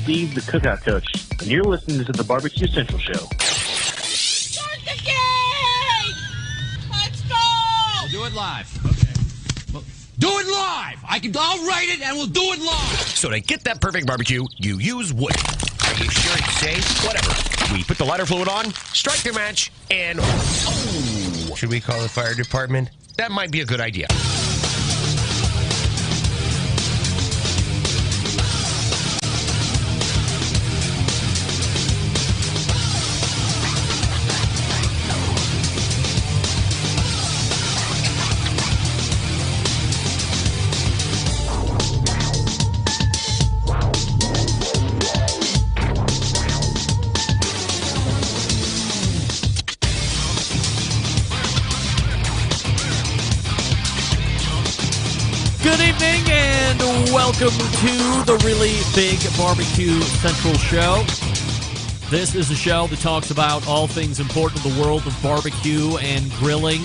Steve, the Cookout Coach, and you're listening to the Barbecue Central Show. Start the game! Let's go! We'll do it live. Okay. Well, do it live! I'll write it and we'll do it live! So to get that perfect barbecue, you use wood. Are you sure it's safe? Whatever. We put the lighter fluid on, strike the match, and... Oh! Should we call the fire department? That might be a good idea. Good evening and welcome to the Really Big Barbecue Central Show. This is a show that talks about all things important in the world of barbecue and grilling.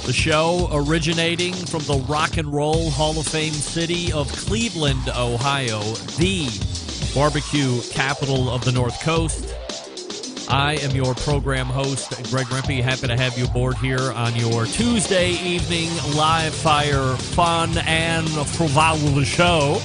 The show originating from the Rock and Roll Hall of Fame city of Cleveland, Ohio, the barbecue capital of the North Coast. I am your program host, Greg Rempe. Happy to have you aboard here on your Tuesday evening live fire fun and frivolous show.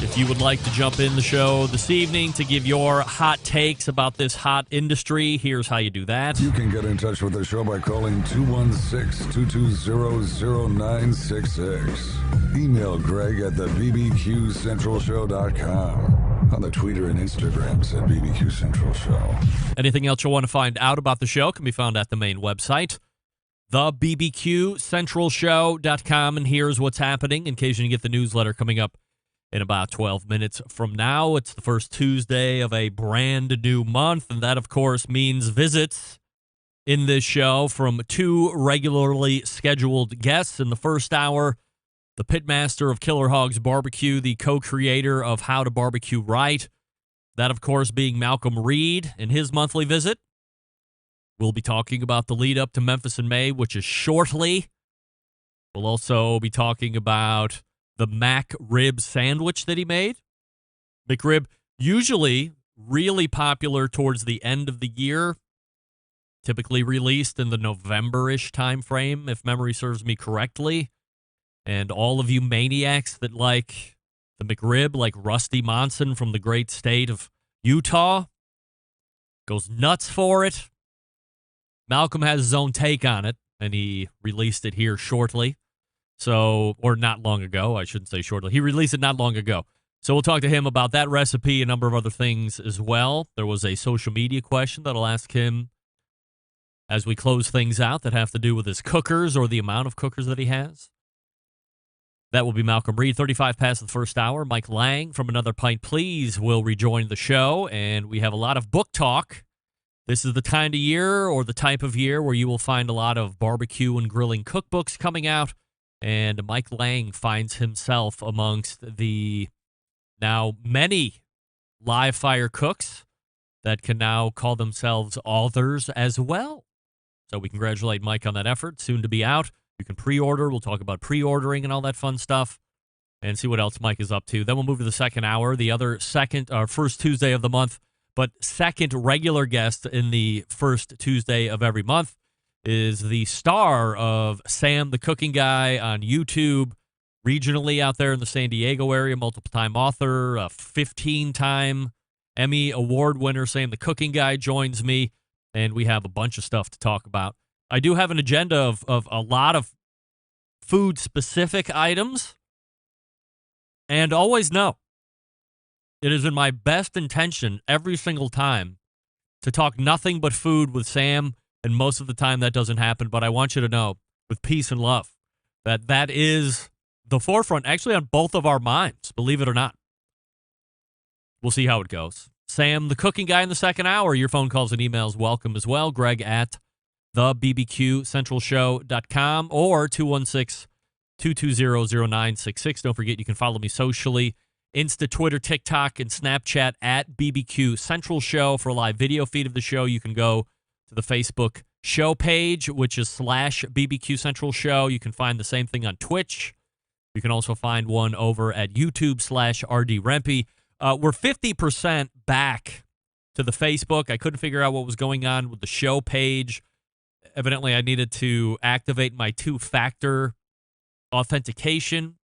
If you would like to jump in the show this evening to give your hot takes about this hot industry, here's how you do that. You can get in touch with the show by calling 216-220-0966. Email Greg at the BBQCentralShow.com. On the Twitter and Instagrams at BBQ Central Show. Anything else you want to find out about the show can be found at the main website, thebbqcentralshow.com. And here's what's happening in case you didn't get the newsletter coming up in about 12 minutes from now. It's the first Tuesday of a brand new month, and that, of course, means visits in this show from two regularly scheduled guests. In the first hour, the pitmaster of Killer Hogs Barbecue, the co-creator of How to Barbecue Right. That, of course, being Malcolm Reed in his monthly visit. We'll be talking about the lead up to Memphis in May, which is shortly. We'll also be talking about the Mac Rib sandwich that he made. McRib, usually really popular towards the end of the year, typically released in the November-ish time frame, if memory serves me correctly. And all of you maniacs that like the McRib, like Rusty Monson from the great state of Utah, goes nuts for it. Malcolm has his own take on it, and he released it here shortly. So, or not long ago, I shouldn't say shortly. He released it not long ago. So we'll talk to him about that recipe, a number of other things as well. There was a social media question that I'll ask him as we close things out that have to do with his cookers or the amount of cookers that he has. That will be Malcolm Reed, 35 past the first hour. Mike Lang from Another Pint Please will rejoin the show, and we have a lot of book talk. This is the kind of year or the type of year where you will find a lot of barbecue and grilling cookbooks coming out, and Mike Lang finds himself amongst the now many live fire cooks that can now call themselves authors as well. So we congratulate Mike on that effort, soon to be out. You can pre-order. We'll talk about pre-ordering and all that fun stuff and see what else Mike is up to. Then we'll move to the second hour, the other first Tuesday of the month, but second regular guest in the first Tuesday of every month is the star of Sam the Cooking Guy on YouTube, regionally out there in the San Diego area, multiple-time author, a 15-time Emmy Award winner. Sam the Cooking Guy joins me, and we have a bunch of stuff to talk about. I do have an agenda of a lot of food-specific items, and always know it is in my best intention every single time to talk nothing but food with Sam, and most of the time that doesn't happen, but I want you to know, with peace and love, that is the forefront, actually on both of our minds, believe it or not. We'll see how it goes. Sam, the Cooking Guy in the second hour. Your phone calls and emails welcome as well. Greg at thebbqcentralshow.com or 216-220-0966. Don't forget, you can follow me socially, Insta, Twitter, TikTok, and Snapchat at BBQ Central Show. For a live video feed of the show, you can go to the Facebook show page, which is /BBQ Central Show. You can find the same thing on Twitch. You can also find one over at YouTube/RDRempy. We're 50% back to the Facebook. I couldn't figure out what was going on with the show page. Evidently, I needed to activate my two-factor authentication.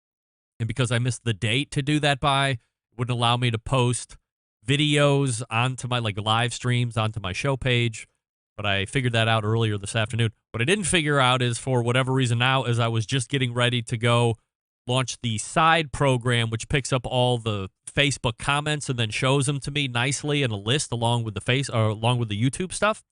And because I missed the date to do that by, it wouldn't allow me to post videos onto my live streams onto my show page. But I figured that out earlier this afternoon. What I didn't figure out is, for whatever reason now, as I was just getting ready to go launch the side program, which picks up all the Facebook comments and then shows them to me nicely in a list along with the YouTube stuff.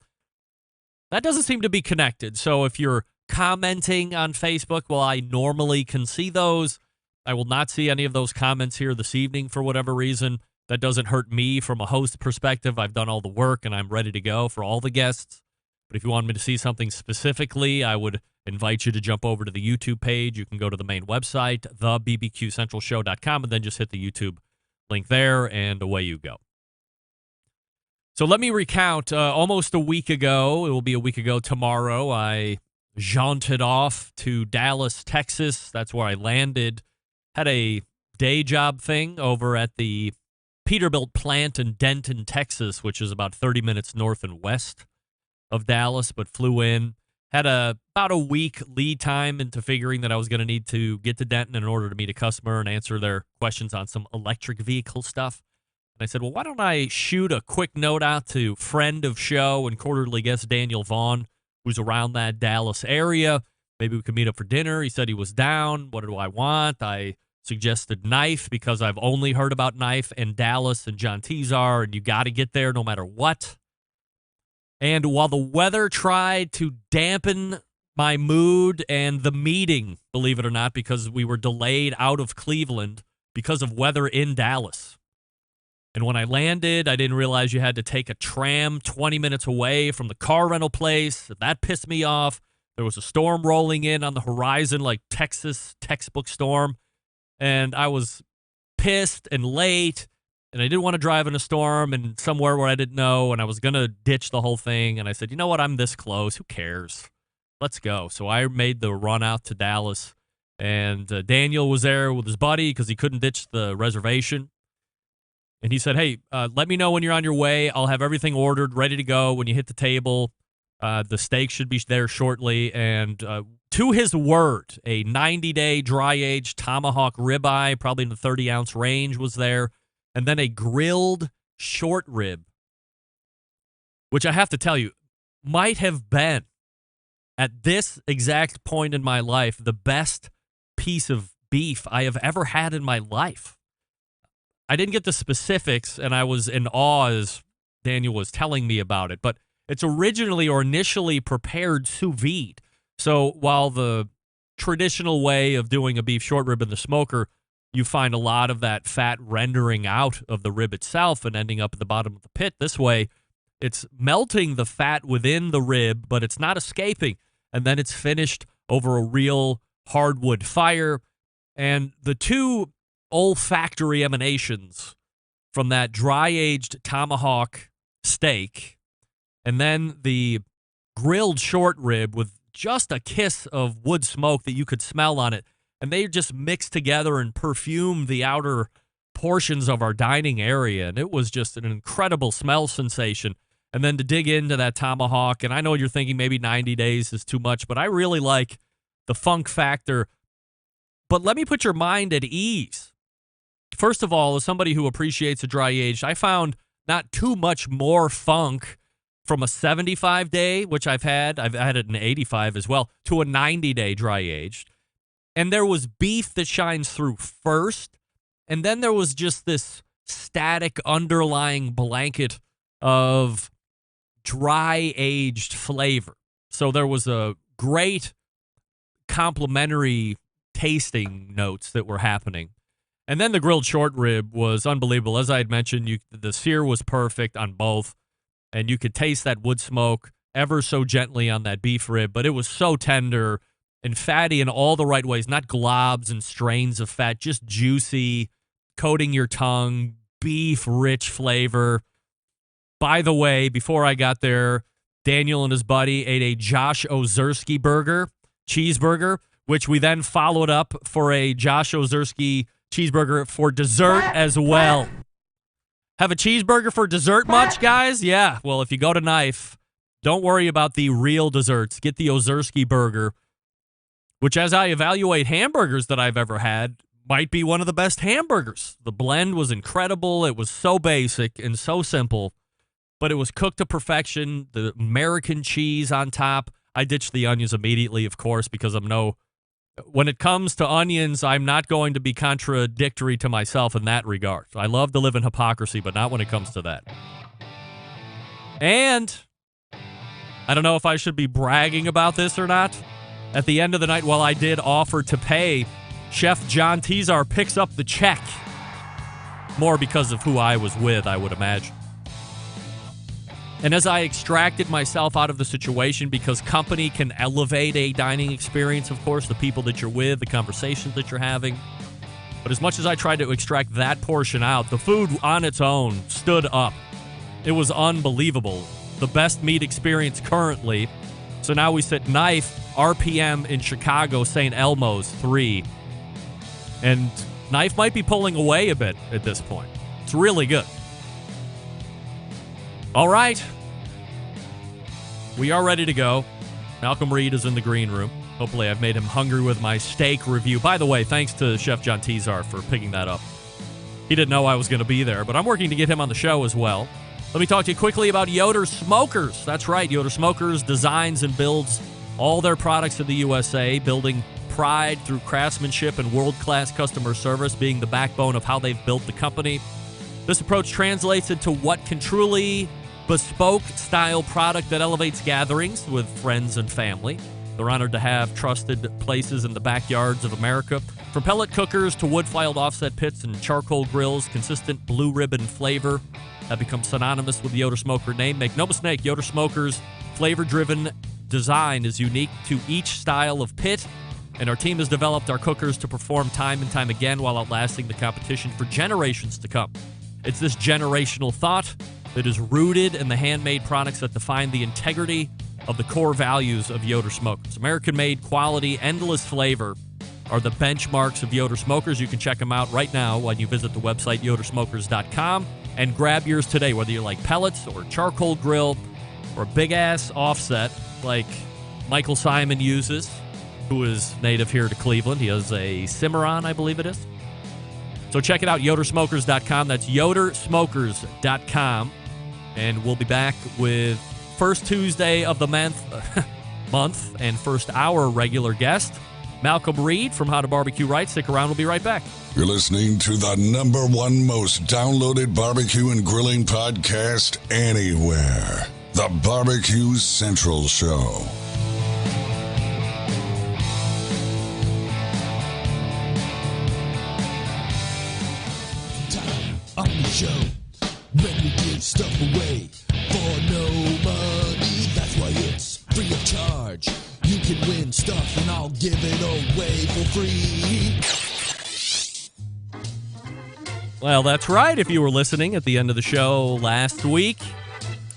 That doesn't seem to be connected. So if you're commenting on Facebook, well, I normally can see those. I will not see any of those comments here this evening for whatever reason. That doesn't hurt me from a host perspective. I've done all the work and I'm ready to go for all the guests. But if you want me to see something specifically, I would invite you to jump over to the YouTube page. You can go to the main website, thebbqcentralshow.com, and then just hit the YouTube link there, and away you go. So let me recount. Almost a week ago, it will be a week ago tomorrow, I jaunted off to Dallas, Texas. That's where I landed. Had a day job thing over at the Peterbilt plant in Denton, Texas, which is about 30 minutes north and west of Dallas, but flew in. Had about a week lead time into figuring that I was going to need to get to Denton in order to meet a customer and answer their questions on some electric vehicle stuff. And I said, well, why don't I shoot a quick note out to friend of show and quarterly guest Daniel Vaughn, who's around that Dallas area. Maybe we could meet up for dinner. He said he was down. What do I want? I suggested Knife because I've only heard about Knife and Dallas and John Tezar, and you got to get there no matter what. And while the weather tried to dampen my mood and the meeting, believe it or not, because we were delayed out of Cleveland because of weather in Dallas. And when I landed, I didn't realize you had to take a tram 20 minutes away from the car rental place. That pissed me off. There was a storm rolling in on the horizon, like Texas textbook storm. And I was pissed and late, and I didn't want to drive in a storm and somewhere where I didn't know, and I was going to ditch the whole thing. And I said, you know what? I'm this close. Who cares? Let's go. So I made the run out to Dallas, and Daniel was there with his buddy because he couldn't ditch the reservation. And he said, hey, let me know when you're on your way. I'll have everything ordered, ready to go. When you hit the table, the steak should be there shortly. And to his word, a 90-day dry-aged tomahawk ribeye, probably in the 30-ounce range, was there. And then a grilled short rib, which I have to tell you, might have been, at this exact point in my life, the best piece of beef I have ever had in my life. I didn't get the specifics, and I was in awe as Daniel was telling me about it, but it's originally or initially prepared sous vide. So while the traditional way of doing a beef short rib in the smoker, you find a lot of that fat rendering out of the rib itself and ending up at the bottom of the pit. This way, it's melting the fat within the rib, but it's not escaping. And then it's finished over a real hardwood fire. And the two olfactory emanations from that dry-aged tomahawk steak and then the grilled short rib with just a kiss of wood smoke that you could smell on it, and they just mixed together and perfumed the outer portions of our dining area, and it was just an incredible smell sensation. And then to dig into that tomahawk, and I know you're thinking maybe 90 days is too much, but I really like the funk factor. But let me put your mind at ease. First of all, as somebody who appreciates a dry aged, I found not too much more funk from a 75-day, which I've had it in 85 as well, to a 90-day dry aged. And there was beef that shines through first, and then there was just this static underlying blanket of dry aged flavor. So there was a great complementary tasting notes that were happening. And then the grilled short rib was unbelievable. As I had mentioned, the sear was perfect on both, and you could taste that wood smoke ever so gently on that beef rib, but it was so tender and fatty in all the right ways, not globs and strains of fat, just juicy, coating your tongue, beef-rich flavor. By the way, before I got there, Daniel and his buddy ate a Josh Ozersky burger, cheeseburger, which we then followed up for a Josh Ozerski cheeseburger for dessert as well. Have a cheeseburger for dessert much, guys? Yeah. Well, if you go to Knife, don't worry about the real desserts. Get the Ozerski burger, which as I evaluate hamburgers that I've ever had, might be one of the best hamburgers. The blend was incredible. It was so basic and so simple, but it was cooked to perfection. The American cheese on top. I ditched the onions immediately, of course, because when it comes to onions, I'm not going to be contradictory to myself in that regard. I love to live in hypocrisy, but not when it comes to that. And I don't know if I should be bragging about this or not. At the end of the night, while I did offer to pay, Chef John Tizar picks up the check. More because of who I was with, I would imagine. And as I extracted myself out of the situation, because company can elevate a dining experience, of course, the people that you're with, the conversations that you're having. But as much as I tried to extract that portion out, the food on its own stood up. It was unbelievable. The best meat experience currently. So now we sit Knife, RPM in Chicago, St. Elmo's, 3. And Knife might be pulling away a bit at this point. It's really good. All right. We are ready to go. Malcolm Reed is in the green room. Hopefully I've made him hungry with my steak review. By the way, thanks to Chef John Tizar for picking that up. He didn't know I was going to be there, but I'm working to get him on the show as well. Let me talk to you quickly about Yoder Smokers. That's right, Yoder Smokers designs and builds all their products in the USA, building pride through craftsmanship and world-class customer service being the backbone of how they've built the company. This approach translates into what can truly bespoke style product that elevates gatherings with friends and family. They're honored to have trusted places in the backyards of America. From pellet cookers to wood-filed offset pits and charcoal grills, consistent blue ribbon flavor have become synonymous with the Yoder Smoker name. Make no mistake, Yoder Smoker's flavor-driven design is unique to each style of pit, and our team has developed our cookers to perform time and time again while outlasting the competition for generations to come. It's this generational thought that is rooted in the handmade products that define the integrity of the core values of Yoder Smokers. American-made quality, endless flavor are the benchmarks of Yoder Smokers. You can check them out right now when you visit the website yodersmokers.com and grab yours today, whether you like pellets or charcoal grill or a big-ass offset like Michael Simon uses, who is native here to Cleveland. He has a Cimarron, I believe it is. So check it out, yodersmokers.com. That's yodersmokers.com. And we'll be back with first Tuesday of the month and first hour regular guest, Malcolm Reed from How to Barbecue Right. Stick around. We'll be right back. You're listening to the #1 most downloaded barbecue and grilling podcast anywhere. The Barbecue Central Show. On the show, when we give stuff away for no money, that's why it's free of charge. You can win stuff and I'll give it away for free. Well, that's right. If you were listening at the end of the show last week,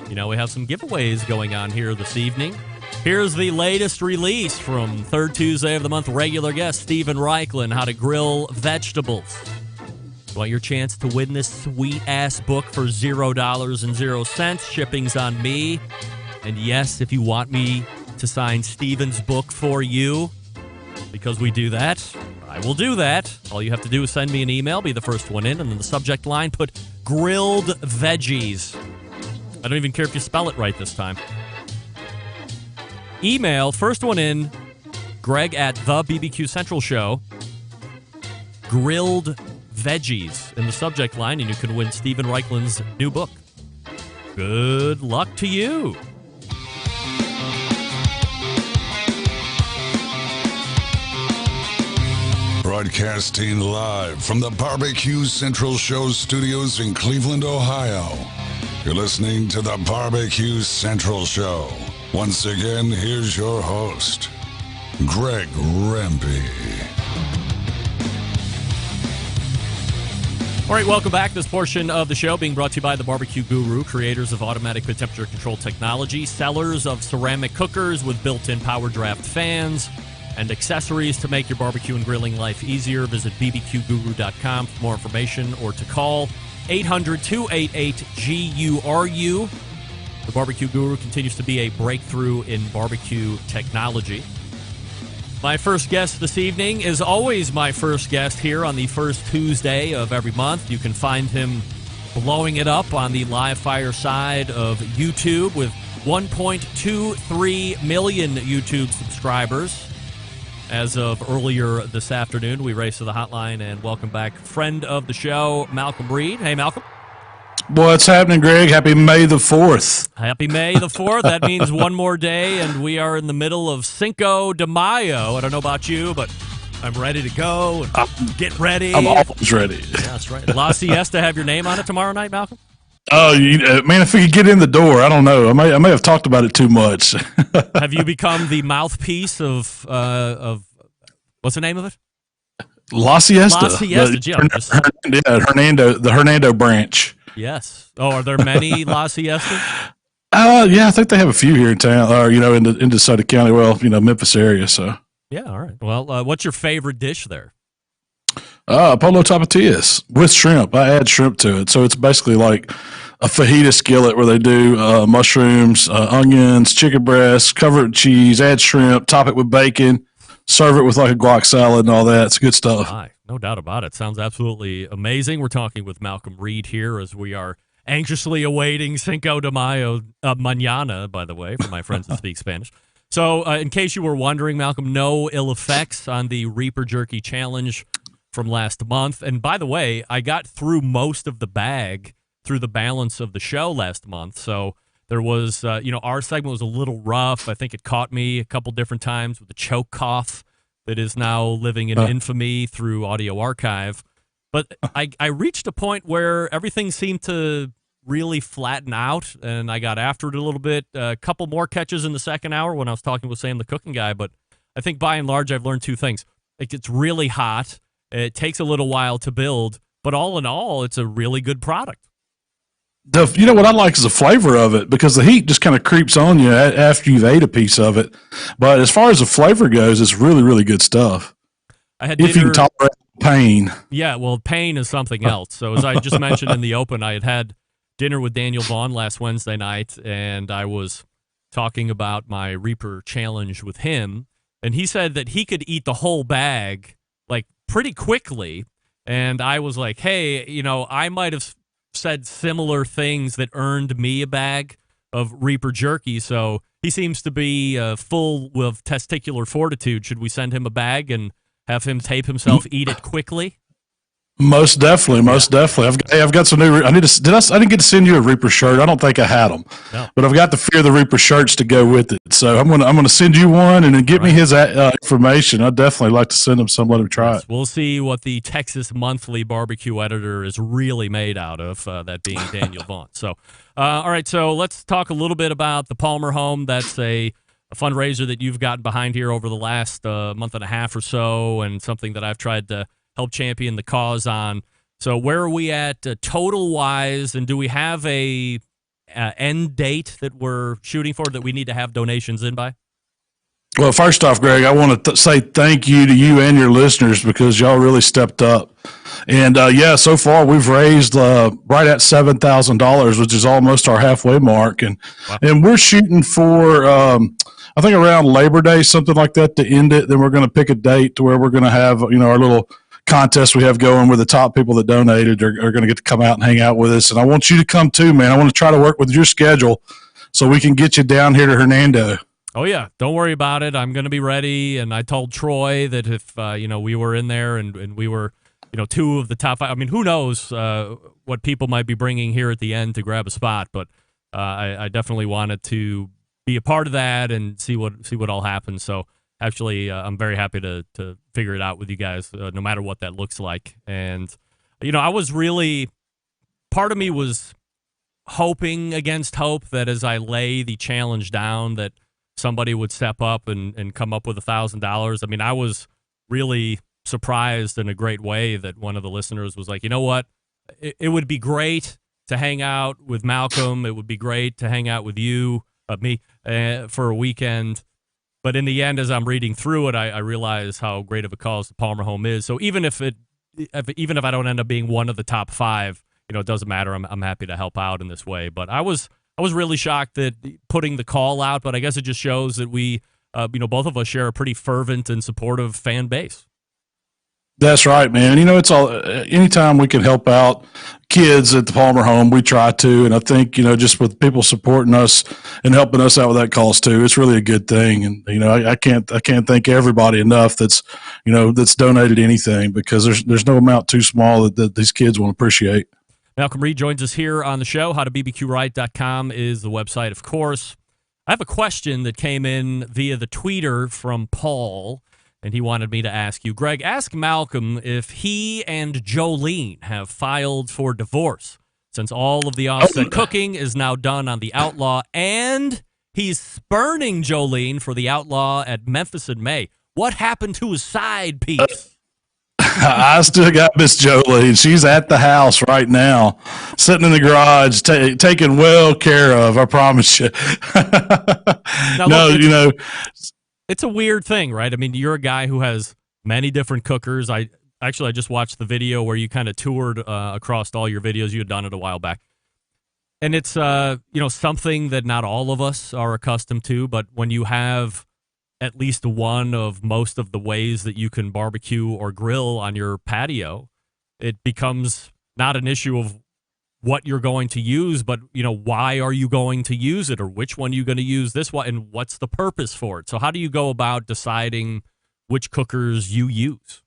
you know we have some giveaways going on here this evening. Here's the latest release from third Tuesday of the month regular guest Steven Reichlin, How to Grill Vegetables. Want your chance to win this sweet-ass book for $0.00. Shipping's on me. And yes, if you want me to sign Steven's book for you, because we do that, I will do that. All you have to do is send me an email, be the first one in, and in the subject line, put grilled veggies. I don't even care if you spell it right this time. Email, first one in, Greg at the BBQ Central Show, grilled veggies in the subject line, and you can win Steven Reichlin's new book. Good luck to you. Broadcasting live from the Barbecue Central Show studios in Cleveland, Ohio. You're listening to the Barbecue Central Show. Once again, here's your host, Greg Rempe. All right, welcome back. This portion of the show being brought to you by the Barbecue Guru, creators of automatic temperature control technology, sellers of ceramic cookers with built-in power draft fans, and accessories to make your barbecue and grilling life easier. Visit bbqguru.com for more information or to call 800-288-GURU. The Barbecue Guru continues to be a breakthrough in barbecue technology. My first guest this evening is always my first guest here on the first Tuesday of every month. You can find him blowing it up on the live fire side of YouTube with 1.23 million YouTube subscribers. As of earlier this afternoon, we race to the hotline and welcome back friend of the show, Malcolm Reed. Hey, Malcolm. What's happening, Greg? Happy May the 4th. Happy May the 4th. That means one more day, and we are in the middle of Cinco de Mayo. I don't know about you, but I'm ready to go and get ready. I'm always ready. Yeah, that's right. La Siesta have your name on it tomorrow night, Malcolm? Oh, man, if we could get in the door, I don't know. I may have talked about it too much. Have you become the mouthpiece of what's the name of it? La Siesta. La Siesta. The Hernando branch. Yes. Oh, are there many La Siestas? Yeah, I think they have a few here in town, or in DeSoto County. Well, Memphis area. So. Yeah. All right. Well, what's your favorite dish there? Polo topatillas with shrimp. I add shrimp to it, so it's basically like a fajita skillet where they do mushrooms, onions, chicken breasts, cover it with cheese, add shrimp, top it with bacon, serve it with like a guac salad and all that. It's good stuff. No doubt about it. Sounds absolutely amazing. We're talking with Malcolm Reed here as we are anxiously awaiting Cinco de Mayo, mañana, by the way, for my friends that speak Spanish. So in case you were wondering, Malcolm, no ill effects on the Reaper Jerky Challenge from last month. And by the way, I got through most of the bag through the balance of the show last month. So there was, our segment was a little rough. I think it caught me a couple different times with the choke cough that is now living in infamy through Audio Archive. But I reached a point where everything seemed to really flatten out, and I got after it a little bit. A couple more catches in the second hour when I was talking with Sam, the cooking guy. But I think by and large, I've learned two things. It's really hot. It takes a little while to build, but all in all, it's a really good product. What I like is the flavor of it, because the heat just kind of creeps on you after you've ate a piece of it. But as far as the flavor goes, it's really, really good stuff. If you can tolerate pain. Yeah, well, pain is something else. So as I just mentioned in the open, I had dinner with Daniel Vaughn last Wednesday night, and I was talking about my Reaper challenge with him, and he said that he could eat the whole bag pretty quickly, and I was like, hey, I might have said similar things that earned me a bag of Reaper jerky, so he seems to be full of testicular fortitude. Should we send him a bag and have him tape himself eat it quickly? Most definitely. I've got some new. I didn't get to send you a Reaper shirt. I don't think I had them, but I've got the Fear the Reaper shirts to go with it. So I'm gonna send you one, and then get me his information. I'd definitely like to send him some. Let him try it. We'll see what the Texas Monthly barbecue editor is really made out of. That being Daniel Vaughn. So, all right. So let's talk a little bit about the Palmer Home. That's a fundraiser that you've gotten behind here over the last month and a half or so, and something that I've tried to help champion the cause on. So where are we at total-wise, and do we have a end date that we're shooting for that we need to have donations in by? Well, first off, Greg, I want to say thank you to you and your listeners, because y'all really stepped up. And, so far we've raised right at $7,000, which is almost our halfway mark. And we're shooting for, I think around Labor Day, something like that, to end it. Then we're going to pick a date to where we're going to have, our little contest we have going, where the top people that donated are going to get to come out and hang out with us. And I want you to come too, man. I want to try to work with your schedule so we can get you down here to Hernando. Oh, yeah. Don't worry about it. I'm going to be ready. And I told Troy that if, we were in there and we were, two of the top five. I mean, who knows what people might be bringing here at the end to grab a spot. But I definitely wanted to be a part of that and see what all happens. So actually, I'm very happy to figure it out with you guys, no matter what that looks like. And, I was really, part of me was hoping against hope that as I lay the challenge down that somebody would step up and come up with $1,000. I mean, I was really surprised in a great way that one of the listeners was like, you know what? It would be great to hang out with Malcolm. It would be great to hang out with you, me, for a weekend. But in the end, as I'm reading through it, I realize how great of a cause the Palmer home is. So even if I don't end up being one of the top 5, it doesn't matter. I'm happy to help out in this way. But I was really shocked that putting the call out, but I guess it just shows that we, both of us share a pretty fervent and supportive fan base. That's right, man. It's all, anytime we can help out kids at the Palmer home, we try to. And I think, just with people supporting us and helping us out with that cause too, it's really a good thing. And, I can't thank everybody enough that's donated anything, because there's no amount too small that these kids won't appreciate. Malcolm Reed joins us here on the show. HowToBBQRight.com is the website, of course. I have a question that came in via the tweeter from Paul, and he wanted me to ask you. Greg, ask Malcolm if he and Jolene have filed for divorce, since all of the offset cooking is now done on the Outlaw, and he's spurning Jolene for the Outlaw at Memphis in May. What happened to his side piece? I still got Miss Jolene. She's at the house right now, sitting in the garage, taken well care of. I promise you. Now, look, it's a weird thing, right? I mean, you're a guy who has many different cookers. I just watched the video where you kind of toured across all your videos. You had done it a while back. And it's, something that not all of us are accustomed to. But when you have at least one of most of the ways that you can barbecue or grill on your patio, it becomes not an issue of what you're going to use, but, why are you going to use it, or which one are you going to use this one, and what's the purpose for it? So how do you go about deciding which cookers you use?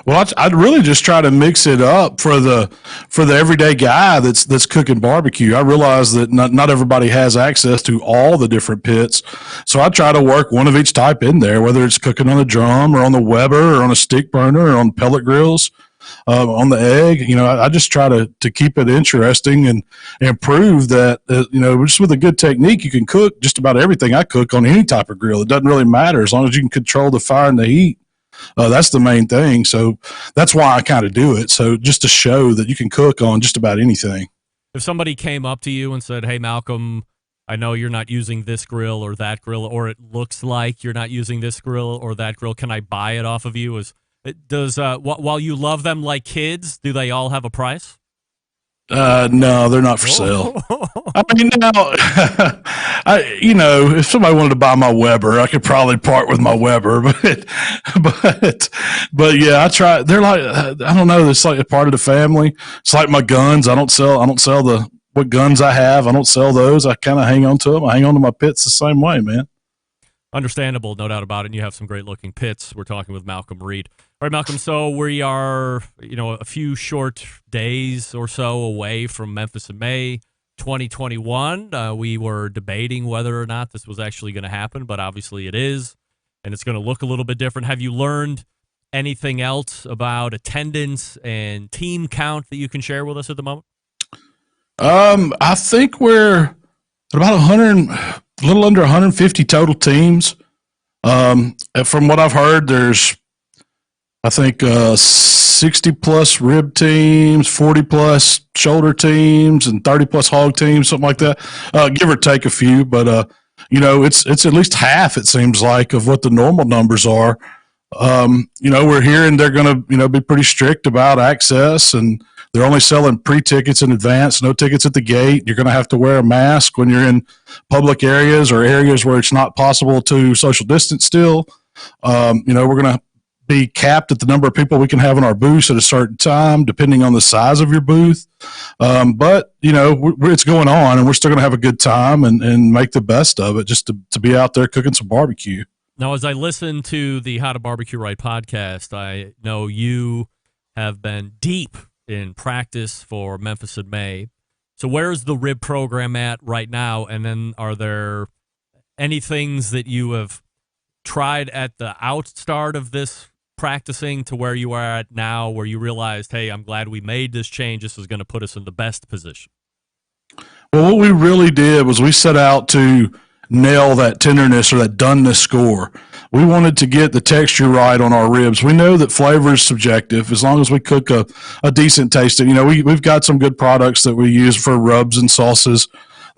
Well, I'd really just try to mix it up for the everyday guy that's cooking barbecue. I realize that not everybody has access to all the different pits, so I try to work one of each type in there, whether it's cooking on a drum or on the Weber or on a stick burner or on pellet grills, on the egg. I just try to keep it interesting and prove that just with a good technique you can cook just about everything I cook on any type of grill. It doesn't really matter as long as you can control the fire and the heat. That's the main thing. So that's why I kind of do it. So just to show that you can cook on just about anything. If somebody came up to you and said, "Hey, Malcolm, I know you're not using this grill or that grill, or it looks like you're not using this grill or that grill. Can I buy it off of you?" While you love them like kids, do they all have a price? No, they're not for sale. I mean, no, if somebody wanted to buy my Weber, I could probably part with my Weber, but yeah, I try. They're like, I don't know. It's like a part of the family. It's like my guns. I don't sell what guns I have. I don't sell those. I kind of hang on to them. I hang on to my pits the same way, man. Understandable, no doubt about it. And you have some great looking pits. We're talking with Malcolm Reed. All right, Malcolm, so we are, a few short days or so away from Memphis in May 2021. We were debating whether or not this was actually going to happen, but obviously it is, and it's going to look a little bit different. Have you learned anything else about attendance and team count that you can share with us at the moment? I think we're at about 100, a little under 150 total teams. From what I've heard, there's, I think, 60 plus rib teams, 40 plus shoulder teams, and 30 plus hog teams, something like that. Give or take a few, but it's at least half, it seems like, of what the normal numbers are. We're hearing they're going to be pretty strict about access, and they're only selling pre-tickets in advance, no tickets at the gate. You're going to have to wear a mask when you're in public areas or areas where it's not possible to social distance still. We're going to be capped at the number of people we can have in our booths at a certain time, depending on the size of your booth. But it's going on, and we're still going to have a good time and make the best of it, just to be out there cooking some barbecue. Now, as I listen to the How to Barbecue Right podcast, I know you have been deep in practice for Memphis in May. So where's the rib program at right now? And then are there any things that you have tried at the outstart of this practicing to where you are at now, where you realized, hey, I'm glad we made this change. This is going to put us in the best position? Well, what we really did was we set out to nail that tenderness or that doneness score. We wanted to get the texture right on our ribs. We know that flavor is subjective. As long as we cook a decent tasting, we've got some good products that we use for rubs and sauces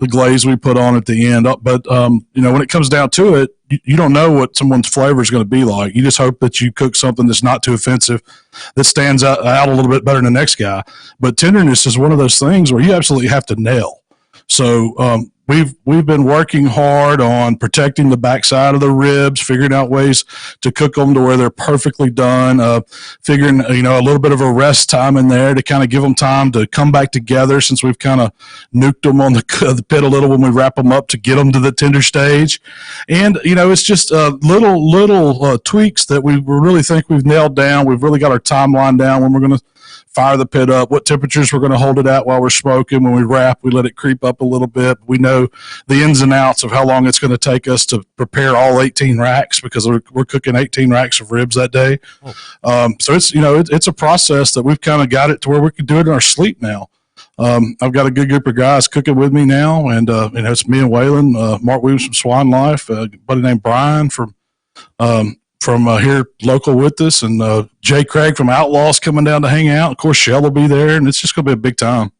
the glaze we put on at the end. But when it comes down to it, you don't know what someone's flavor is going to be like. You just hope that you cook something that's not too offensive, that stands out a little bit better than the next guy. But tenderness is one of those things where you absolutely have to nail. So we've been working hard on protecting the backside of the ribs, figuring out ways to cook them to where they're perfectly done. Figuring a little bit of a rest time in there to kind of give them time to come back together, since we've kind of nuked them on the pit a little when we wrap them up to get them to the tender stage. And it's just little tweaks that we really think we've nailed down. We've really got our timeline down when we're going to fire the pit up, what temperatures we're going to hold it at while we're smoking. When we wrap, we let it creep up a little bit. We know the ins and outs of how long it's going to take us to prepare all 18 racks, because we're cooking 18 racks of ribs that day. So it's a process that we've kind of got it to where we can do it in our sleep now. I've got a good group of guys cooking with me now, and it's me and Waylon, Mark Williams from Swan Life, a buddy named Brian from here local with us, and Jay Craig from Outlaws coming down to hang out. Of course, Shell will be there, and it's just going to be a big time.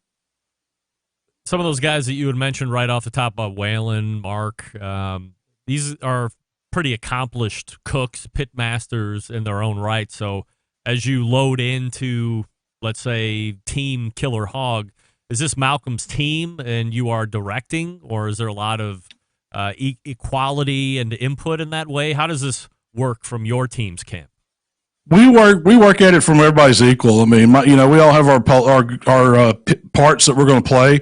Some of those guys that you had mentioned right off the top, Waylon, Mark, these are pretty accomplished cooks, pit masters in their own right. So as you load into, let's say, Team Killer Hog, is this Malcolm's team and you are directing, or is there a lot of equality and input in that way? How does this work from your team's camp? We work at it from everybody's equal. I mean, we all have our parts that we're going to play.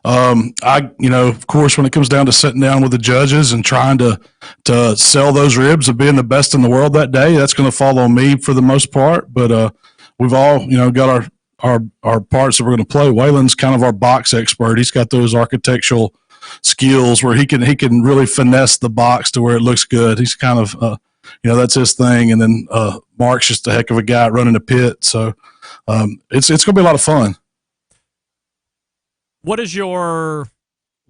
Of course, when it comes down to sitting down with the judges and trying to sell those ribs of being the best in the world that day, that's going to fall on me for the most part. But we've all got our parts that we're going to play. Waylon's kind of our box expert. He's got those architectural skills where he can really finesse the box to where it looks good. He's kind of that's his thing. And then Mark's just a heck of a guy running the pit. So it's going to be a lot of fun. What is your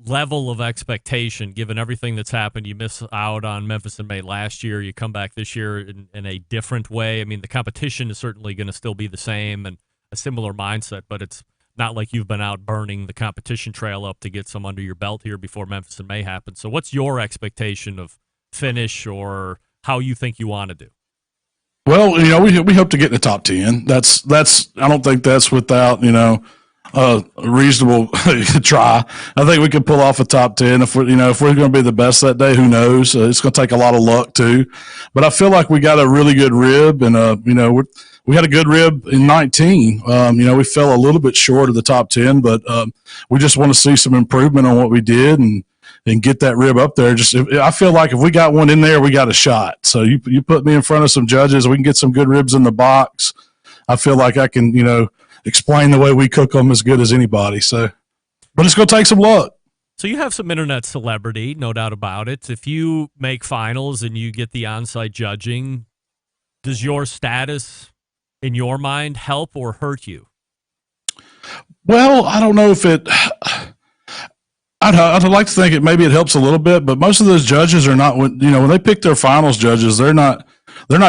level of expectation, given everything that's happened? You miss out on Memphis in May last year. You come back this year in a different way. I mean, the competition is certainly going to still be the same and a similar mindset, but it's not like you've been out burning the competition trail up to get some under your belt here before Memphis in May happens. So what's your expectation of finish, or how you think you want to do? Well, we hope to get in the top 10. That's I don't think that's without, a reasonable try. I think we could pull off a top 10 if we're going to be the best that day. Who knows? It's going to take a lot of luck too. But I feel like we got a really good rib, and we had a good rib in 19. We fell a little bit short of the top 10, but we just want to see some improvement on what we did and get that rib up there. I feel like if we got one in there, we got a shot. So you put me in front of some judges, we can get some good ribs in the box. I feel like I can, explain the way we cook them as good as anybody. So, but it's going to take some luck. So you have some internet celebrity, no doubt about it. If you make finals and you get the on-site judging, does your status in your mind help or hurt you? Well, I don't know if it. I'd like to think it helps a little bit, but most of those judges are not. When they pick their finals judges, they're not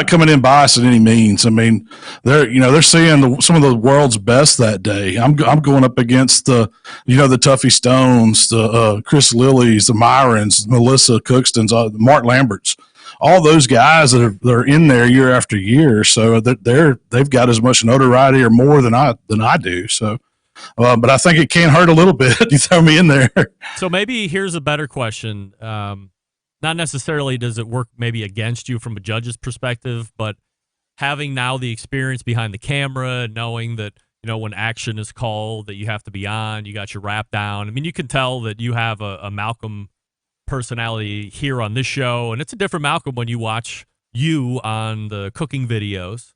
coming in biased in any means. I mean, they're seeing some of the world's best that day. I'm going up against the Tuffy Stones, the Chris Lillys, the Myrons, Melissa Cookstons, Mark Lamberts, all those guys that are in there year after year. So they've got as much notoriety or more than I do. So. But I think it can hurt a little bit. You throw me in there. So maybe here's a better question. Not necessarily does it work maybe against you from a judge's perspective, but having now the experience behind the camera, knowing that, when action is called, that you have to be on, you got your wrap down. I mean, you can tell that you have a Malcolm personality here on this show, and it's a different Malcolm when you watch you on the cooking videos.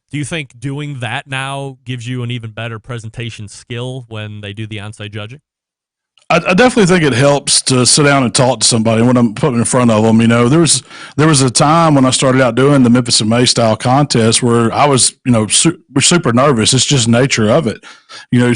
Do you think doing that now gives you an even better presentation skill when they do the on-site judging? I definitely think it helps to sit down and talk to somebody when I'm putting in front of them. There was a time when I started out doing the Memphis in May style contest where I was, we're super nervous. It's just nature of it.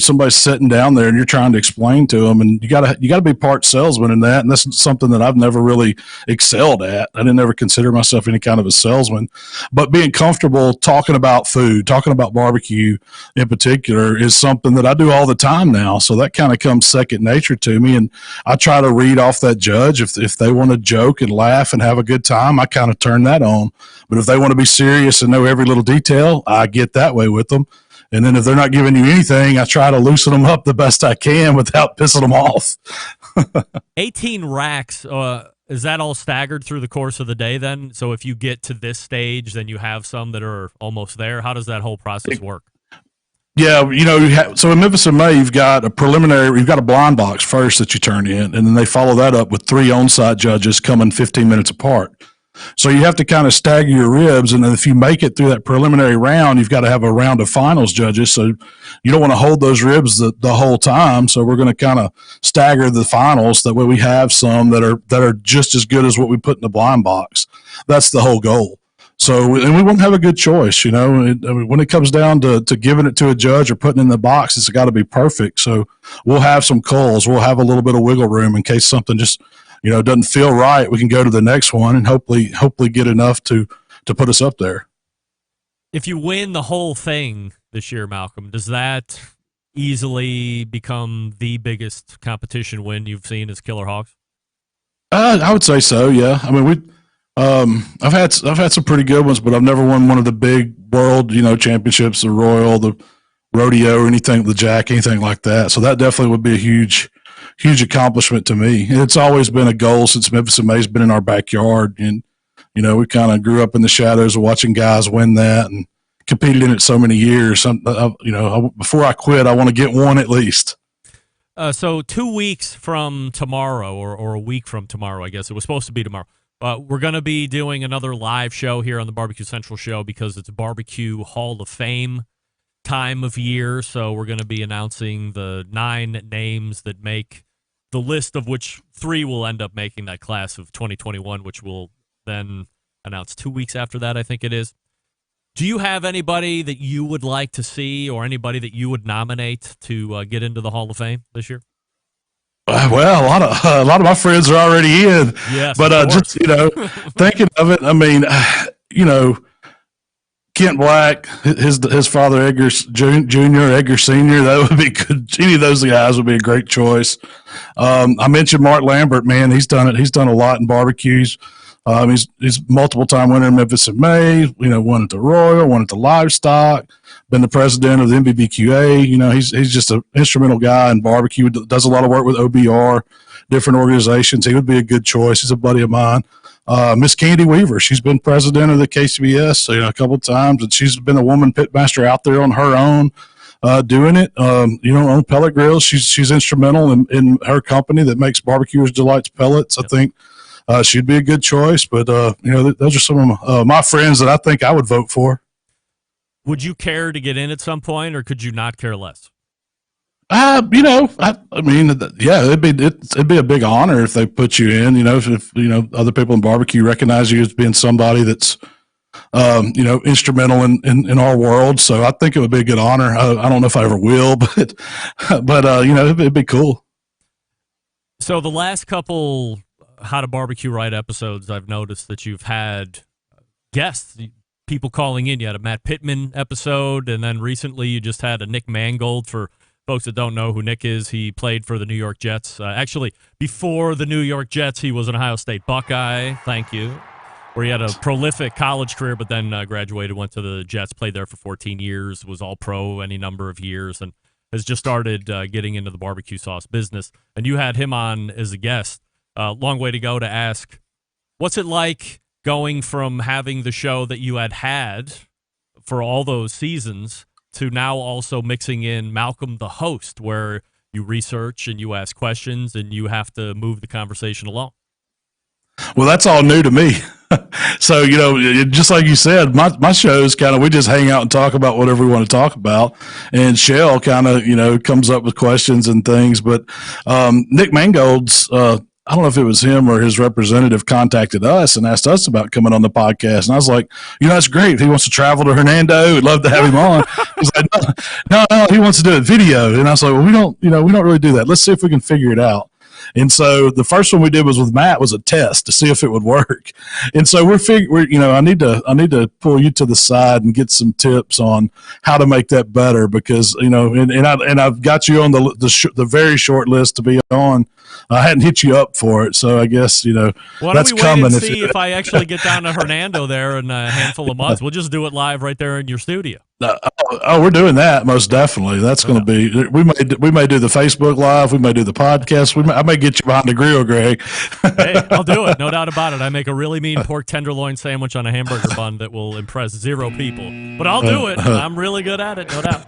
Somebody's sitting down there and you're trying to explain to them, and you gotta be part salesman in that. And that's something that I've never really excelled at. I didn't ever consider myself any kind of a salesman, but being comfortable talking about food, talking about barbecue in particular is something that I do all the time now. So that kind of comes second nature to me, and I try to read off that judge. If they want to joke and laugh and have a good time, I kind of turn that on. But if they want to be serious and know every little detail, I get that way with them. And then if they're not giving you anything, I try to loosen them up the best I can without pissing them off. 18 racks, is that all staggered through the course of the day then? So if you get to this stage, then you have some that are almost there. How does that whole process work? Yeah, so in Memphis in May, you've got a blind box first that you turn in, and then they follow that up with 3 on-site judges coming 15 minutes apart. So you have to kind of stagger your ribs, and then if you make it through that preliminary round, you've got to have a round of finals judges. So you don't want to hold those ribs the whole time. So we're going to kind of stagger the finals. That way we have some that are just as good as what we put in the blind box. That's the whole goal. So, and we won't have a good choice, when it comes down to giving it to a judge or putting it in the box, it's got to be perfect. So we'll have some culls. We'll have a little bit of wiggle room in case something just, doesn't feel right. We can go to the next one and hopefully get enough to put us up there. If you win the whole thing this year, Malcolm, does that easily become the biggest competition win you've seen as Killer Hawks? I would say so. Yeah. I mean, I've had some pretty good ones, but I've never won one of the big world, championships, the Royal, the Rodeo, or anything, the Jack, anything like that. So that definitely would be a huge accomplishment to me. And it's always been a goal since Memphis in May's been in our backyard. And, we kind of grew up in the shadows of watching guys win that and competed in it so many years. Before I quit, I want to get one at least. So 2 weeks from tomorrow, or a week from tomorrow, I guess it was supposed to be tomorrow. We're going to be doing another live show here on the Barbecue Central Show because it's Barbecue Hall of Fame time of year. So we're going to be announcing the 9 names that make the list, of which 3 will end up making that class of 2021, which we'll then announce 2 weeks after that, I think it is. Do you have anybody that you would like to see or anybody that you would nominate to get into the Hall of Fame this year? Well, a lot of my friends are already in, yes, but just thinking of it, I mean, Kent Black, his father Edgar Jr., Edgar Sr., that would be good. Any of those guys would be a great choice. I mentioned Mark Lambert, man, he's done it. He's done a lot in barbecues. He's multiple time winner in Memphis in May. Won at the Royal, won at the Livestock. Been the president of the BBQA. He's just an instrumental guy in barbecue. Does a lot of work with OBR, different organizations. He would be a good choice. He's a buddy of mine. Miss Candy Weaver, she's been president of the KCBS a couple of times, and she's been a woman pitmaster out there on her own doing it. On pellet grills, she's instrumental in her company that makes Barbecuers Delights pellets. I think she'd be a good choice. But those are some of my friends that I think I would vote for. Would you care to get in at some point, or could you not care less? I mean, yeah, it'd be a big honor if they put you in. If other people in barbecue recognize you as being somebody that's instrumental in our world. So I think it would be a good honor. I don't know if I ever will, but it'd be cool. So the last couple How to Barbecue Right episodes, I've noticed that you've had guests, people calling in. You had a Matt Pittman episode, and then recently you just had a Nick Mangold. For folks that don't know who Nick is, he played for the New York Jets. Actually, before the New York Jets, he was an Ohio State Buckeye. Thank you. Where he had a prolific college career, but then graduated, went to the Jets, played there for 14 years, was all-pro any number of years, and has just started getting into the barbecue sauce business. And you had him on as a guest. Long way to go to ask, what's it like going from having the show that you had for all those seasons to now also mixing in Malcolm the host, where you research and you ask questions and you have to move the conversation along? Well, that's all new to me. So, just like you said, my shows we just hang out and talk about whatever we want to talk about. And Shell comes up with questions and things. But Nick Mangold's, I don't know if it was him or his representative, contacted us and asked us about coming on the podcast. And I was like, that's great. If he wants to travel to Hernando, we'd love to have him on. He's like, no, he wants to do a video. And I was like, well, we don't really do that. Let's see if we can figure it out. And so the first one we did was with Matt was a test to see if it would work. And so I need to pull you to the side and get some tips on how to make that better, because, and I've got you on the very short list to be on. I hadn't hit you up for it, so I guess Why that's don't we coming. Wait and see if I actually get down to Hernando there in a handful of months. We'll just do it live right there in your studio. We're doing that most definitely. That's going to be. We may do the Facebook Live. We may do the podcast. I may get you behind the grill, Greg. Hey, I'll do it. No doubt about it. I make a really mean pork tenderloin sandwich on a hamburger bun that will impress 0 people. But I'll do it. I'm really good at it, no doubt.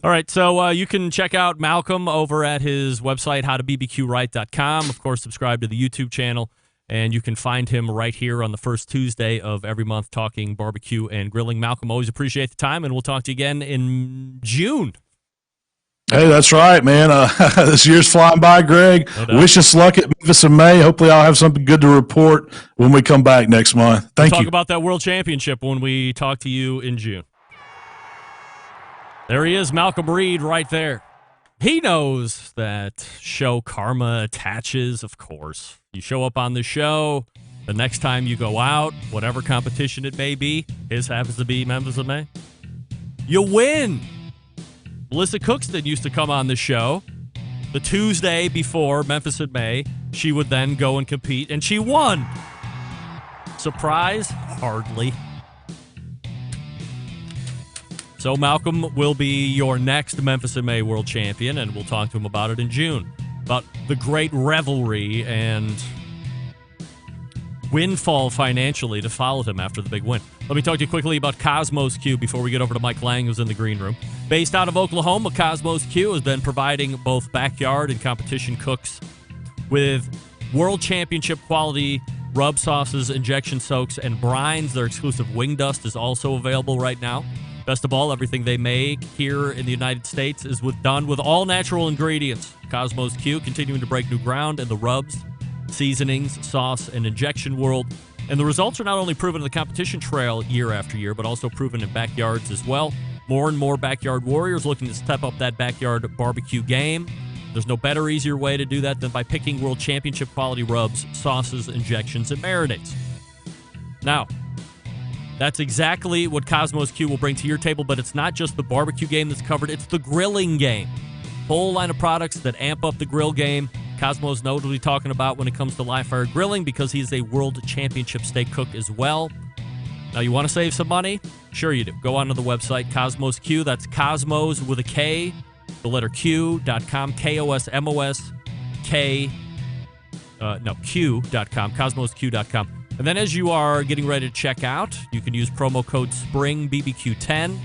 All right, so you can check out Malcolm over at his website, howtobbqright.com. Of course, subscribe to the YouTube channel. And you can find him right here on the first Tuesday of every month talking barbecue and grilling. Malcolm, always appreciate the time, and we'll talk to you again in June. Hey, that's right, man. This year's flying by, Greg. No Wish us luck at Memphis in May. Hopefully I'll have something good to report when we come back next month. Thank you. We'll talk about that World Championship when we talk to you in June. There he is, Malcolm Reed, right there. He knows that show karma attaches, of course. You show up on the show, the next time you go out, whatever competition it may be, his happens to be Memphis in May, you win. Melissa Cookston used to come on the show the Tuesday before Memphis in May. She would then go and compete, and she won. Surprise? Hardly. So Malcolm will be your next Memphis in May world champion, and we'll talk to him about it in June. About the great revelry and windfall financially to follow him after the big win. Let me talk to you quickly about Kosmo's Q before we get over to Mike Lang, who's in the green room. Based out of Oklahoma, Kosmo's Q has been providing both backyard and competition cooks with world championship quality rub sauces, injection soaks, and brines. Their exclusive wing dust is also available right now. Best of all, everything they make here in the United States is done with all natural ingredients. Kosmo's Q continuing to break new ground in the rubs, seasonings, sauce, and injection world. And the results are not only proven in the competition trail year after year, but also proven in backyards as well. More and more backyard warriors looking to step up that backyard barbecue game. There's no better, easier way to do that than by picking world championship quality rubs, sauces, injections, and marinades. Now, that's exactly what Kosmo's Q will bring to your table, but it's not just the barbecue game that's covered, it's the grilling game. Whole line of products that amp up the grill game. Kosmo's know what we're talking about when it comes to live fire grilling because he's a world championship steak cook as well. Now, you want to save some money? Sure you do. Go onto the website, Kosmo's Q. That's Kosmos with a K, the letter Q.com, Kosmos, Q.com, KosmosQ.com. And then as you are getting ready to check out, you can use promo code SPRINGBBQ10.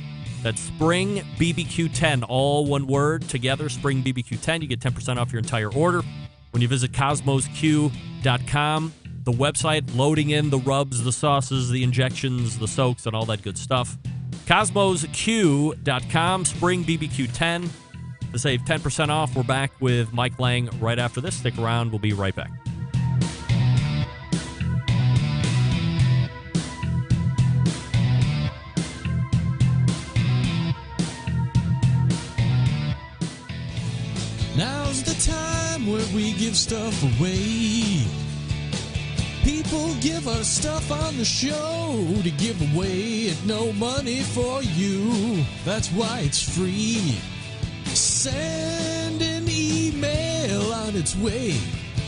That's SPRINGBBQ10, all one word together, SPRINGBBQ10. You get 10% off your entire order. When you visit KosmosQ.com, the website, loading in the rubs, the sauces, the injections, the soaks, and all that good stuff. KosmosQ.com, SPRINGBBQ10. To save 10% off, we're back with Mike Lang right after this. Stick around. We'll be right back. Now's the time where we give stuff away. People give us stuff on the show to give away at no money for you. That's why it's free. Send an email on its way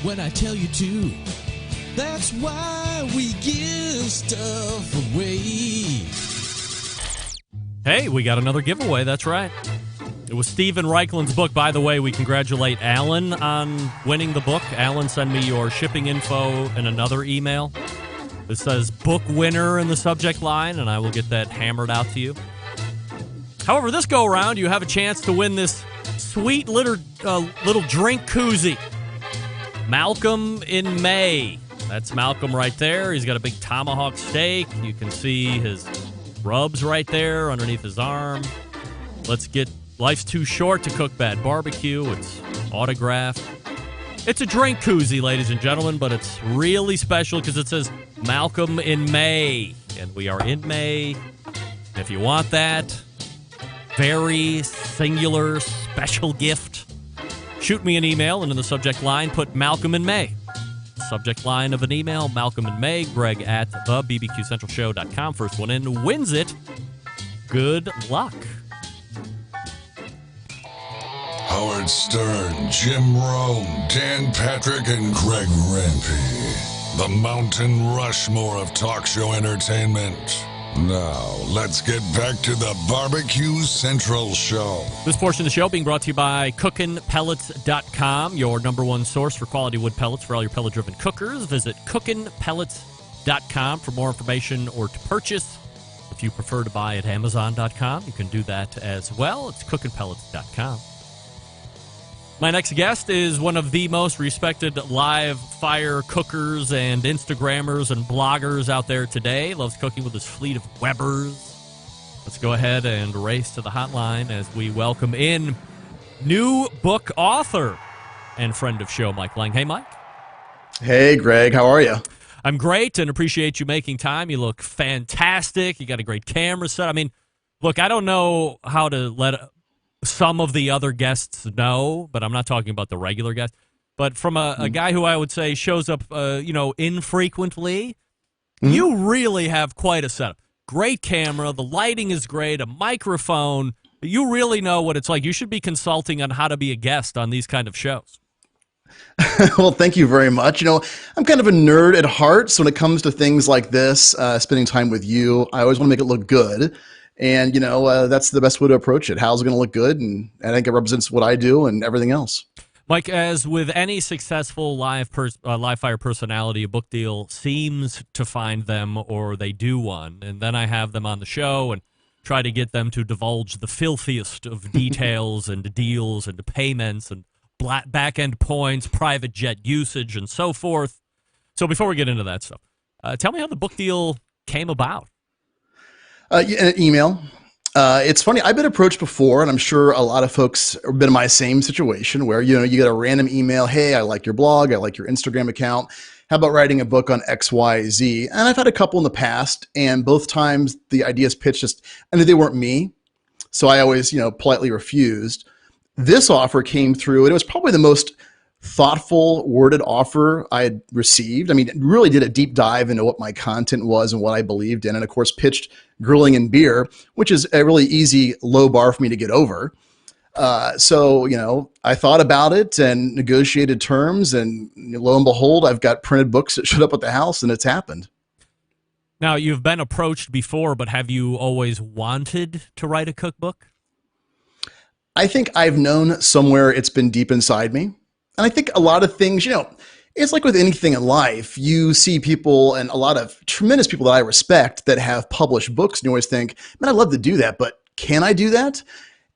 when I tell you to. That's why we give stuff away. Hey, we got another giveaway. That's right. It was Stephen Reichland's book. By the way, we congratulate Alan on winning the book. Alan, send me your shipping info in another email. It says book winner in the subject line, and I will get that hammered out to you. However, this go around, you have a chance to win this sweet little drink koozie. Malcolm in May. That's Malcolm right there. He's got a big tomahawk steak. You can see his rubs right there underneath his arm. Life's too short to cook bad barbecue. It's autographed. It's a drink koozie, ladies and gentlemen, but it's really special because it says Malcolm in May. And we are in May. If you want that very singular, special gift, shoot me an email, and in the subject line, put Malcolm and May. Subject line of an email, Malcolm and May, Greg at the BBQCentralShow.com. First one in wins it. Good luck. Howard Stern, Jim Rome, Dan Patrick, and Greg Rempe. The Mountain Rushmore of talk show entertainment. Now, let's get back to the Barbecue Central Show. This portion of the show being brought to you by cookinpellets.com, your number one source for quality wood pellets for all your pellet-driven cookers. Visit cookinpellets.com for more information or to purchase. If you prefer to buy at amazon.com, you can do that as well. It's cookinpellets.com. My next guest is one of the most respected live fire cookers and Instagrammers and bloggers out there today. Loves cooking with his fleet of Webers. Let's go ahead and race to the hotline as we welcome in new book author and friend of show, Mike Lang. Hey, Mike. Hey, Greg. How are you? I'm great and appreciate you making time. You look fantastic. You got a great camera set. I mean, look, I don't know how to let some of the other guests know, but I'm not talking about the regular guests. But from a guy who I would say shows up, infrequently, you really have quite a setup. Great camera. The lighting is great. A microphone. You really know what it's like. You should be consulting on how to be a guest on these kind of shows. Well, thank you very much. I'm kind of a nerd at heart. So when it comes to things like this, spending time with you, I always want to make it look good. And, that's the best way to approach it. How's it going to look good? And I think it represents what I do and everything else. Mike, as with any successful live fire personality, a book deal seems to find them or they do one. And then I have them on the show and try to get them to divulge the filthiest of details and deals and payments and back-end points, private jet usage, and so forth. So before we get into that stuff, tell me how the book deal came about. An email. It's funny. I've been approached before, and I'm sure a lot of folks have been in my same situation where, you get a random email. Hey, I like your blog. I like your Instagram account. How about writing a book on X, Y, Z? And I've had a couple in the past, and both times the ideas pitched I knew they weren't me. So I always, politely refused. This offer came through, and it was probably the most thoughtful, worded offer I had received. I mean, it really did a deep dive into what my content was and what I believed in, and of course pitched grilling and beer, which is a really easy low bar for me to get over. So, I thought about it and negotiated terms, and lo and behold, I've got printed books that showed up at the house, and it's happened. Now, you've been approached before, but have you always wanted to write a cookbook? I think I've known somewhere it's been deep inside me. And I think a lot of things, it's like with anything in life, you see people and a lot of tremendous people that I respect that have published books, and you always think, man, I'd love to do that, but can I do that?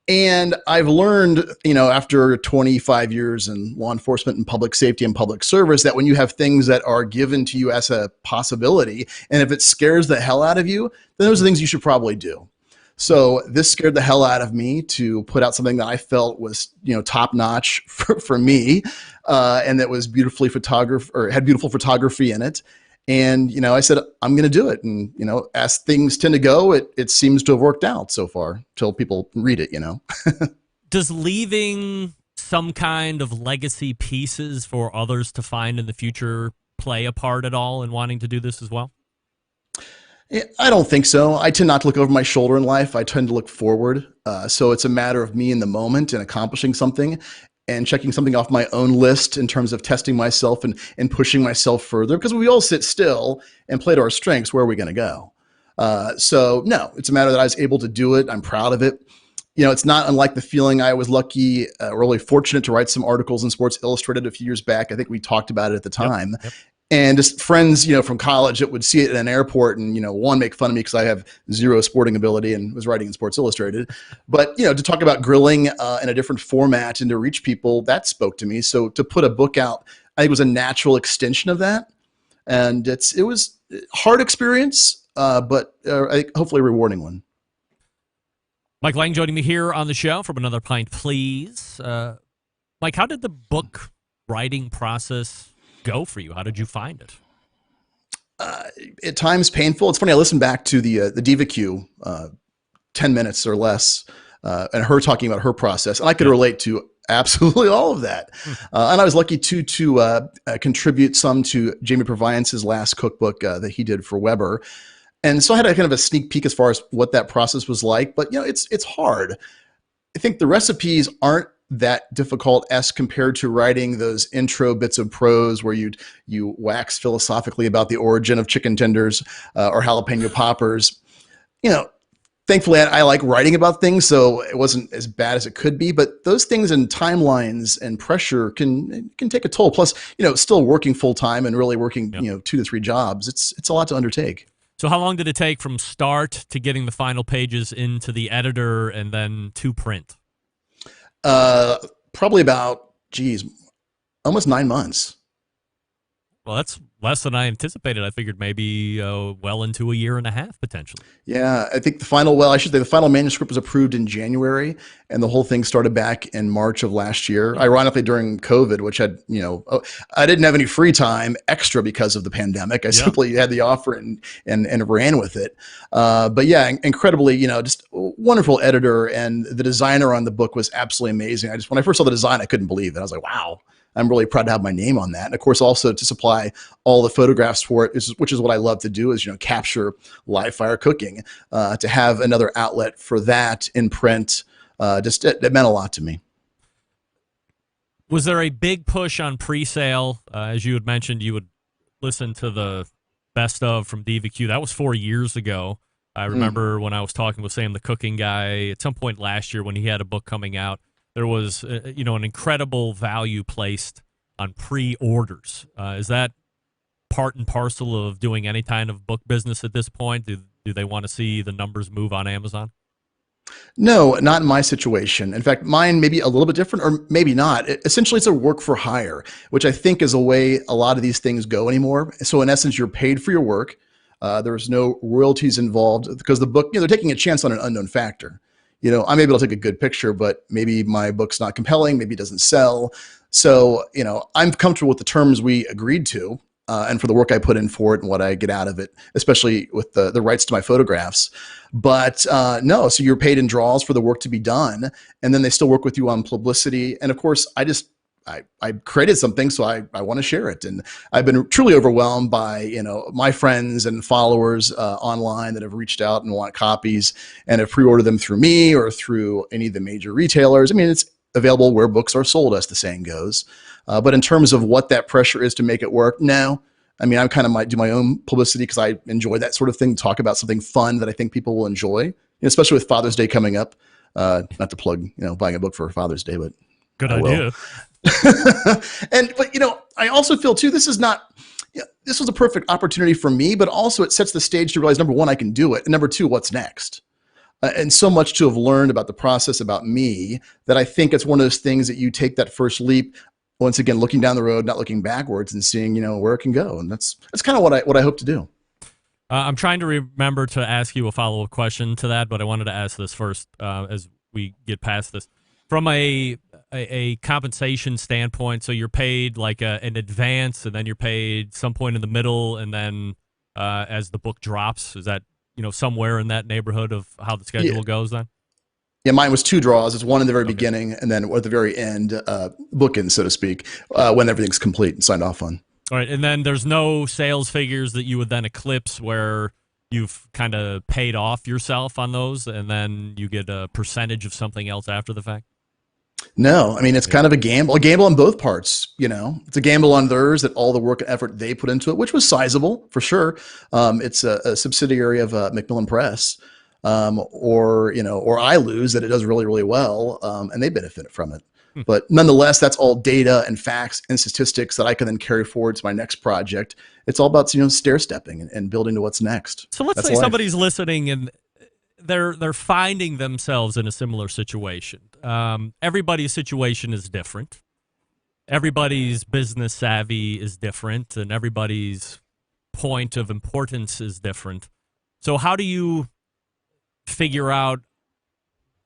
And I've learned, after 25 years in law enforcement and public safety and public service, that when you have things that are given to you as a possibility, and if it scares the hell out of you, then those are things you should probably do. So this scared the hell out of me to put out something that I felt was, top notch for me, and that was had beautiful photography in it. And, I said, I'm going to do it. And, as things tend to go, it seems to have worked out so far till people read it, Does leaving some kind of legacy pieces for others to find in the future play a part at all in wanting to do this as well? I don't think so. I tend not to look over my shoulder in life. I tend to look forward. So it's a matter of me in the moment and accomplishing something and checking something off my own list in terms of testing myself and pushing myself further. Because we all sit still and play to our strengths, where are we going to go? So no, it's a matter that I was able to do it. I'm proud of it. It's not unlike the feeling I was lucky, really fortunate to write some articles in Sports Illustrated a few years back. I think we talked about it at the time. Yep. And just friends, from college that would see it at an airport and, one, make fun of me because I have zero sporting ability and was writing in Sports Illustrated. But, to talk about grilling in a different format and to reach people, that spoke to me. So to put a book out, I think was a natural extension of that. And it was a hard experience, but I think hopefully a rewarding one. Mike Lang joining me here on the show from Another Pint, Please. Mike, how did the book writing process go for you? How did you find it? At times painful. It's funny. I listened back to the BBQ 10 minutes or less, and her talking about her process, and I could relate to Absolutely all of that. And I was lucky to contribute some to Jamie Proviance's last cookbook that he did for Weber. And so I had a kind of a sneak peek as far as what that process was like. But, it's hard. I think the recipes aren't that difficult as compared to writing those intro bits of prose where you wax philosophically about the origin of chicken tenders or jalapeno poppers. Thankfully, I like writing about things, so it wasn't as bad as it could be. But those things and timelines and pressure can take a toll. Plus, still working full time and really working, 2 to 3 jobs. It's a lot to undertake. So how long did it take from start to getting the final pages into the editor and then to print? Probably about, almost 9 months. Well, that's less than I anticipated. I figured maybe well into a year and a half potentially. Yeah, I think the final manuscript was approved in January, and the whole thing started back in March of last year. Ironically, during COVID, which I didn't have any free time extra because of the pandemic. I simply had the offer and ran with it. But yeah, incredibly, just wonderful editor, and the designer on the book was absolutely amazing. When I first saw the design, I couldn't believe it. I was like, wow. I'm really proud to have my name on that. And of course, also to supply all the photographs for it, which is what I love to do, is, capture live fire cooking. To have another outlet for that in print, it meant a lot to me. Was there a big push on pre-sale? As you had mentioned, you would listen to the best of from BBQ. That was 4 years ago. I remember when I was talking with Sam, the cooking guy, at some point last year when he had a book coming out. There was, an incredible value placed on pre-orders. Is that part and parcel of doing any kind of book business at this point? Do they want to see the numbers move on Amazon? No, not in my situation. In fact, mine may be a little bit different, or maybe not. Essentially, it's a work for hire, which I think is a way a lot of these things go anymore. So in essence, you're paid for your work. There's no royalties involved because the book, they're taking a chance on an unknown factor. I'm able to take a good picture, but maybe my book's not compelling. Maybe it doesn't sell. So, I'm comfortable with the terms we agreed to and for the work I put in for it and what I get out of it, especially with the rights to my photographs. But no, so you're paid in draws for the work to be done. And then they still work with you on publicity. And of course, I created something, so I want to share it. And I've been truly overwhelmed by, my friends and followers online that have reached out and want copies and have pre-ordered them through me or through any of the major retailers. I mean, it's available where books are sold, as the saying goes. But in terms of what that pressure is to make it work, no. I mean, I kind of might do my own publicity because I enjoy that sort of thing, talk about something fun that I think people will enjoy, especially with Father's Day coming up. Not to plug, buying a book for Father's Day, but good idea. But I also feel too, this was a perfect opportunity for me, but also it sets the stage to realize, number one, I can do it. And number two, what's next? And so much to have learned about the process, about me, that I think it's one of those things that you take that first leap, once again, looking down the road, not looking backwards and seeing, where it can go. And that's kind of what I hope to do. I'm trying to remember to ask you a follow-up question to that, but I wanted to ask this first as we get past this. From a compensation standpoint, so you're paid like an advance, and then you're paid some point in the middle, and then as the book drops, is that somewhere in that neighborhood of how the schedule goes then? Yeah, mine was 2 draws. It's one in the very beginning, and then at the very end, bookend, so to speak, when everything's complete and signed off on. All right, and then there's no sales figures that you would then eclipse where you've kind of paid off yourself on those, and then you get a percentage of something else after the fact? No, I mean, it's kind of a gamble on both parts. It's a gamble on theirs, that all the work and effort they put into it, which was sizable for sure. It's a subsidiary of Macmillan Press, or I lose that it does really, really well, and they benefit from it. But nonetheless, that's all data and facts and statistics that I can then carry forward to my next project. It's all about, stair stepping and building to what's next. So let's say somebody's listening and they're finding themselves in a similar situation. Everybody's situation is different. Everybody's business savvy is different, and everybody's point of importance is different. So how do you figure out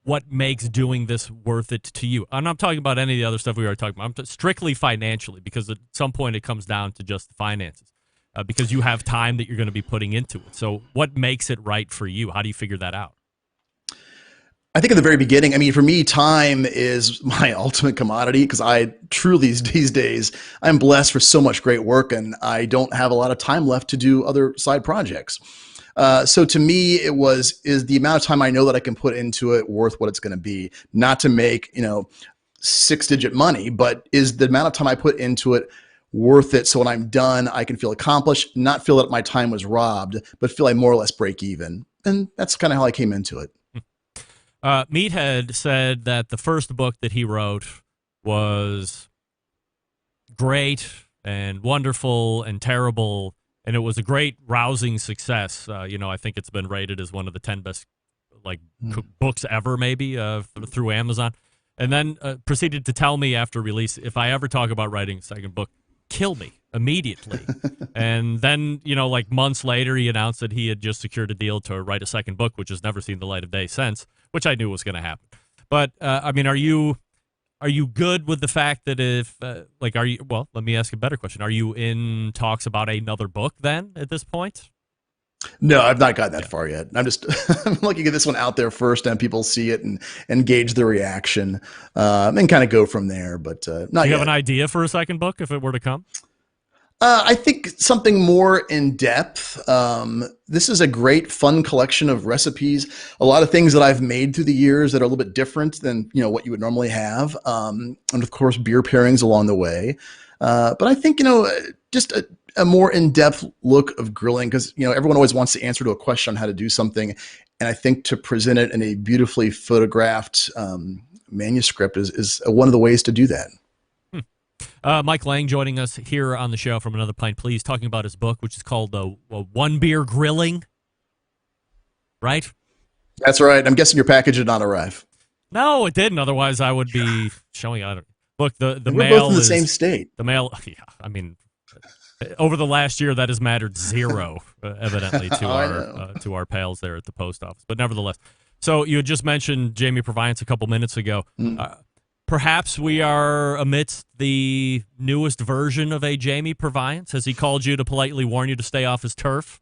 what makes doing this worth it to you? I'm not talking about any of the other stuff we already talked about. I'm strictly financially, because at some point it comes down to just the finances. Because you have time that you're going to be putting into it. So what makes it right for you? How do you figure that out? I think at the very beginning, I mean, for me, time is my ultimate commodity because I truly these days I'm blessed for so much great work, and I don't have a lot of time left to do other side projects. So to me, is the amount of time I know that I can put into it worth what it's going to be? Not to make 6-digit money, but is the amount of time I put into it worth it? So when I'm done, I can feel accomplished, not feel that my time was robbed, but feel I more or less break even. And that's kind of how I came into it. Meathead said that the first book that he wrote was great and wonderful and terrible, and it was a great, rousing success. I think it's been rated as one of the 10 best books ever, maybe through Amazon. And then proceeded to tell me after release, if I ever talk about writing a second book, kill me immediately. And then, months later, he announced that he had just secured a deal to write a second book, which has never seen the light of day since, which I knew was going to happen. But, are you good with the fact that let me ask a better question. Are you in talks about another book then at this point? No, I've not gotten that far yet. I'm just I'm looking to get this one out there first, and people see it and gauge the reaction, and kind of go from there. But not yet. Do you have an idea for a second book if it were to come? I think something more in depth. This is a great, fun collection of recipes. A lot of things that I've made through the years that are a little bit different than what you would normally have, and of course beer pairings along the way. But I think just a more in-depth look of grilling, because everyone always wants the answer to a question on how to do something, and I think to present it in a beautifully photographed manuscript is one of the ways to do that. Mike Lang joining us here on the show from Another Pint, Please, talking about his book, which is called One Beer Grilling, right? That's right. I'm guessing your package did not arrive. No, it didn't. Otherwise, I would be showing out. Look, the we're mail both in the is, same state. The mail, over the last year, that has mattered zero, evidently, to our pals there at the post office. But nevertheless, so you had just mentioned Jamie Proviance a couple minutes ago. Perhaps we are amidst the newest version of a Jamie Proviance. Has he called you to politely warn you to stay off his turf?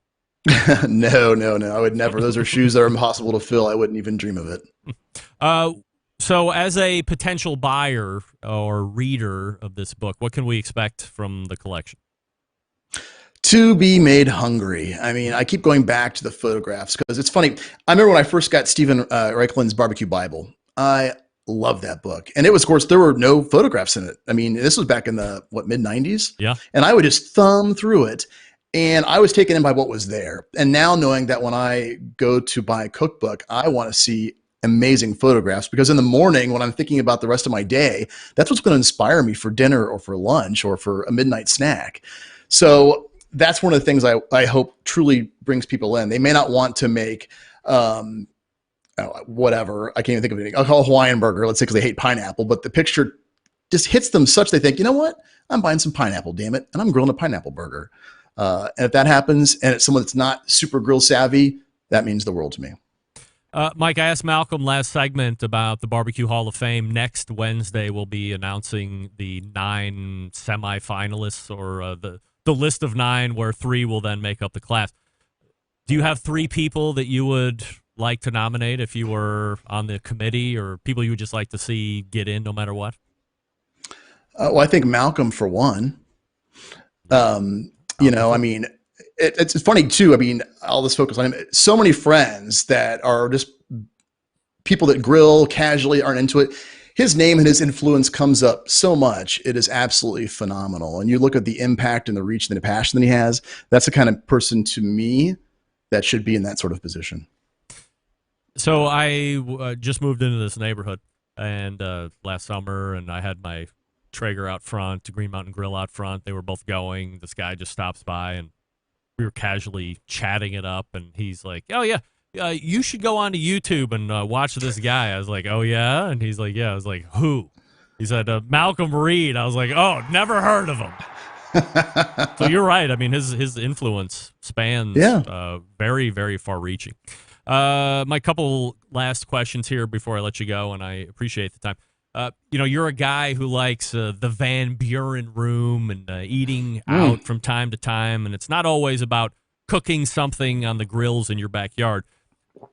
No. I would never. Those are shoes that are impossible to fill. I wouldn't even dream of it. So as a potential buyer or reader of this book, what can we expect from the collection? To be made hungry. I mean, I keep going back to the photographs because it's funny. I remember when I first got Stephen Reichlin's Barbecue Bible. I love that book. And it was, of course, there were no photographs in it. I mean, this was back in the, mid-90s? Yeah. And I would just thumb through it. And I was taken in by what was there. And now knowing that when I go to buy a cookbook, I want to see amazing photographs, because in the morning when I'm thinking about the rest of my day, that's what's going to inspire me for dinner or for lunch or for a midnight snack. So that's one of the things I hope truly brings people in. They may not want to make whatever, I can't even think of anything. I'll call a Hawaiian burger, let's say, because they hate pineapple, but the picture just hits them such they think, you know what? I'm buying some pineapple, damn it, and I'm grilling a pineapple burger. And if that happens, and it's someone that's not super grill savvy, that means the world to me. Mike, I asked Malcolm last segment about the Barbecue Hall of Fame. Next Wednesday, we'll be announcing the 9 semifinalists, or the list of 9, where 3 will then make up the class. Do you have 3 people that you would like to nominate if you were on the committee, or people you would just like to see get in no matter what? Well, I think Malcolm, for one. I mean, it's funny too. I mean, all this focus on him. So many friends that are just people that grill casually, aren't into it. His name and his influence comes up so much. It is absolutely phenomenal. And you look at the impact and the reach and the passion that he has. That's the kind of person, to me, that should be in that sort of position. So I just moved into this neighborhood and last summer, and I had my Traeger out front, Green Mountain Grill out front. They were both going. This guy just stops by, and we were casually chatting it up, and he's like, "Oh yeah, you should go onto YouTube and watch this guy." I was like, "Oh yeah," and he's like, "Yeah." I was like, "Who?" He said, "Malcolm Reed." I was like, "Oh, never heard of him." So you're right. I mean, his influence spans very, very far-reaching. My couple last questions here before I let you go, and I appreciate the time. You're a guy who likes the Van Buren room and eating out from time to time, and it's not always about cooking something on the grills in your backyard.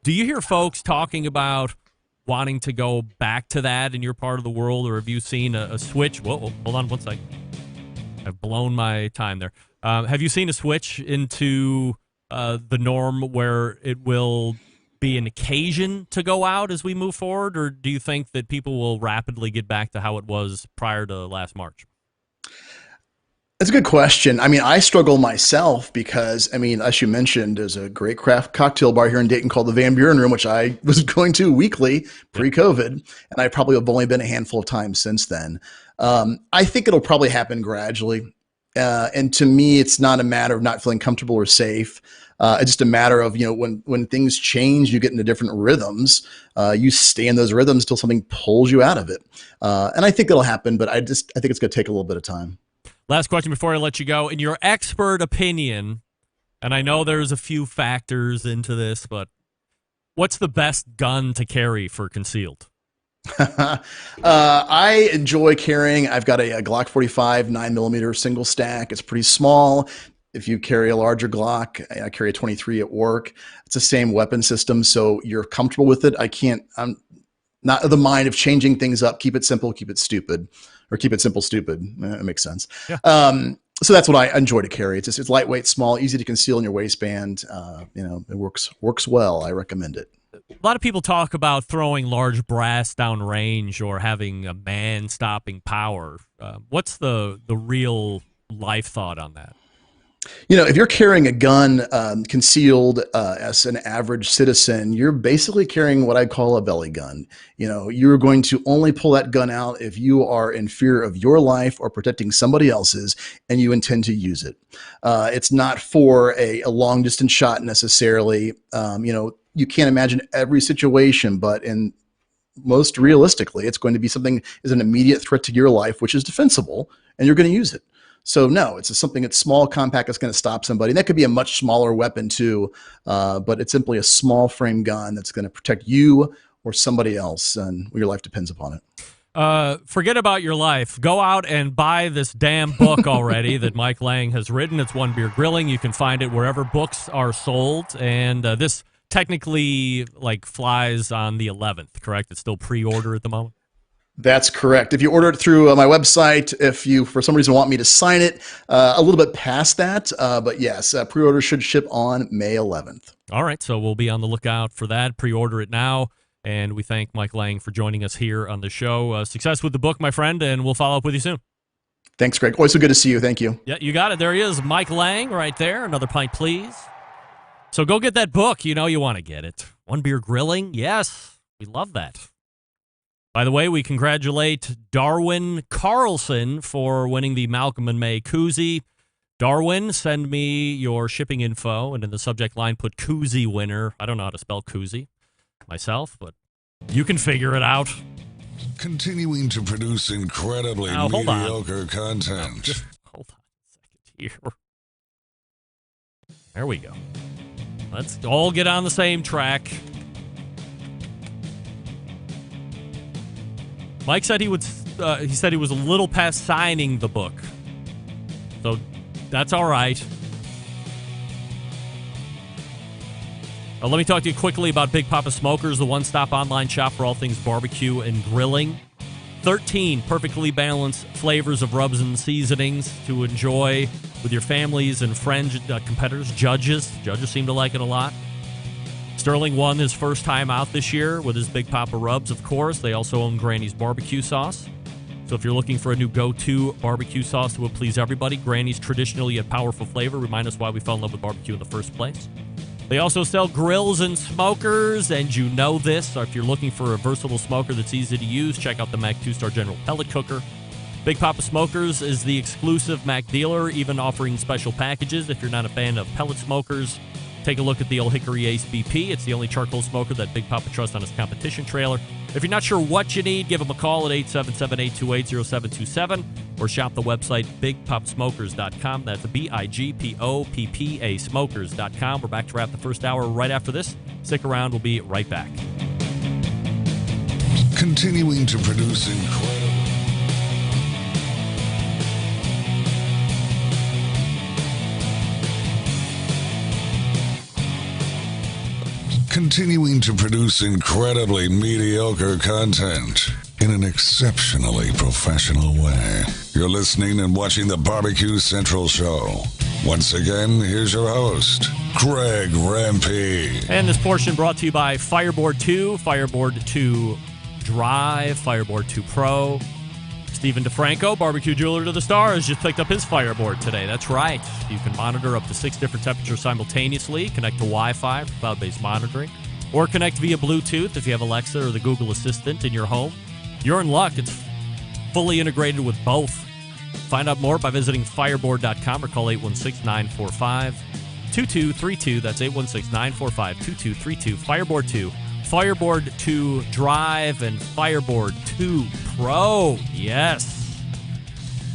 Do you hear folks talking about wanting to go back to that in your part of the world, or have you seen a switch? Whoa, hold on one second. I've blown my time there. Have you seen a switch into the norm where it will be an occasion to go out as we move forward, or do you think that people will rapidly get back to how it was prior to last March? That's a good question. I mean, I struggle myself because, I mean, as you mentioned, there's a great craft cocktail bar here in Dayton called the Van Buren Room, which I was going to weekly pre-COVID, and I probably have only been a handful of times since then. I think it'll probably happen gradually. And to me, it's not a matter of not feeling comfortable or safe. It's just a matter of, when things change, you get into different rhythms. You stay in those rhythms until something pulls you out of it. And I think it'll happen, but I think it's going to take a little bit of time. Last question before I let you go. In your expert opinion, and I know there's a few factors into this, but what's the best gun to carry for concealed? I enjoy carrying. I've got a Glock 45 9mm single stack. It's pretty small. If you carry a larger Glock, I carry a 23 at work. It's the same weapon system, so you're comfortable with it. I'm not of the mind of changing things up. Keep it simple, keep it stupid, or keep it simple, stupid. It makes sense. Yeah. So that's what I enjoy to carry. It's lightweight, small, easy to conceal in your waistband. It works well. I recommend it. A lot of people talk about throwing large brass down range or having a man-stopping power. What's the real life thought on that? If you're carrying a gun concealed as an average citizen, you're basically carrying what I call a belly gun. You're going to only pull that gun out if you are in fear of your life or protecting somebody else's, and you intend to use it. It's not for a long distance shot necessarily. You can't imagine every situation, but in most realistically, it's going to be something is an immediate threat to your life, which is defensible, and you're going to use it. So no, it's something that's small, compact, that's going to stop somebody. And that could be a much smaller weapon too, but it's simply a small frame gun that's going to protect you or somebody else, and your life depends upon it. Forget about your life. Go out and buy this damn book already that Mike Lang has written. It's One Beer Grilling. You can find it wherever books are sold. And this technically flies on the 11th, correct? It's still pre-order at the moment? That's correct. If you order it through my website, if you, for some reason, want me to sign it, a little bit past that. But yes, pre-order should ship on May 11th. All right. So we'll be on the lookout for that. Pre-order it now. And we thank Mike Lang for joining us here on the show. Success with the book, my friend, and we'll follow up with you soon. Thanks, Greg. Always so good to see you. Thank you. Yeah, you got it. There he is, Mike Lang right there. Another pint, please. So go get that book. You want to get it. One Beer Grilling. Yes, we love that. By the way, we congratulate Darwin Carlson for winning the Malcolm and May koozie. Darwin, send me your shipping info, and in the subject line, put koozie winner. I don't know how to spell koozie myself, but you can figure it out. Continuing to produce incredibly mediocre content. Just hold on a second here. There we go. Let's all get on the same track. Mike said he was a little past signing the book. So that's all right. Let me talk to you quickly about Big Papa Smokers, the one-stop online shop for all things barbecue and grilling. 13 perfectly balanced flavors of rubs and seasonings to enjoy with your families and friends, competitors, judges. Judges seem to like it a lot. Sterling won his first time out this year with his Big Papa Rubs, of course. They also own Granny's Barbecue Sauce. So if you're looking for a new go-to barbecue sauce that will please everybody, Granny's traditional yet powerful flavor remind us why we fell in love with barbecue in the first place. They also sell grills and smokers, and you know this. So if you're looking for a versatile smoker that's easy to use, check out the Mac 2-Star General Pellet Cooker. Big Papa Smokers is the exclusive Mac dealer, even offering special packages. If you're not a fan of pellet smokers, take a look at the Old Hickory Ace BP. It's the only charcoal smoker that Big Papa trusts on his competition trailer. If you're not sure what you need, give them a call at 877-828-0727 or shop the website bigpopsmokers.com. That's BIGPOPPA smokers.com. We're back to wrap the first hour right after this. Stick around. We'll be right back. Continuing to produce incredible. continuing to produce incredibly mediocre content in an exceptionally professional way. You're listening and watching the Barbecue Central Show. Once again, here's your host, Greg Rempe. And this portion brought to you by Fireboard 2, Fireboard 2 Drive, Fireboard 2 Pro. Stephen DeFranco, Barbecue Jeweler to the Stars, just picked up his Fireboard today. That's right. You can monitor up to 6 different temperatures simultaneously, connect to Wi-Fi for cloud-based monitoring, or connect via Bluetooth if you have Alexa or the Google Assistant in your home. You're in luck. It's fully integrated with both. Find out more by visiting fireboard.com or call 816-945-2232. That's 816-945-2232. Fireboard 2. Fireboard 2 Drive and Fireboard 2 Pro. Yes.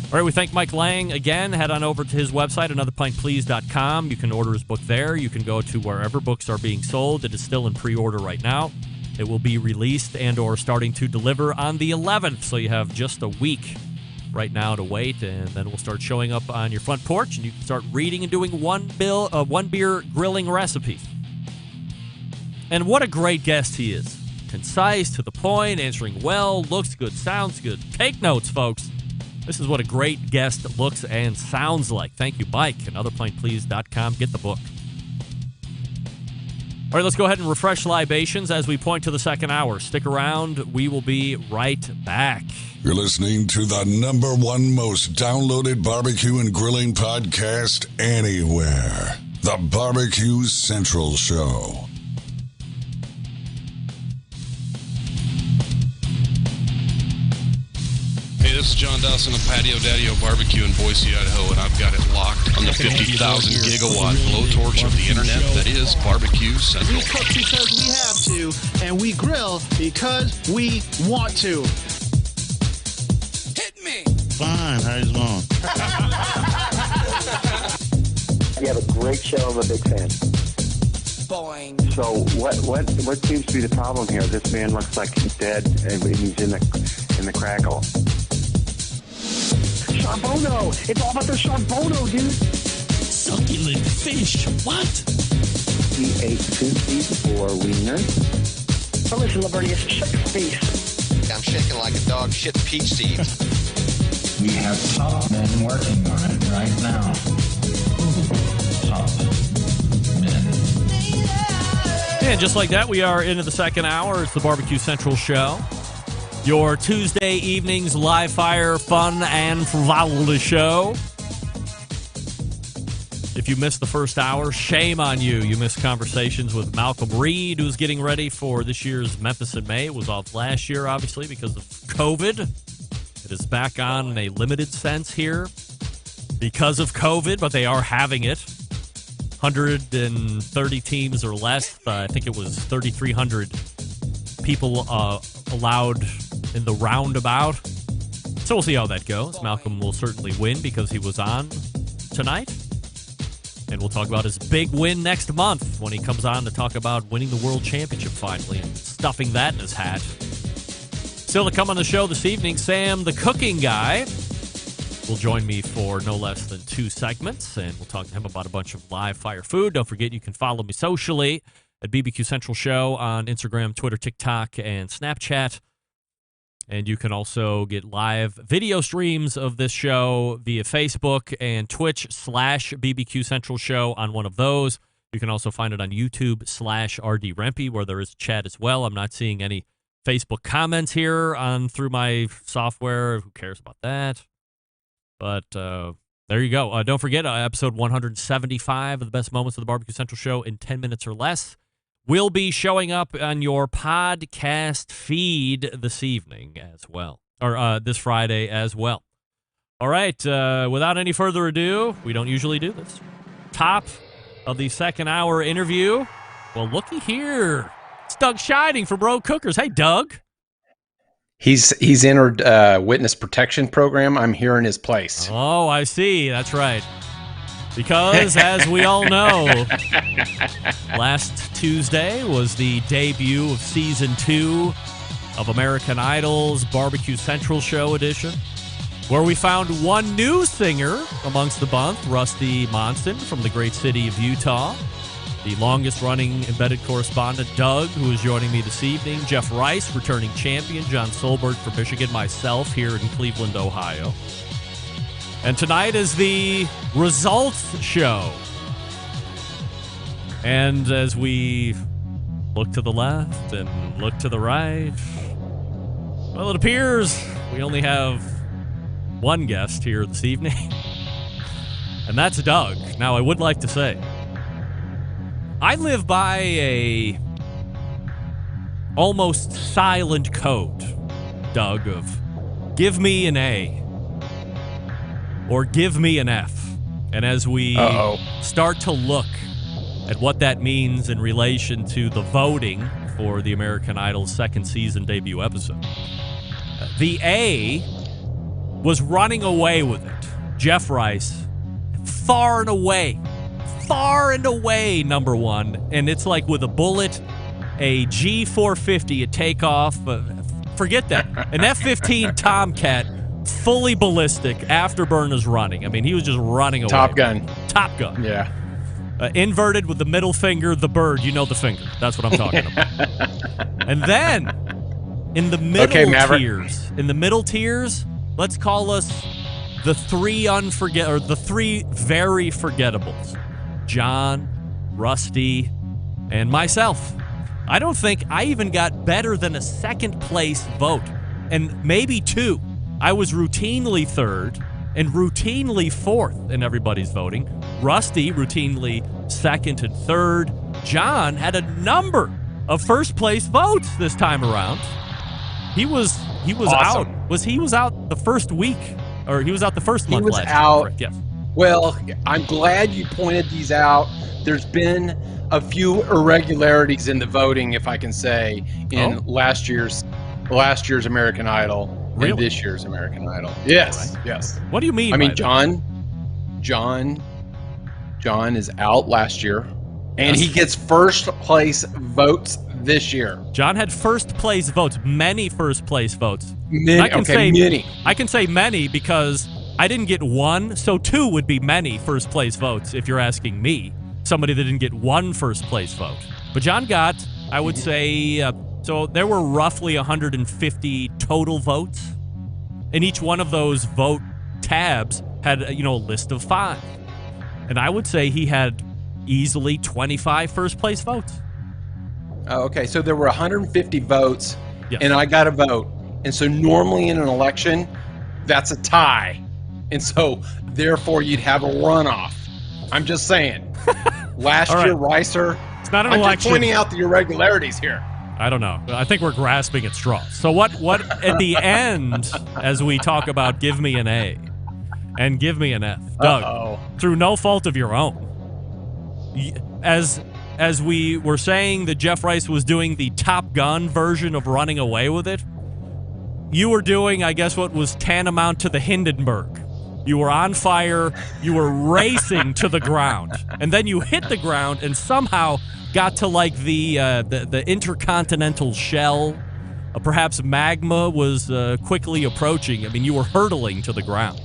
All right, we thank Mike Lang again. Head on over to his website, anotherpintplease.com. You can order his book there. You can go to wherever books are being sold. It is still in pre-order right now. It will be released and or starting to deliver on the 11th, so you have just a week right now to wait, and then we'll start showing up on your front porch, and you can start reading and doing one beer grilling recipes. And what a great guest he is. Concise, to the point, answering well, looks good, sounds good. Take notes, folks. This is what a great guest looks and sounds like. Thank you, Mike. AnotherPintPlease.com. Get the book. All right, let's go ahead and refresh libations as we point to the second hour. Stick around. We will be right back. You're listening to the #1 most downloaded barbecue and grilling podcast anywhere. The Barbecue Central Show. Hey, this is John Dawson of Patio Daddy-O Barbecue in Boise, Idaho, and I've got it locked on the 50,000 gigawatt blowtorch of the internet that is Barbecue Central. We cook because we have to, and we grill because we want to. Hit me! Fine, how's it going? You have a great show. I'm a big fan. Boing. So what seems to be the problem here? This man looks like he's dead, and he's in the crackle. Charbono! It's all about the charbono, dude! Succulent fish. What? He ate 54 wieners. Oh, listen, Libertius, shut your face. I'm shaking like a dog shit peach seeds. We have top men working on it right now. Top men. And just like that, we are into the second hour. It's the Barbecue Central Show. Your Tuesday evenings live fire, fun, and frivolous show. If you missed the first hour, shame on you. You missed conversations with Malcolm Reed, who's getting ready for this year's Memphis in May. It was off last year, obviously, because of COVID. It is back on in a limited sense here because of COVID, but they are having it. 130 teams or less. I think it was 3,300 people allowed in the roundabout. So we'll see how that goes. Malcolm will certainly win because he was on tonight. And we'll talk about his big win next month when he comes on to talk about winning the World Championship finally and stuffing that in his hat. Still to come on the show this evening, Sam, the cooking guy, will join me for no less than 2 segments, and we'll talk to him about a bunch of live fire food. Don't forget, you can follow me socially at BBQ Central Show on Instagram, Twitter, TikTok, and Snapchat. And you can also get live video streams of this show via Facebook and Twitch/BBQ Central Show on one of those. You can also find it on YouTube/RD Rempe, where there is chat as well. I'm not seeing any Facebook comments here through my software. Who cares about that? But there you go. Don't forget, episode 175 of the best moments of the Barbecue Central Show in 10 minutes or less will be showing up on your podcast feed this evening as well, or this Friday as well. All right, without any further ado, we don't usually do this. Top of the second hour interview. Well, looky here. It's Doug Scheiding from Rogue Cookers. Hey, Doug. He's entered witness protection program. I'm here in his place. Oh, I see. That's right. Because, as we all know, last Tuesday was the debut of Season 2 of American Idol's Barbecue Central Show edition, where we found one new singer amongst the bunch, Rusty Monson from the great city of Utah. the longest-running embedded correspondent, Doug, who is joining me this evening, Jeff Rice, returning champion, John Solberg from Michigan, myself here in Cleveland, Ohio. And tonight is the results show. And as we look to the left and look to the right, well, it appears we only have one guest here this evening, and that's Doug. Now, I would like to say, I live by a almost silent code, Doug, of give me an A or give me an F. And as we start to look at what that means in relation to the voting for the American Idol's second season debut episode, the A was running away with it. Jeff Rice, far and away, number one. And it's like with a bullet, a G450 at takeoff. Forget that. An F-15 Tomcat, fully ballistic, afterburners running. I mean, he was just running away. Top Gun. Yeah. Inverted with the middle finger, the bird. You know the finger. That's what I'm talking about. And then, in the middle tiers, let's call us the three very forgettables. John, Rusty, and myself. I don't think I even got better than a second place vote. And maybe two. I was routinely third and routinely fourth in everybody's voting. Rusty routinely second and third. John had a number of first place votes this time around. He was awesome. out. He was out the first week, or he was out the first month last year. He was out. Correct, yes. Well, I'm glad you pointed these out. There's been a few irregularities in the voting, if I can say, in last year's American Idol and this year's American Idol. Yes, right. Yes. What do you mean? I mean, John is out last year, and he gets first place votes this year. John had first place votes, many first place votes. Many. I can say many because I didn't get one, so two would be many first place votes if you're asking me, somebody that didn't get one first place vote. But John got, I would say, so there were roughly 150 total votes, and each one of those vote tabs had a list of 5. And I would say he had easily 25 first place votes. Oh, okay, so there were 150 votes, and I got a vote. And so normally in an election, that's a tie. And so therefore you'd have a runoff. I'm just saying. Last year, Ricer. It's not an I'm election. just pointing out the irregularities here. I don't know. I think we're grasping at straws. So what at the end, as we talk about give me an A and give me an F, Doug, through no fault of your own, as we were saying that Jeff Rice was doing the Top Gun version of running away with it, you were doing, I guess, what was tantamount to the Hindenburg. You were on fire. You were racing to the ground. And then you hit the ground and somehow got to like the intercontinental shell. Perhaps magma was quickly approaching. I mean, you were hurtling to the ground.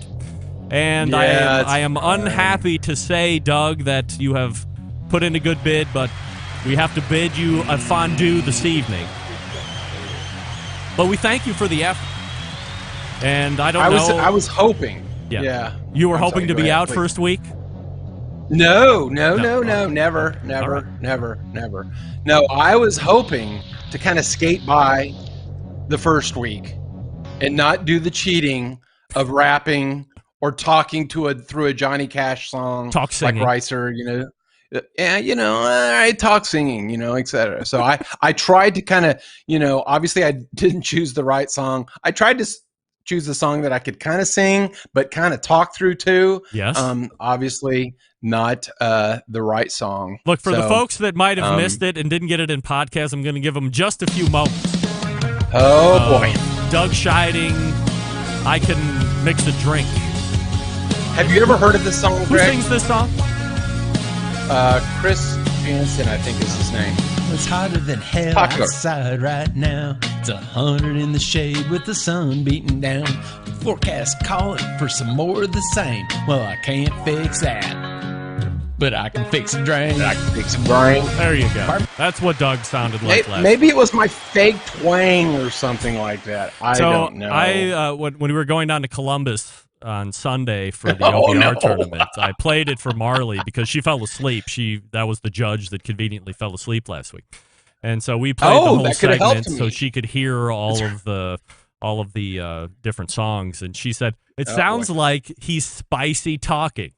And I am unhappy to say, Doug, that you have put in a good bid, but we have to bid you a fondue this evening. But we thank you for the effort. And I don't know. I was hoping. Yeah. You were hoping to be out first week? No, never. No, I was hoping to kind of skate by the first week and not do the cheating of rapping or talking through a Johnny Cash song. Talk singing. Like Ricer, I talk singing, etc. So I tried to kind of, obviously I didn't choose the right song. I tried to choose a song that I could kind of sing, but kind of talk through too. Yes. Obviously not the right song. Look, for the folks that might have missed it and didn't get it in podcast, I'm going to give them just a few moments. Oh, boy. Doug Scheiding, I Can Mix a Drink. Have you ever heard of this song, Who Greg? sings this song? Chris Jansen, I think is his name. It's hotter than hell outside right now. It's 100 in the shade with the sun beating down. The forecast calling for some more of the same. Well, I can't fix that. but I can fix a drain. There you go. That's what Doug sounded like last Maybe it was my fake twang or something like that. I don't know. When we were going down to Columbus on Sunday for the OBR tournament, I played it for Marley because she fell asleep. That was the judge that conveniently fell asleep last week. And so we played the whole segment so she could hear all of the different songs. And she said, it sounds like he's spicy talking.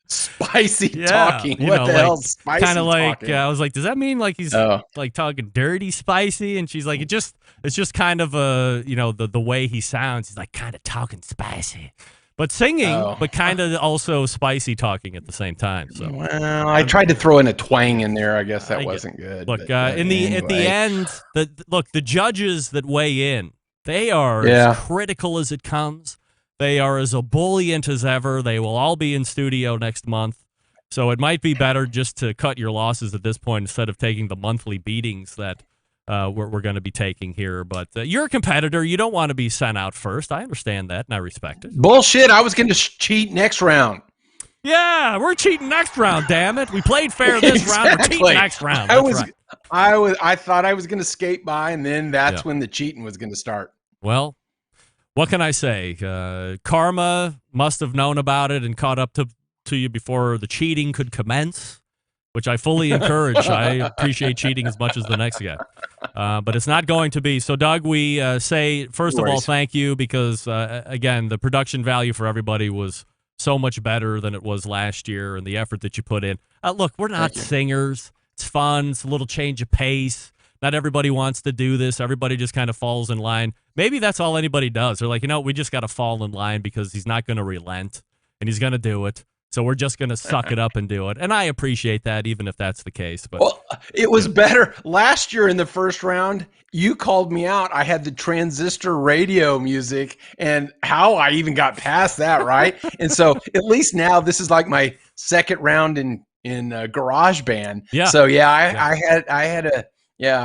Spicy talking. What the hell is spicy kind of like talking? I was like, does that mean like he's like talking dirty spicy? And she's like, it's just kind of the way he sounds. He's like kind of talking spicy, but singing, but kind of also spicy talking at the same time. So I tried to throw in a twang in there. I guess that wasn't good. Look, at the end, the judges that weigh in, they are as critical as it comes. They are as ebullient as ever. They will all be in studio next month. So it might be better just to cut your losses at this point instead of taking the monthly beatings that we're going to be taking here. But you're a competitor. You don't want to be sent out first. I understand that, and I respect it. Bullshit. I was going to cheat next round. Yeah, we're cheating next round, damn it. We played fair this round. We're cheating next round. I thought I was going to skate by, and then that's when the cheating was going to start. Well, what can I say? Karma must have known about it and caught up to you before the cheating could commence, which I fully encourage. I appreciate cheating as much as the next guy. But it's not going to be. So, Doug, we say, first of all, thank you because, again, the production value for everybody was so much better than it was last year and the effort that you put in. Look, we're not singers. It's fun. It's a little change of pace. Not everybody wants to do this. Everybody just kind of falls in line. Maybe that's all anybody does. They're like, we just got to fall in line because he's not going to relent and he's going to do it. So we're just going to suck it up and do it. And I appreciate that, even if that's the case. But it was better last year in the first round. You called me out. I had the transistor radio music and how I even got past that, right? And so at least now this is like my second round in GarageBand. Yeah. So I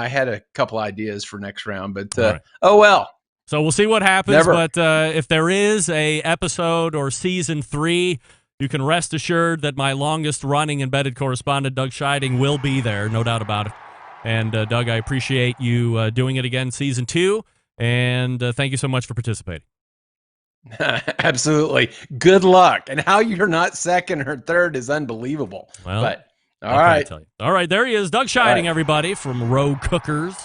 had a couple ideas for next round, but oh well. So we'll see what happens. But if there is a episode or season 3, you can rest assured that my longest running embedded correspondent, Doug Scheiding, will be there, no doubt about it. And Doug, I appreciate you doing it again, season 2, and thank you so much for participating. Absolutely. Good luck. And how you're not second or third is unbelievable. Well, but all right. All right, there he is, Doug Scheiding, everybody, from Rogue Cookers,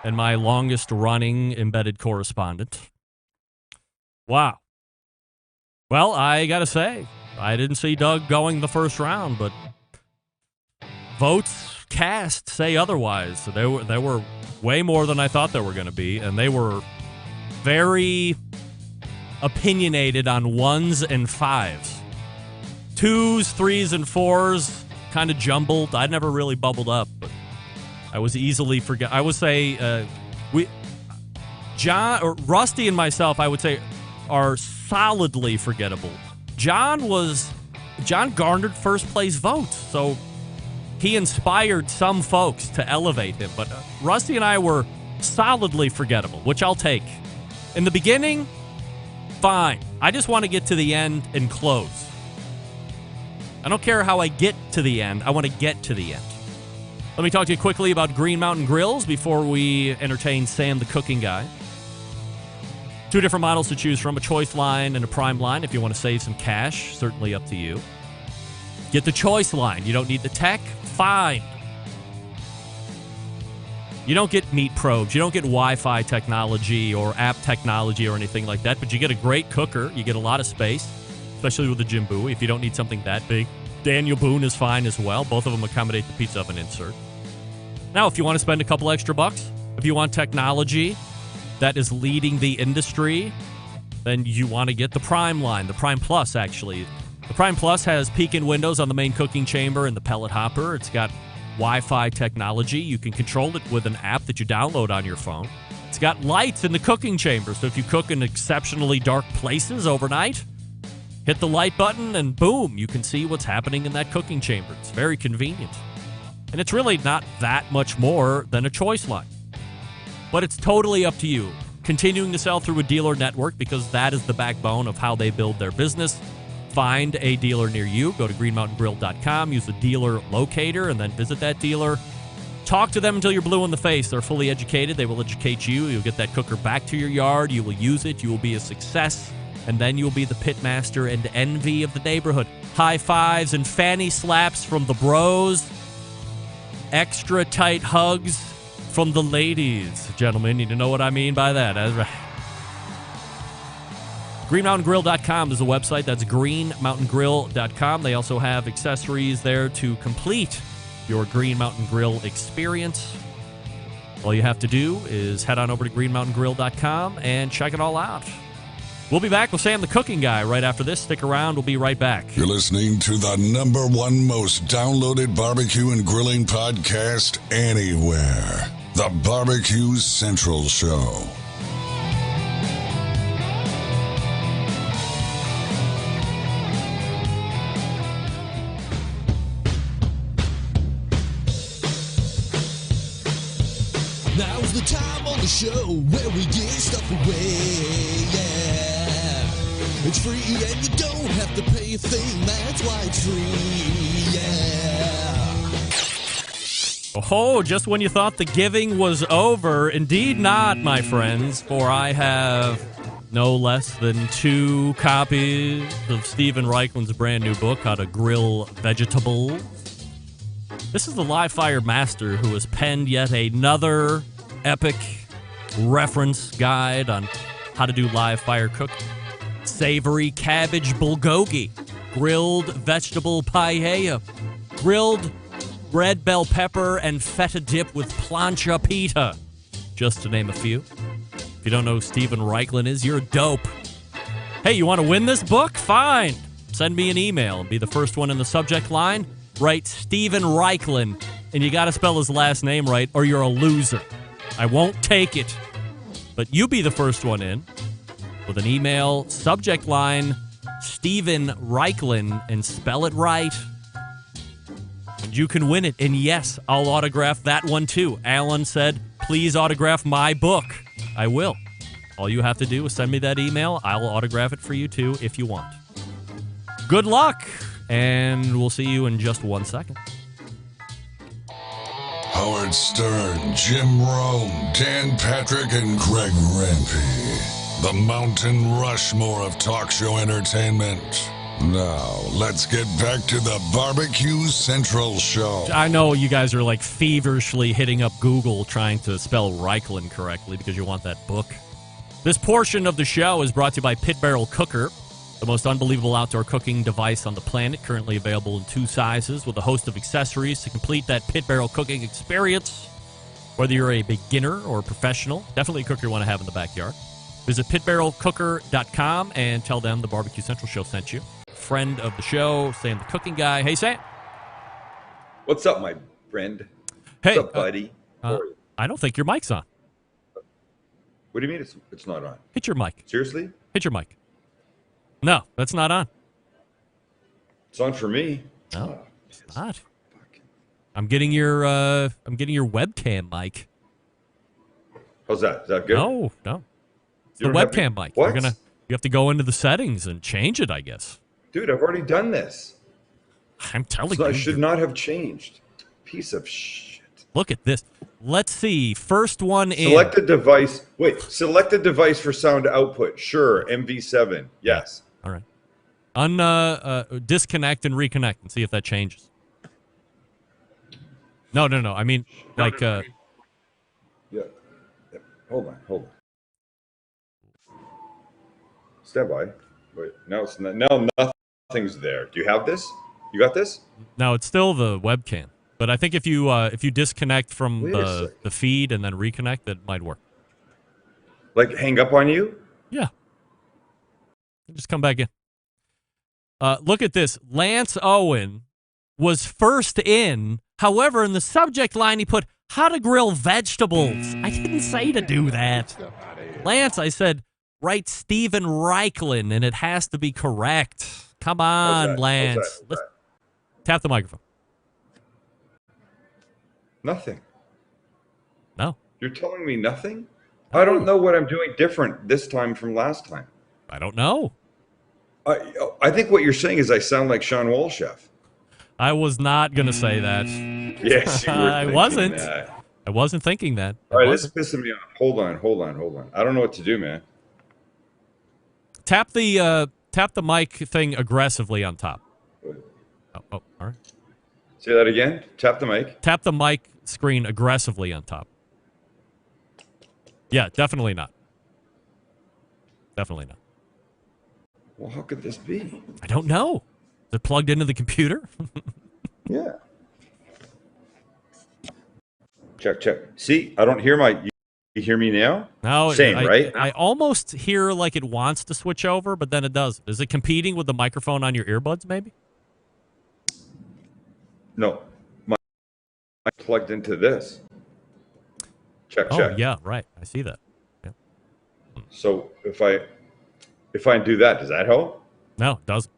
and my longest running embedded correspondent. Wow. Well, I got to say, I didn't see Doug going the first round, but votes cast say otherwise. So there were way more than I thought there were going to be, and they were very opinionated on 1s and 5s. 2s, 3s, and 4s, kind of jumbled. I'd never really bubbled up, but I was easily forget. I would say Rusty and myself, I would say, are solidly forgettable. John garnered first place votes, so he inspired some folks to elevate him. But Rusty and I were solidly forgettable, which I'll take. In the beginning, fine. I just want to get to the end and close. I don't care how I get to the end. I want to get to the end. Let me talk to you quickly about Green Mountain Grills before we entertain Sam the cooking guy. 2 different models to choose from, a choice line and a prime line. If you want to save some cash, certainly up to you. Get the choice line. You don't need the tech? Fine. You don't get meat probes. You don't get Wi-Fi technology or app technology or anything like that, but you get a great cooker. You get a lot of space, especially with the Jim Bowie, if you don't need something that big. Daniel Boone is fine as well. Both of them accommodate the pizza oven insert. Now, if you want to spend a couple extra bucks, if you want technology that is leading the industry, then you want to get the Prime line, the Prime Plus, actually. The Prime Plus has peek-in windows on the main cooking chamber and the pellet hopper. It's got Wi-Fi technology. You can control it with an app that you download on your phone. It's got lights in the cooking chamber, so if you cook in exceptionally dark places overnight, hit the light button and boom, you can see what's happening in that cooking chamber. It's very convenient. And it's really not that much more than a choice line. But it's totally up to you. Continuing to sell through a dealer network because that is the backbone of how they build their business. find a dealer near you. Go to greenmountaingrill.com, use the dealer locator, and then visit that dealer. Talk to them until you're blue in the face. They're fully educated. They will educate you. You'll get that cooker back to your yard. You will use it. You will be a success. And then you'll be the pitmaster and envy of the neighborhood. High fives and fanny slaps from the bros. Extra tight hugs from the ladies. Gentlemen, you know what I mean by that. GreenMountainGrill.com is the website. That's GreenMountainGrill.com. They also have accessories there to complete your Green Mountain Grill experience. All you have to do is head on over to GreenMountainGrill.com and check it all out. We'll be back with Sam the Cooking Guy right after this. Stick around. We'll be right back. You're listening to the #1 most downloaded barbecue and grilling podcast anywhere. The Barbecue Central Show. Now's the time on the show where we give stuff away, yeah. It's free and you don't have to pay a thing, that's why it's free, yeah. Oh, just when you thought the giving was over, indeed not, my friends, for I have no less than 2 copies of Stephen Reichlin's brand new book, How to Grill Vegetables. This is the live fire master who has penned yet another epic reference guide on how to do live fire cooking. Savory cabbage bulgogi, grilled vegetable paella, grilled red bell pepper and feta dip with plancha pita, just to name a few. If you don't know who Stephen Reichlin is, you're a dope. Hey, you want to win this book? Fine. Send me an email and be the first one in the subject line. Write Stephen Reichlin, and you got to spell his last name right, or you're a loser. I won't take it. But you be the first one in with an email, subject line, Stephen Reichlin, and spell it right. And you can win it. And yes, I'll autograph that one too. Alan said, please autograph my book. I will. All you have to do is send me that email. I'll autograph it for you too if you want. Good luck. And we'll see you in just 1 second. Howard Stern, Jim Rome, Dan Patrick, and Greg Rempe. The Mountain Rushmore of talk show entertainment. Now, let's get back to the Barbecue Central Show. I know you guys are like feverishly hitting up Google trying to spell Reichlin correctly because you want that book. This portion of the show is brought to you by Pit Barrel Cooker, the most unbelievable outdoor cooking device on the planet, currently available in 2 sizes with a host of accessories to complete that pit barrel cooking experience. Whether you're a beginner or a professional, definitely a cooker you want to have in the backyard. Visit pitbarrelcooker.com and tell them the Barbecue Central Show sent you. Friend of the show, Sam the Cooking Guy. Hey, Sam. What's up, my friend? Hey, what's up, buddy? I don't think your mic's on. What do you mean it's not on? Hit your mic. Seriously? Hit your mic. No, that's not on. It's on for me. No, it's not. I'm getting your webcam mic. How's that? Is that good? No. It's the webcam mic. What? You have to go into the settings and change it, I guess. Dude, I've already done this. I'm telling you. I should not have changed. Piece of shit. Look at this. Let's see. First one in. Select a device. Wait, select a device for sound output. Sure, MV7. Yes. All right. Disconnect and reconnect and see if that changes. No. I mean, like. Yeah. Hold on. Stand by. Wait. Now nothing's there. Do you have this? You got this? No, it's still the webcam. But I think if you disconnect from the feed and then reconnect, that might work. Like hang up on you? Yeah. Just come back in. Look at this. Lance Owen was first in. However, in the subject line, he put, how to grill vegetables. I didn't say to do that. Lance, I said, write Stephen Reichlin, and it has to be correct. Come on, Lance. Tap the microphone. Nothing. No. You're telling me nothing? I don't know what I'm doing different this time from last time. I don't know. I think what you're saying is I sound like Sean Walchef. I was not going to say that. Yes, you were. I wasn't. That. I wasn't thinking that. All right, this is pissing me off. Hold on. I don't know what to do, man. Tap the mic thing aggressively on top. Oh, all right. Say that again. Tap the mic. Tap the mic screen aggressively on top. Yeah, definitely not. Definitely not. Well, how could this be? I don't know. Is it plugged into the computer? Yeah. Check. See, I don't hear you hear me now? No. Same, right? I almost hear like it wants to switch over, but then it doesn't. Is it competing with the microphone on your earbuds, maybe? No. I plugged into this. Check. Oh, yeah, right. I see that. Yeah. So if I do that, does that help? No, it doesn't.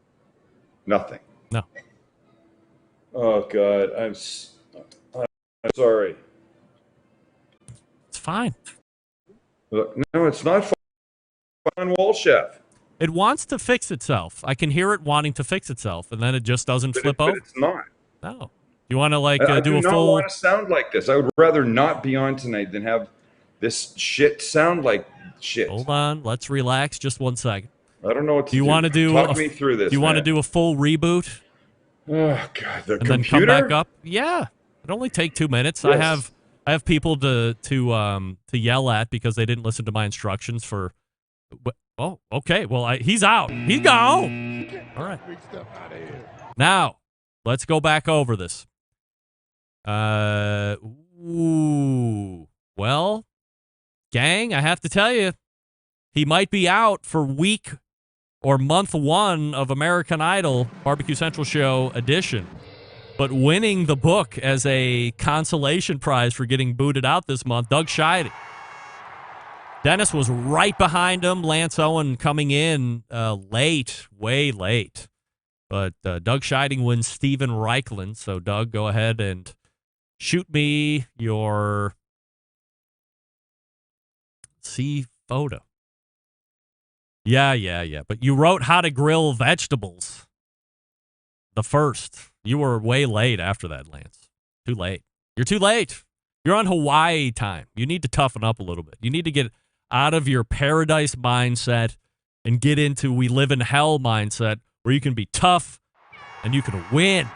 Nothing. No. Oh, God. I'm sorry. It's fine. Look, no, it's not fine, Walchef. It wants to fix itself. I can hear it wanting to fix itself, and then it just doesn't flip over. But it's not. No. You want to I do a not full? want to sound like this. I would rather not be on tonight than have this shit sound like shit. Hold on. Let's relax. Just 1 second. I don't know what to do. Do you want to do? Talk me through this. Do you want to do a full reboot? Oh God, the and computer. Then come back up. Yeah, it only take 2 minutes. Yes. I have people to yell at because they didn't listen to my instructions for. Oh, okay. Well, he's out. He's gone. All right. Now, let's go back over this. Well, gang, I have to tell you, he might be out for week or month 1 of American Idol Barbecue Central Show edition. But winning the book as a consolation prize for getting booted out this month, Doug Scheiding. Dennis was right behind him. Lance Owen coming in late, way late. But Doug Scheiding wins Steven Reichland. So, Doug, go ahead and shoot me your photo. Yeah. But you wrote how to grill vegetables. The first. You were way late after that, Lance. Too late. You're too late. You're on Hawaii time. You need to toughen up a little bit. You need to get out of your paradise mindset and get into we live in hell mindset where you can be tough and you can win.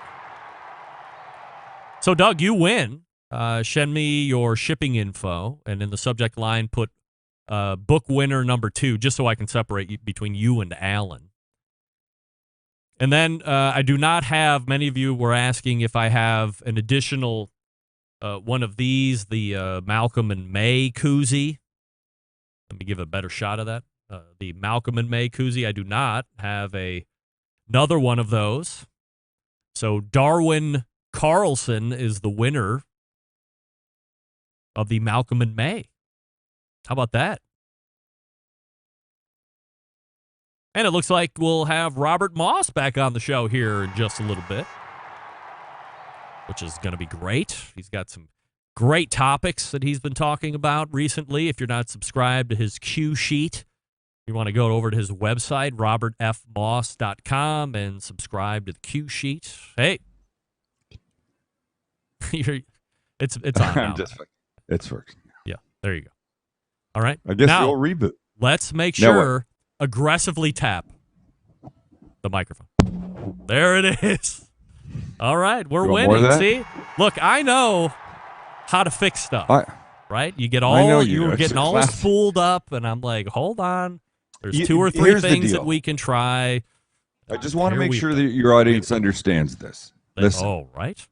So, Doug, you win. Send me your shipping info, and in the subject line, put book winner number 2, just so I can separate between you and Alan. And then I do not have, many of you were asking if I have an additional one of these, the Malcolm and May koozie. Let me give a better shot of that. The Malcolm and May koozie. I do not have another one of those. So Darwin Carlson is the winner of the Malcolm and May. How about that? And it looks like we'll have Robert Moss back on the show here in just a little bit, which is going to be great. He's got some great topics that he's been talking about recently. If you're not subscribed to his Q sheet, you want to go over to his website, robertfmoss.com, and subscribe to the Q sheet. Hey, it's on now. It's working. Yeah, there you go. All right. I guess now, we'll reboot. Let's make sure aggressively tap the microphone. There it is. All right, we're winning. See? Look, I know how to fix stuff. Right? You get all you were getting all spooled up, and I'm like, hold on. There's 2 or 3 things that we can try. I just want to make sure that your audience understands this. Listen. Oh, right.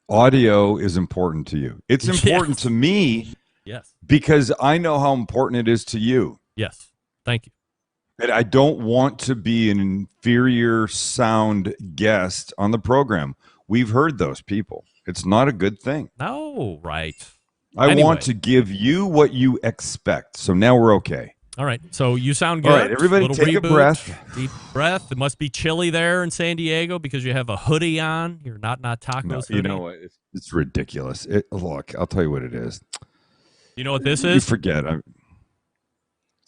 Audio is important to you. It's important to me. Yes. Because I know how important it is to you. Yes. Thank you. And I don't want to be an inferior sound guest on the program. We've heard those people. It's not a good thing. No, right. I want to give you what you expect. So now we're okay. All right. So you sound good. All right, everybody take a breath. Deep breath. It must be chilly there in San Diego because you have a hoodie on. You're not tacos hoodie. You know what? It's ridiculous. Look, I'll tell you what it is. You know what this is? You forget.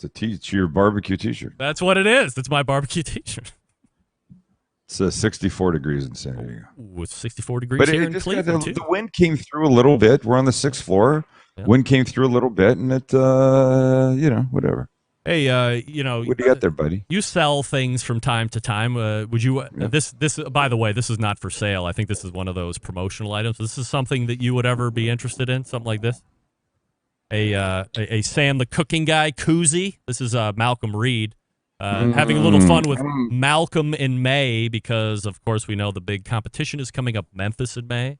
It's your barbecue T-shirt. That's what it is. That's my barbecue T-shirt. It's 64 degrees in San Diego. Ooh, it's 64 degrees But here it in just Cleveland, the too. wind came through a little bit. We're on the 6th floor. Yeah. Wind came through a little bit, and it, whatever. Hey, What do you got there, buddy? You sell things from time to time. Would you? This. By the way, this is not for sale. I think this is one of those promotional items. This is something that you would ever be interested in. Something like this. A Sam the Cooking Guy koozie. This is Malcolm Reed. Having a little fun with Malcolm in May because, of course, we know the big competition is coming up. Memphis in May.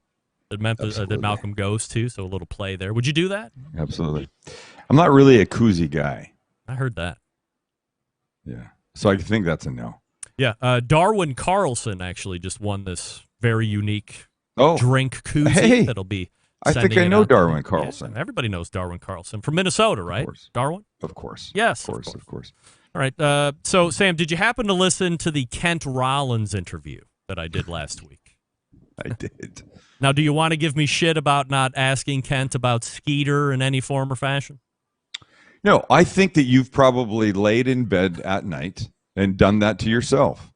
That Malcolm goes to. So a little play there. Would you do that? Absolutely. I'm not really a koozie guy. I heard that. Yeah. So I think that's a no. Yeah. Darwin Carlson actually just won this very unique drink koozie. Hey, that'll be. I think I know Darwin Carlson. Yeah, everybody knows Darwin Carlson from Minnesota, right? Darwin? Of course. Yes. Of course. All right. So, Sam, did you happen to listen to the Kent Rollins interview that I did last week? I did. Now, do you want to give me shit about not asking Kent about Skeeter in any form or fashion? No, I think that you've probably laid in bed at night and done that to yourself.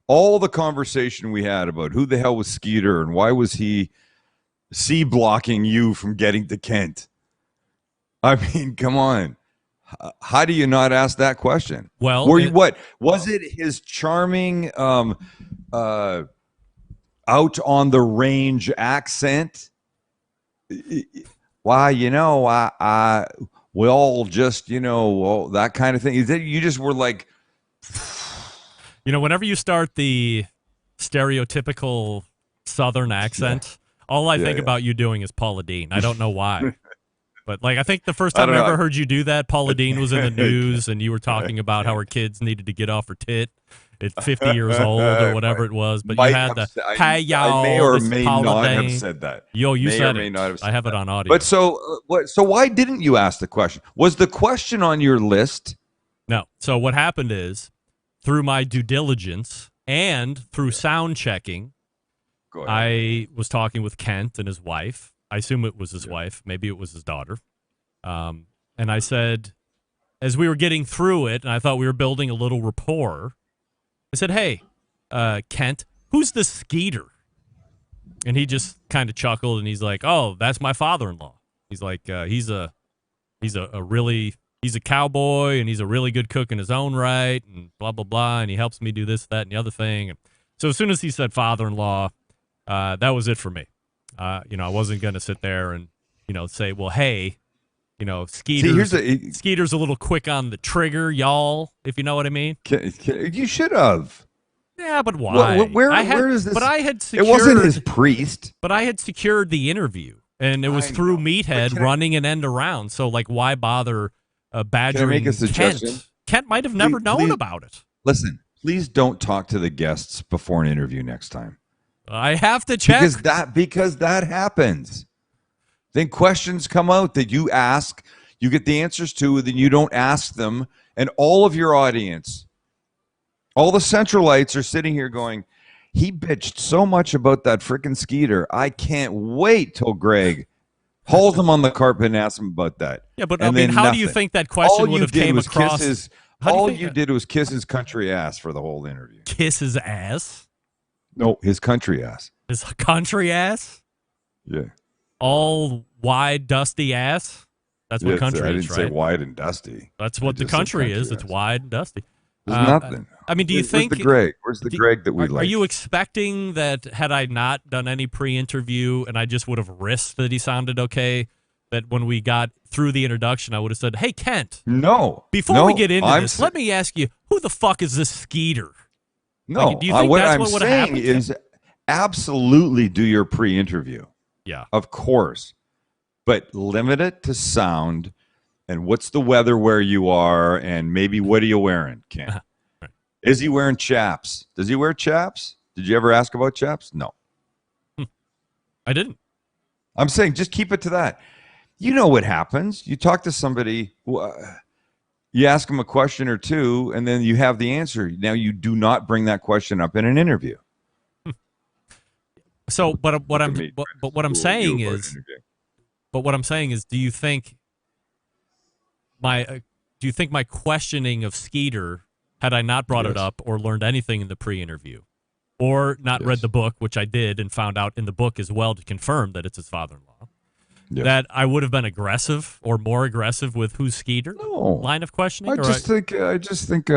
All the conversation we had about who the hell was Skeeter and why was he C-blocking you from getting to Kent? I mean, come on. How do you not ask that question? Well, what was it? His charming, out on the range accent. Why, I we all just, that kind of thing. Is that you just were like, whenever you start the stereotypical Southern accent, all I think about you doing is Paula Deen. I don't know why. But I think the first time I ever heard you do that, Paula Deen was in the news, and you were talking about how her kids needed to get off her tit at 50 years old or whatever it was. But you had the "Hey y'all," I may or this may Paula not Deen. have said that. Yo, you may said or may it. Not have said I have that. it on audio. But so why didn't you ask the question? Was the question on your list? No. So what happened is, through my due diligence and through sound checking, I was talking with Kent and his wife. I assume it was his wife. Maybe it was his daughter. And I said, as we were getting through it, and I thought we were building a little rapport, I said, "Hey, Kent, who's the Skeeter?" And he just kind of chuckled, and he's like, "Oh, that's my father-in-law." He's like, he's a cowboy, and he's a really good cook in his own right, and blah blah blah, and he helps me do this, that, and the other thing. And so as soon as he said father-in-law, that was it for me. I wasn't going to sit there and say, "Well, hey." Skeeter's a little quick on the trigger, y'all, if you know what I mean. You should have. Yeah, but why? Where is this? But I had secured, it wasn't his priest. But I had secured the interview, and it was through Meathead running an end around. So, why bother badgering Can I make a suggestion? Kent? Kent might have never known about it. Listen, please don't talk to the guests before an interview next time. I have to check. Because that happens. Then questions come out that you ask, you get the answers to, then you don't ask them. And all of your audience, all the Centralites are sitting here going, he bitched so much about that freaking Skeeter. I can't wait till Greg hauls him on the carpet and asks him about that. Yeah, but and how do you think that question would have came across? All you did was kiss his country ass for the whole interview. Kiss his ass? No, his country ass. His country ass? Yeah. All wide, dusty ass? That's what country is, right? I didn't say wide and dusty. That's what the country is. It's wide and dusty. There's nothing. I mean, do you think... Where's the Greg? Where's the Greg that we like? Are you expecting that had I not done any pre-interview and I just would have risked that he sounded okay, that when we got through the introduction, I would have said, "Hey, Kent. No. Before we get into this, let me ask you, who the fuck is this Skeeter?" No. Do you think what that's I'm what would have saying happened? is absolutely do your pre-interview. Yeah. Of course. But limit it to sound and what's the weather where you are and maybe what are you wearing, Kent? Right. Is he wearing chaps? Does he wear chaps? Did you ever ask about chaps? No. I didn't. I'm saying just keep it to that. You know what happens. You talk to somebody, you ask them a question or two, and then you have the answer. Now you do not bring that question up in an interview. So, but what I'm saying is, do you think my do you think my questioning of Skeeter, had I not brought it Yes. up or learned anything in the pre-interview, or not read the book, which I did and found out in the book as well to confirm that it's his father-in-law, that I would have been aggressive or more aggressive with who's Skeeter line of questioning? I just think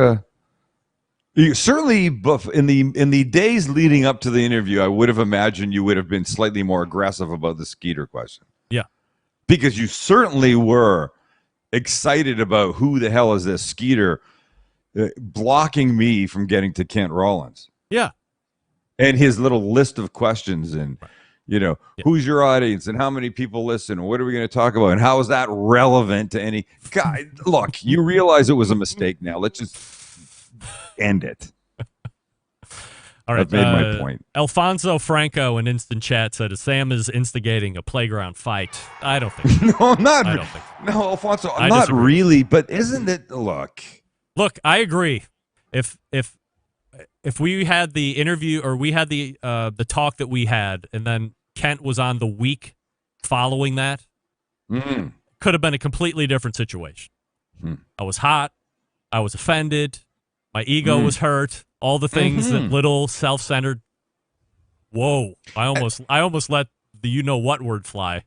certainly in the days leading up to the interview, I would have imagined you would have been slightly more aggressive about the Skeeter question. Yeah. Because you certainly were excited about who the hell is this Skeeter blocking me from getting to Kent Rollins. Yeah. And his little list of questions and, who's your audience and how many people listen and what are we going to talk about and how is that relevant to any guy? Look, you realize it was a mistake now. Let's just end it. All right. I've made my point. Alfonso Franco in Instant Chat said, Sam is instigating a playground fight. I don't think so. No, I'm not. I don't think so. No, Alfonso, I not disagree. really, but isn't it? Look, I agree. If we had the interview or we had the talk that we had, and then Kent was on the week following that, could have been a completely different situation. I was hot. I was offended. My ego was hurt. All the things that little self-centered. Whoa! I almost let the you-know-what word fly.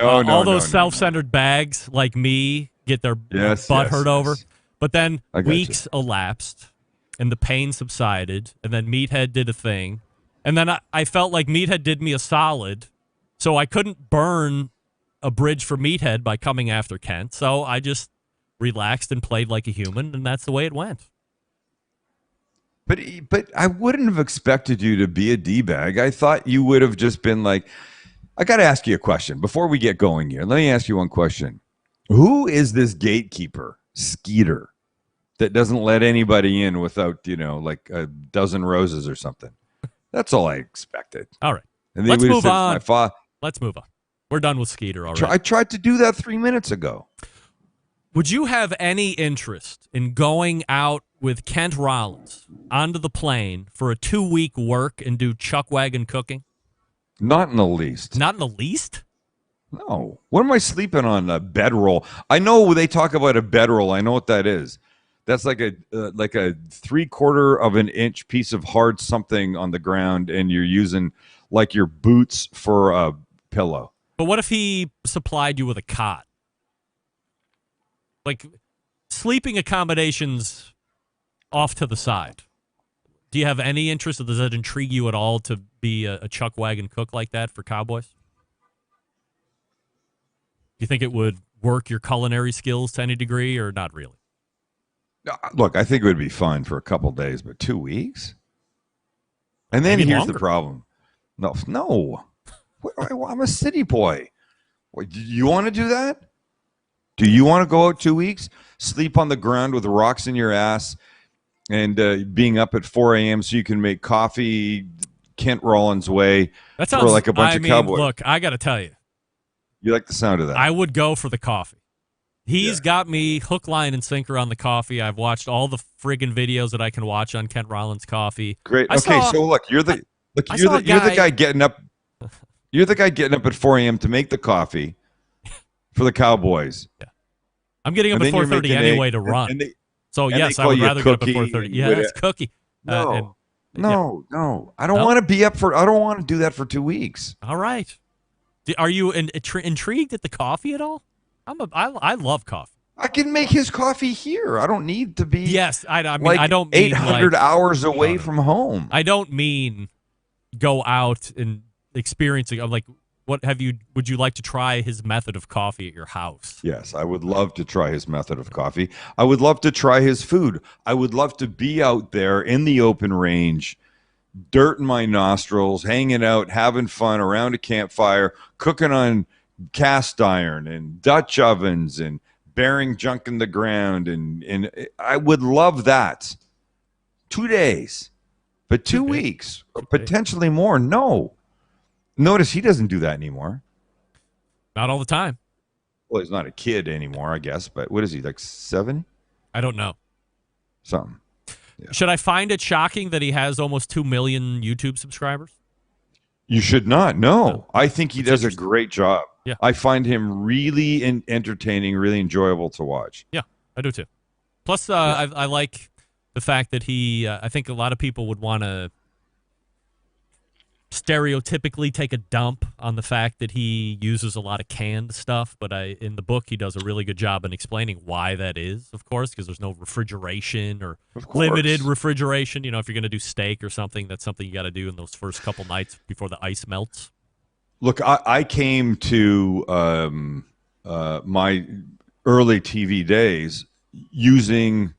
All those self-centered bags like me get their butt hurt over. But then weeks elapsed, and the pain subsided, and then Meathead did a thing. And then I felt like Meathead did me a solid, so I couldn't burn a bridge for Meathead by coming after Kent. So I just relaxed and played like a human, and that's the way it went. But I wouldn't have expected you to be a D-bag. I thought you would have just been like, I got to ask you a question before we get going here. Let me ask you one question. Who is this gatekeeper, Skeeter, that doesn't let anybody in without, like a dozen roses or something? That's all I expected. All right. And Let's move on. Let's move on. We're done with Skeeter already. I tried to do that 3 minutes ago. Would you have any interest in going out with Kent Rollins onto the plane for a 2-week work and do chuck wagon cooking? Not in the least. Not in the least? No. What am I sleeping on? A bedroll? I know they talk about a bedroll. I know what that is. That's like a 3/4 of an inch piece of hard something on the ground, and you're using like your boots for a pillow. But what if he supplied you with a cot? Like sleeping accommodations off to the side. Do you have any interest, or does that intrigue you at all to be a chuck wagon cook like that for Cowboys? Do you think it would work your culinary skills to any degree, or not really? Look, I think it would be fun for a couple days, but 2 weeks? And then Maybe here's longer. the problem. No. I'm a city boy. What, you want to do that? Do you want to go out 2 weeks, sleep on the ground with rocks in your ass, and being up at 4 a.m. so you can make coffee Kent Rollins way That sounds for like a bunch of cowboys? Look, I got to tell you. You like the sound of that? I would go for the coffee. He's got me hook, line, and sinker on the coffee. I've watched all the friggin' videos that I can watch on Kent Rollins coffee. Great. So look, you're the guy getting up. You're the guy getting up at 4 a.m. to make the coffee for the Cowboys. Yeah. I'm getting up at 4:30 anyway to run. So yes, I would rather get up at 4:30. Yeah, it's cookie. No. I don't want to be up for. I don't want to do that for 2 weeks. All right. Are you intrigued at the coffee at all? I love coffee. I can make his coffee here. I don't need to be. Yes, I mean, like I don't mean 800 hours away from home. I don't mean go out and experiencing. I'm like, would you like to try his method of coffee at your house? Yes, I would love to try his method of coffee. I would love to try his food. I would love to be out there in the open range, dirt in my nostrils, hanging out, having fun around a campfire, cooking on cast iron and Dutch ovens and burying junk in the ground. And I would love that. 2 days, but 2 weeks, or potentially more. No. Notice he doesn't do that anymore. Not all the time. Well, he's not a kid anymore, I guess. But what is he, like 7? I don't know. Something. Yeah. Should I find it shocking that he has almost 2 million YouTube subscribers? You should not. No. I think he does a great job. Yeah. I find him really entertaining, really enjoyable to watch. Yeah. I do too. Plus, I like the fact that he. I think a lot of people would want to stereotypically take a dump on the fact that he uses a lot of canned stuff, but in the book he does a really good job in explaining why that is, of course, because there's no refrigeration or limited refrigeration. You know, if you're going to do steak or something, that's something you got to do in those first couple nights before the ice melts. Look, I came to my early TV days using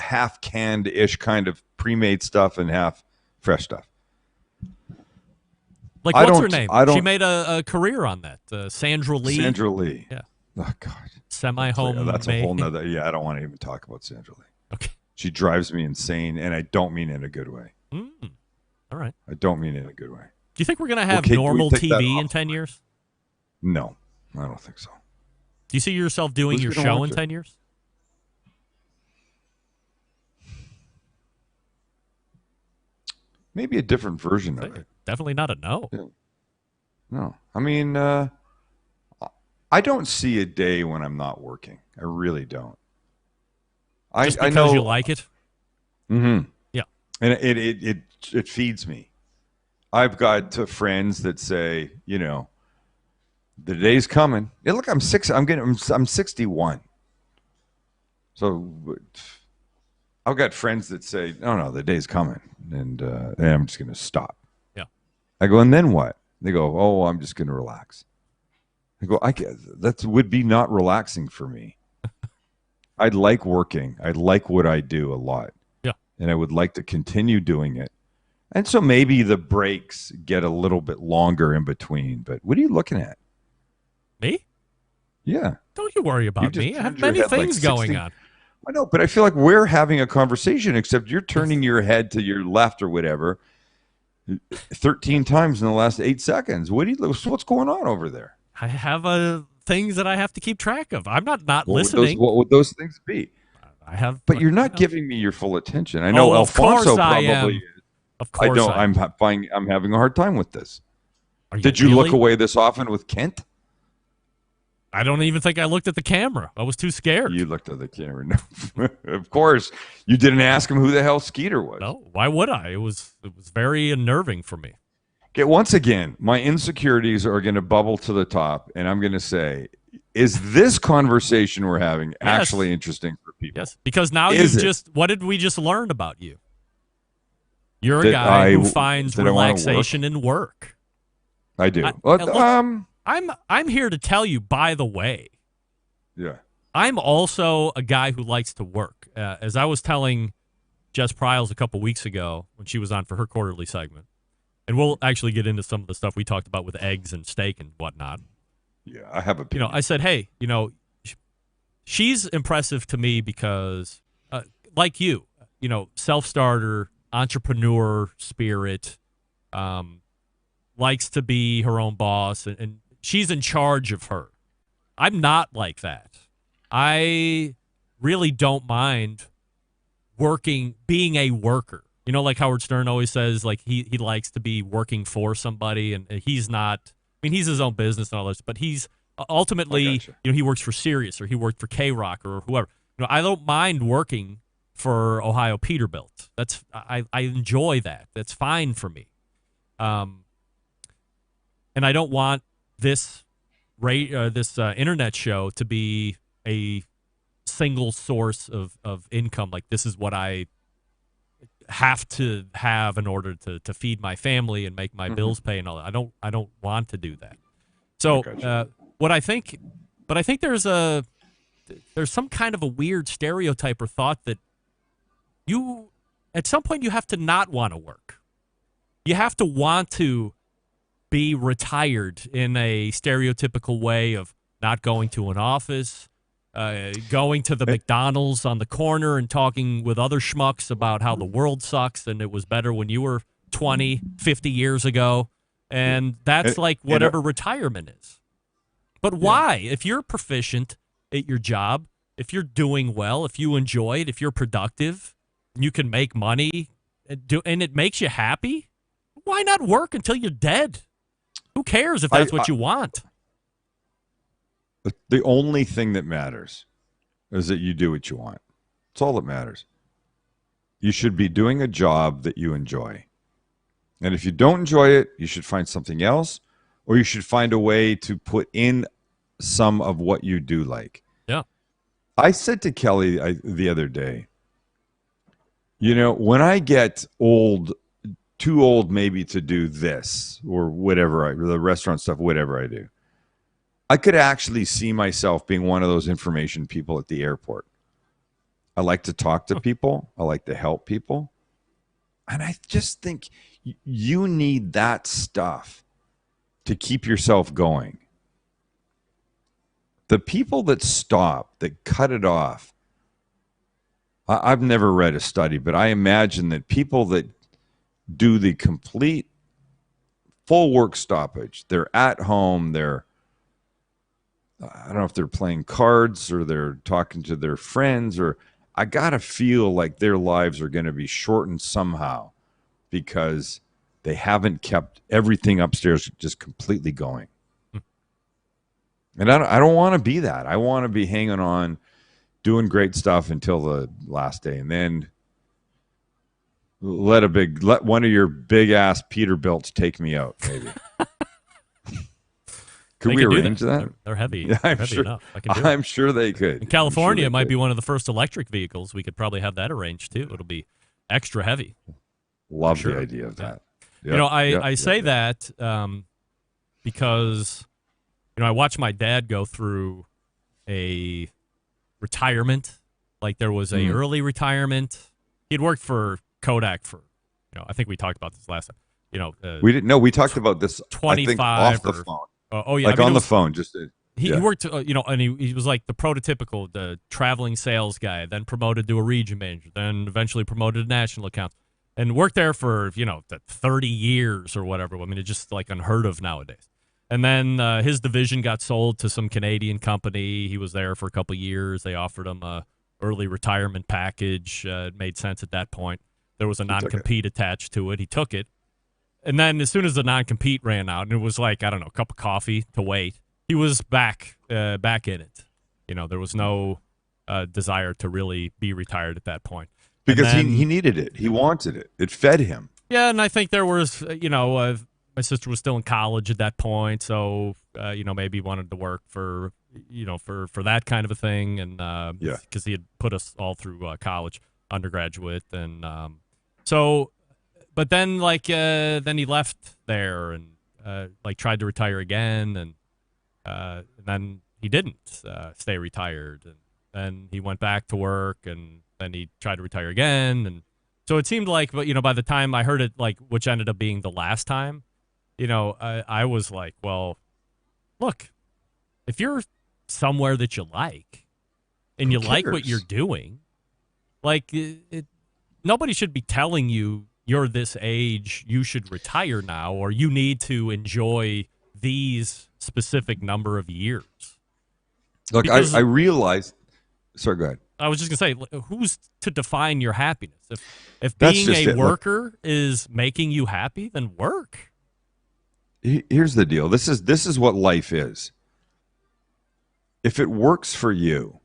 half canned-ish kind of pre-made stuff and half fresh stuff. Like, what's her name? She made a career on that. Sandra Lee. Sandra Lee. Yeah. Oh, God. Semi-home. That's a whole nother. Yeah, I don't want to even talk about Sandra Lee. Okay. She drives me insane, and I don't mean it in a good way. All right. I don't mean it in a good way. Do you think we're going to have normal TV in 10 years? No, I don't think so. Do you see yourself doing your show in 10 years? Maybe a different version of it. Definitely not a no. Yeah. No. I mean, I don't see a day when I'm not working. I really don't. Just because I know, you like it? Mm-hmm. Yeah. And it feeds me. I've got friends that say, you know, the day's coming. Yeah, look, I'm 61. So I've got friends that say, no, the day's coming, and I'm just going to stop. Yeah. I go, and then what? They go, oh, I'm just going to relax. I go, that would be not relaxing for me. I like working. I like what I do a lot. Yeah. And I would like to continue doing it. And so maybe the breaks get a little bit longer in between. But what are you looking at? Me? Yeah. Don't you worry about me. I have many things going on. I know, but I feel like we're having a conversation, except you're turning your head to your left or whatever 13 times in the last 8 seconds. What's going on over there? I have things that I have to keep track of. I'm not What listening. What would those things be? I have, but you're not giving me your full attention. I know Alfonso probably is. Of course, I don't. I'm having a hard time with this. Did you you look really? away this often with Kent? I don't even think I looked at the camera. I was too scared. You looked at the camera. No. Of course. You didn't ask him who the hell Skeeter was. No, why would I? It was very unnerving for me. Okay, once again, my insecurities are going to bubble to the top, and I'm going to say, is this conversation we're having actually interesting for people? Yes, because now what did we just learn about you? You're a That guy who finds that I wanna relaxation in work. I do. I'm here to tell you, by the way. Yeah. I'm also a guy who likes to work. As I was telling Jess Pryles a couple weeks ago when she was on for her quarterly segment, and we'll actually get into some of the stuff we talked about with eggs and steak and whatnot. Yeah, I have a. I said, hey, she's impressive to me because, like you, self-starter, entrepreneur spirit, likes to be her own boss, and she's in charge of her. I'm not like that. I really don't mind being a worker. Like Howard Stern always says, like he likes to be working for somebody, and he's not. I mean, he's his own business and all this, but he's ultimately, he works for Sirius or he worked for K-Rock or whoever. I don't mind working for Ohio Peterbilt. I enjoy that. That's fine for me. And I don't want this internet show to be a single source of income. Like, this is what I have to have in order to feed my family and make my bills pay and all that. I don't want to do that. So I think there's some kind of a weird stereotype or thought that at some point you have to not want to work. You have to want to be retired in a stereotypical way of not going to an office, going to the McDonald's on the corner and talking with other schmucks about how the world sucks and it was better when you were 20, 50 years ago. And that's like whatever retirement is. But why? If you're proficient at your job, if you're doing well, if you enjoy it, if you're productive, you can make money, and it makes you happy, why not work until you're dead? Who cares if that's what you want? The only thing that matters, is that you do what you want. It's all that matters. You should be doing a job that you enjoy. And if you don't enjoy it, you should find something else, or you should find a way to put in some of what you do like. Yeah. I said to Kelly the other day, when I get too old maybe to do this or whatever, the restaurant stuff, whatever I do, I could actually see myself being one of those information people at the airport. I like to talk to people. I like to help people. And I just think you need that stuff to keep yourself going. The people that stop, that cut it off, I've never read a study, but I imagine that people that do the complete full work stoppage, they're at home, I don't know if they're playing cards or they're talking to their friends, or I got to feel like their lives are going to be shortened somehow because they haven't kept everything upstairs just completely going. And I don't want to be that. I want to be hanging on, doing great stuff until the last day, and then let one of your big ass Peterbilts take me out, maybe. Could we arrange that? They're heavy. Yeah, They're heavy enough. I'm sure they could. In California, it might be one of the first electric vehicles. We could probably have that arranged too. It'll be extra heavy. Love the idea of that. Yeah. I say that because I watched my dad go through a retirement. Like there was a early retirement. He'd worked for Kodak for, I think we talked about this last time. We didn't know. We talked about this 25 off the phone. Oh yeah, like on the phone. He worked, and he was like the prototypical the traveling sales guy. Then promoted to a region manager. Then eventually promoted to national accounts, and worked there for 30 years or whatever. I mean, it's just like unheard of nowadays. And then his division got sold to some Canadian company. He was there for a couple of years. They offered him a early retirement package. It made sense at that point. There was a non-compete attached to it. He took it. And then as soon as the non-compete ran out, and it was like, I don't know, a cup of coffee to wait, he was back in it. There was no desire to really be retired at that point. Because he needed it. He wanted it. It fed him. Yeah, and I think there was, my sister was still in college at that point, so, maybe wanted to work for that kind of a thing. And because he had put us all through college, undergraduate. And but then then he left there and tried to retire again, and then he didn't stay retired, and then he went back to work, and then he tried to retire again, and so it seemed like, but by the time I heard it, which ended up being the last time, I was like, well, look, if you're somewhere that you like, and you like what you're doing, nobody should be telling you you're this age, you should retire now, or you need to enjoy these specific number of years. Look, because I realized. Sorry, go ahead. I was just gonna say, who's to define your happiness? If being a worker is making you happy, then work. Here's the deal. This is what life is. If it works for you,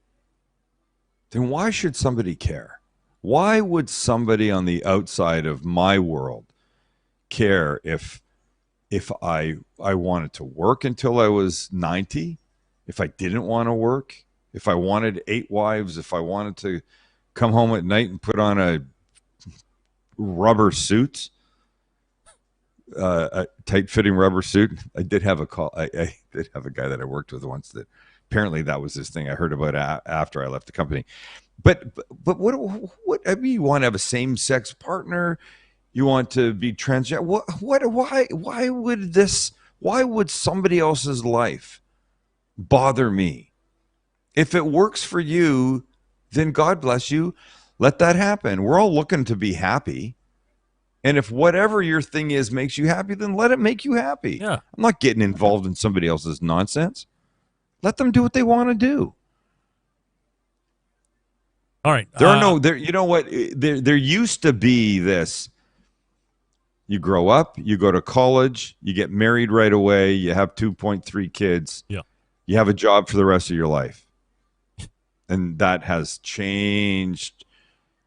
then why should somebody care? Why would somebody on the outside of my world care if I wanted to work until I was 90, if I didn't want to work, if I wanted 8 wives, if I wanted to come home at night and put on a rubber suit, a tight-fitting rubber suit? I did have a call. I did have a guy that I worked with once that apparently that was his thing. I heard about it after I left the company. But what I mean, you want to have a same-sex partner, you want to be transgender. Why would somebody else's life bother me? If it works for you, then God bless you. Let that happen. We're all looking to be happy. And if whatever your thing is makes you happy, then let it make you happy. Yeah. I'm not getting involved in somebody else's nonsense. Let them do what they want to do. All right. You know what? There used to be this. You grow up, you go to college, you get married right away, you have 2.3 kids. Yeah. You have a job for the rest of your life. And that has changed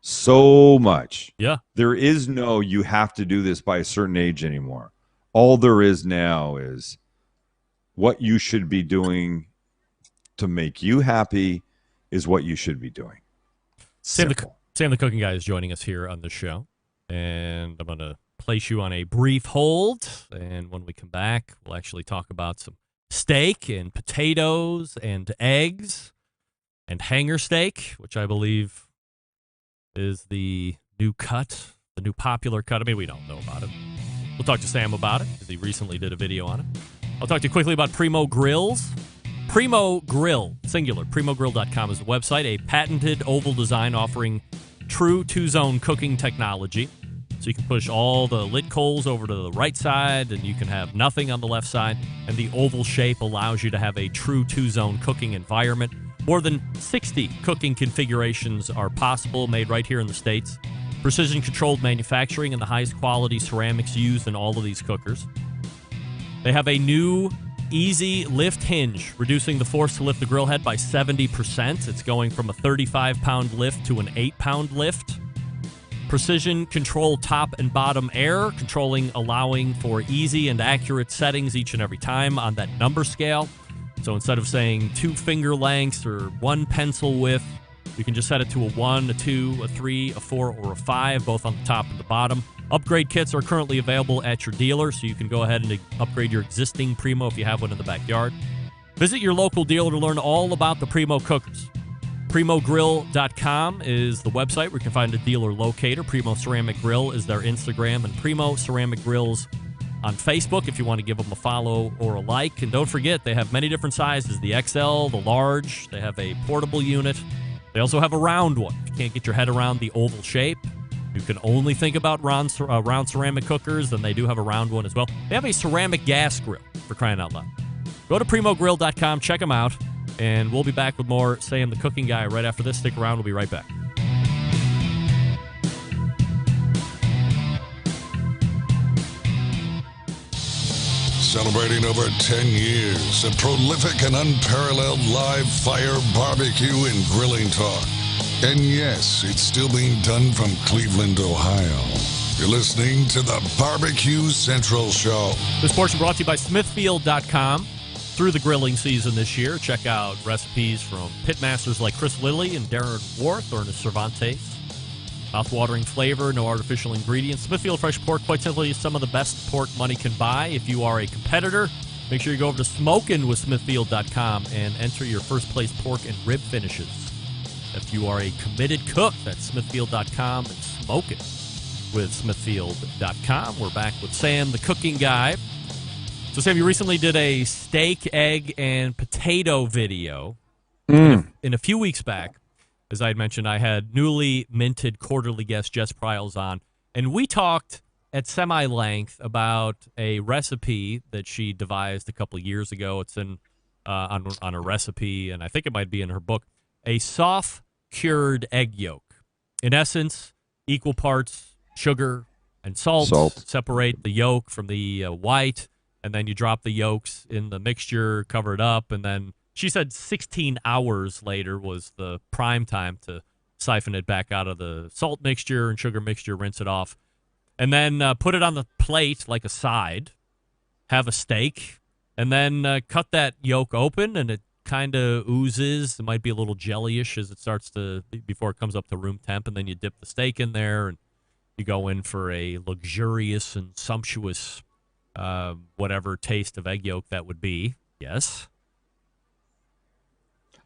so much. Yeah. There is no you have to do this by a certain age anymore. All there is now is what you should be doing to make you happy is what you should be doing. Sam the Cooking Guy is joining us here on the show. And I'm going to place you on a brief hold. And when we come back, we'll actually talk about some steak and potatoes and eggs and hanger steak, which I believe is the new cut, the new popular cut. I mean, we don't know about it. We'll talk to Sam about it because he recently did a video on it. I'll talk to you quickly about Primo Grills. Primo Grill, singular, primogrill.com is the website, a patented oval design offering true two-zone cooking technology. So you can push all the lit coals over to the right side, and you can have nothing on the left side. And the oval shape allows you to have a true two-zone cooking environment. More than 60 cooking configurations are possible, made right here in the States. Precision-controlled manufacturing and the highest quality ceramics used in all of these cookers. They have a new easy lift hinge, reducing the force to lift the grill head by 70%. It's going from a 35-pound lift to an 8-pound lift. Precision control top and bottom air, allowing for easy and accurate settings each and every time on that number scale. So instead of saying 2 finger lengths or 1 pencil width, you can just set it to a 1, a 2, a 3, a 4, or a 5, both on the top and the bottom. Upgrade kits are currently available at your dealer, so you can go ahead and upgrade your existing Primo if you have one in the backyard. Visit your local dealer to learn all about the Primo cookers. Primogrill.com is the website where you can find a dealer locator. Primo Ceramic Grill is their Instagram, and Primo Ceramic Grills on Facebook if you want to give them a follow or a like. And don't forget, they have many different sizes, the XL, the large. They have a portable unit. They also have a round one. If you can't get your head around the oval shape, you can only think about round ceramic cookers, then they do have a round one as well. They have a ceramic gas grill, for crying out loud. Go to primogrill.com, check them out, and we'll be back with more Sam the Cooking Guy right after this. Stick around, we'll be right back. Celebrating over 10 years of prolific and unparalleled live fire barbecue and grilling talk. And yes, it's still being done from Cleveland, Ohio. You're listening to the Barbecue Central Show. This portion brought to you by Smithfield.com. Through the grilling season this year, check out recipes from pitmasters like Chris Lilly and Darren Worth or Ernest Cervantes. Mouth-watering flavor, no artificial ingredients. Smithfield Fresh Pork, quite simply, is some of the best pork money can buy. If you are a competitor, make sure you go over to smokinwithsmithfield.com and enter your first-place pork and rib finishes. If you are a committed cook, that's smithfield.com and smokinwithsmithfield.com. We're back with Sam, the Cooking Guy. So, Sam, you recently did a steak, egg, and potato video. In a few weeks back, as I had mentioned, I had newly minted quarterly guest Jess Pryles on, and we talked at semi-length about a recipe that she devised a couple of years ago. It's in on a recipe, and I think it might be in her book, a soft-cured egg yolk. In essence, equal parts sugar and salt. Separate the yolk from the white, and then you drop the yolks in the mixture, cover it up, and then she said 16 hours later was the prime time to siphon it back out of the salt mixture and sugar mixture, rinse it off, and then put it on the plate like a side, have a steak, and then cut that yolk open, and it kind of oozes. It might be a little jellyish as it starts to, before it comes up to room temp, and then you dip the steak in there, and you go in for a luxurious and sumptuous whatever taste of egg yolk that would be. Yes?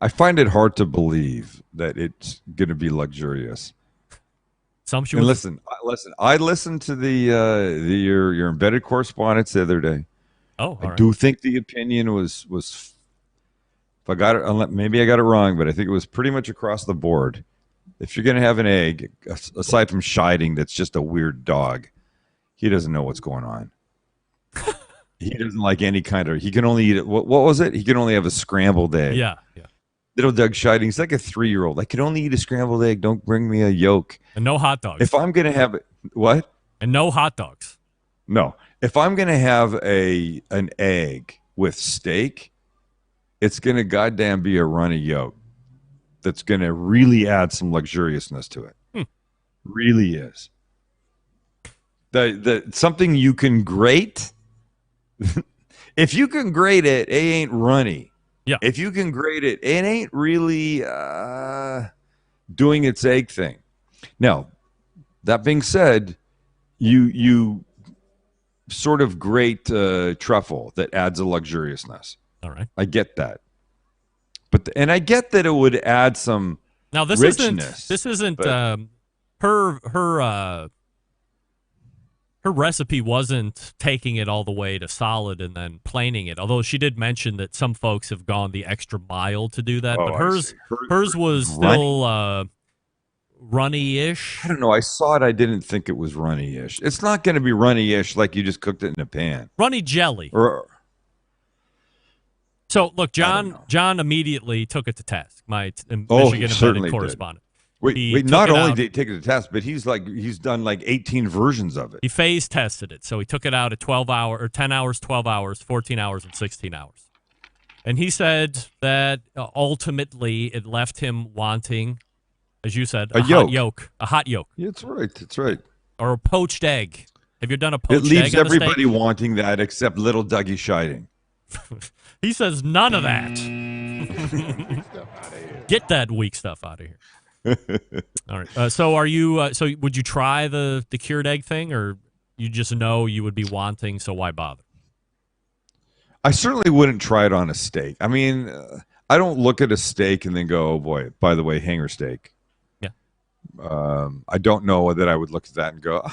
I find it hard to believe that it's going to be luxurious. Sumptuous. And listen. I listened to the your embedded correspondence the other day. Oh, I do think the opinion was if I got it, maybe I got it wrong, but I think it was pretty much across the board. If you're going to have an egg, aside from Scheiding, that's just a weird dog. He doesn't know what's going on. He doesn't like any kind of. He can only eat it. What was it? He can only have a scrambled egg. Yeah. Little Doug Scheiding, he's like a 3-year-old. I can only eat a scrambled egg. Don't bring me a yolk. And no hot dogs. If I'm going to have it, what? And no hot dogs. No. If I'm going to have an egg with steak, it's going to goddamn be a runny yolk. that's going to really add some luxuriousness to it. Really is. The something you can grate. If you can grate it, it ain't runny. Yeah. If you can grate it, it ain't really doing its egg thing. Now, that being said, you sort of grate truffle that adds a luxuriousness. All right. I get that. But and I get that it would add some now this richness. isn't her recipe wasn't taking it all the way to solid and then planing it. Although she did mention that some folks have gone the extra mile to do that, but hers was still runny-ish. I don't know. I saw it. I didn't think it was runny-ish. It's not going to be runny-ish like you just cooked it in a pan. Runny jelly. So look, John immediately took it to task. My Michigan embedded correspondent. Wait, not only did he take it to task, but he's done like 18 versions of it. He phase tested it. So he took it out at 10 hours, 12 hours, 14 hours, and 16 hours. And he said that ultimately it left him wanting, as you said, a hot yolk. A hot yolk. Yeah, that's right. That's right. Or a poached egg. Have you done a poached egg? It leaves everybody wanting that except little Dougie Scheiding. He says none of that. Get that weak stuff out of here. All right. So are you? So would you try the cured egg thing, or you just know you would be wanting? So why bother? I certainly wouldn't try it on a steak. I mean, I don't look at a steak and then go, "Oh boy, by the way, hanger steak." Yeah. I don't know that I would look at that and go,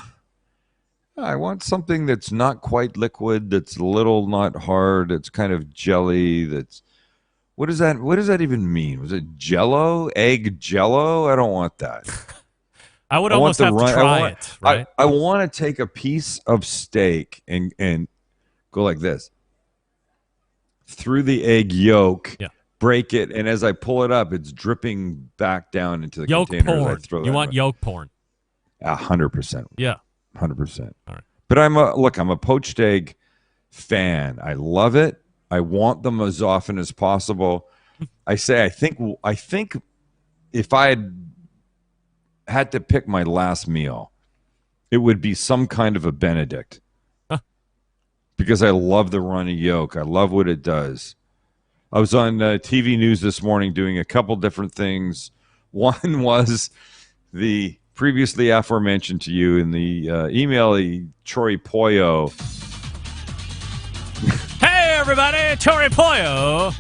I want something that's not quite liquid, that's a little not hard, it's kind of jelly, that's what does that even mean? Was it jello? Egg jello? I don't want that. I would almost have to try it, right? I want to take a piece of steak and go like this. Through the egg yolk, break it, and as I pull it up, it's dripping back down into the yolk container. Porn. You want yolk porn? 100%. Yeah. 100%. All right. But I'm a poached egg fan. I love it. I want them as often as possible. I think if I had to pick my last meal, it would be some kind of a Benedict. Because I love the runny yolk. I love what it does. I was on TV news this morning doing a couple different things. One was the previously aforementioned to you in the email, the Chori Pollo. Hey, everybody, Chori Pollo.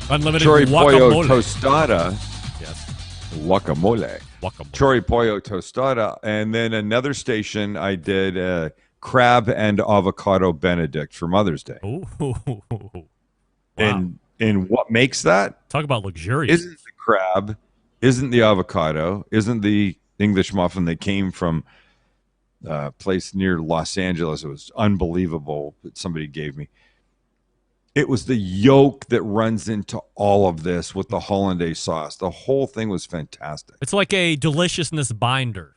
Unlimited Chori Pollo guacamole. tostada. Yes. Guacamole. Chori Pollo tostada. And then another station, I did crab and avocado Benedict for Mother's Day. Ooh. Wow. And what makes that? Talk about luxurious. Isn't the crab, isn't the avocado, isn't the English muffin that came from a place near Los Angeles. It was unbelievable that somebody gave me. It was the yolk that runs into all of this with the hollandaise sauce. The whole thing was fantastic. It's like a deliciousness binder.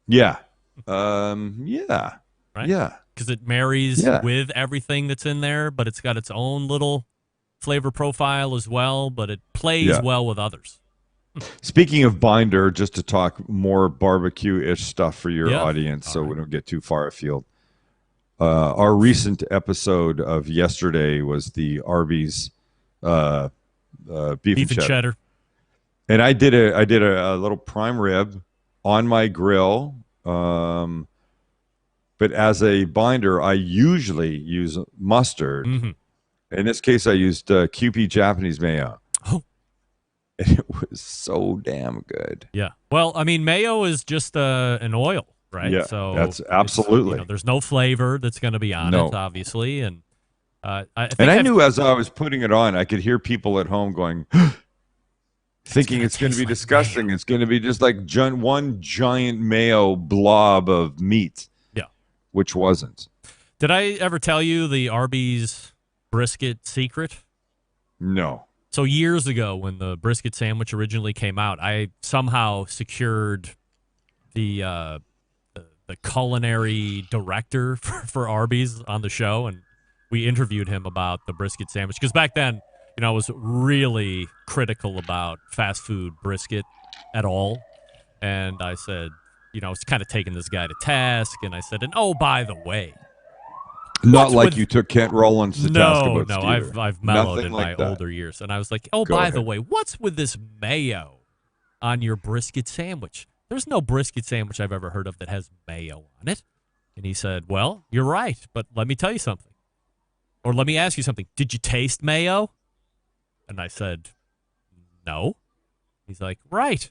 Yeah. Yeah. Right? Yeah. Because it marries with everything that's in there, but it's got its own little flavor profile as well, but it plays well with others. Speaking of binder, just to talk more barbecue-ish stuff for your audience so we don't get too far afield. Our recent episode of yesterday was the Arby's beef and cheddar. And I did a little prime rib on my grill. But as a binder, I usually use mustard. Mm-hmm. In this case, I used QP Japanese mayo. Oh. And it was so damn good. Yeah. Well, I mean, mayo is just an oil, right? Yeah, so that's absolutely. There's no flavor that's going to be on it, obviously. And I knew as I was putting it on, I could hear people at home going, thinking it's going to be disgusting. Mayo. It's going to be just like one giant mayo blob of meat. Yeah. Which wasn't. Did I ever tell you the Arby's brisket secret? No. So years ago, when the brisket sandwich originally came out, I somehow secured the culinary director for Arby's on the show, and we interviewed him about the brisket sandwich. Because back then, I was really critical about fast food brisket at all. And I said, I was kind of taking this guy to task. And I said, and oh, by the way. Not like you took Kent Rollins to task about No, Skeeter. I've mellowed Nothing in like my that. older years. And I was like, oh, Go by the ahead. way, what's with this mayo on your brisket sandwich? There's no brisket sandwich I've ever heard of that has mayo on it. And he said, well, you're right, but let me tell you something. Or let me ask you something. Did you taste mayo? And I said, no. He's like, right.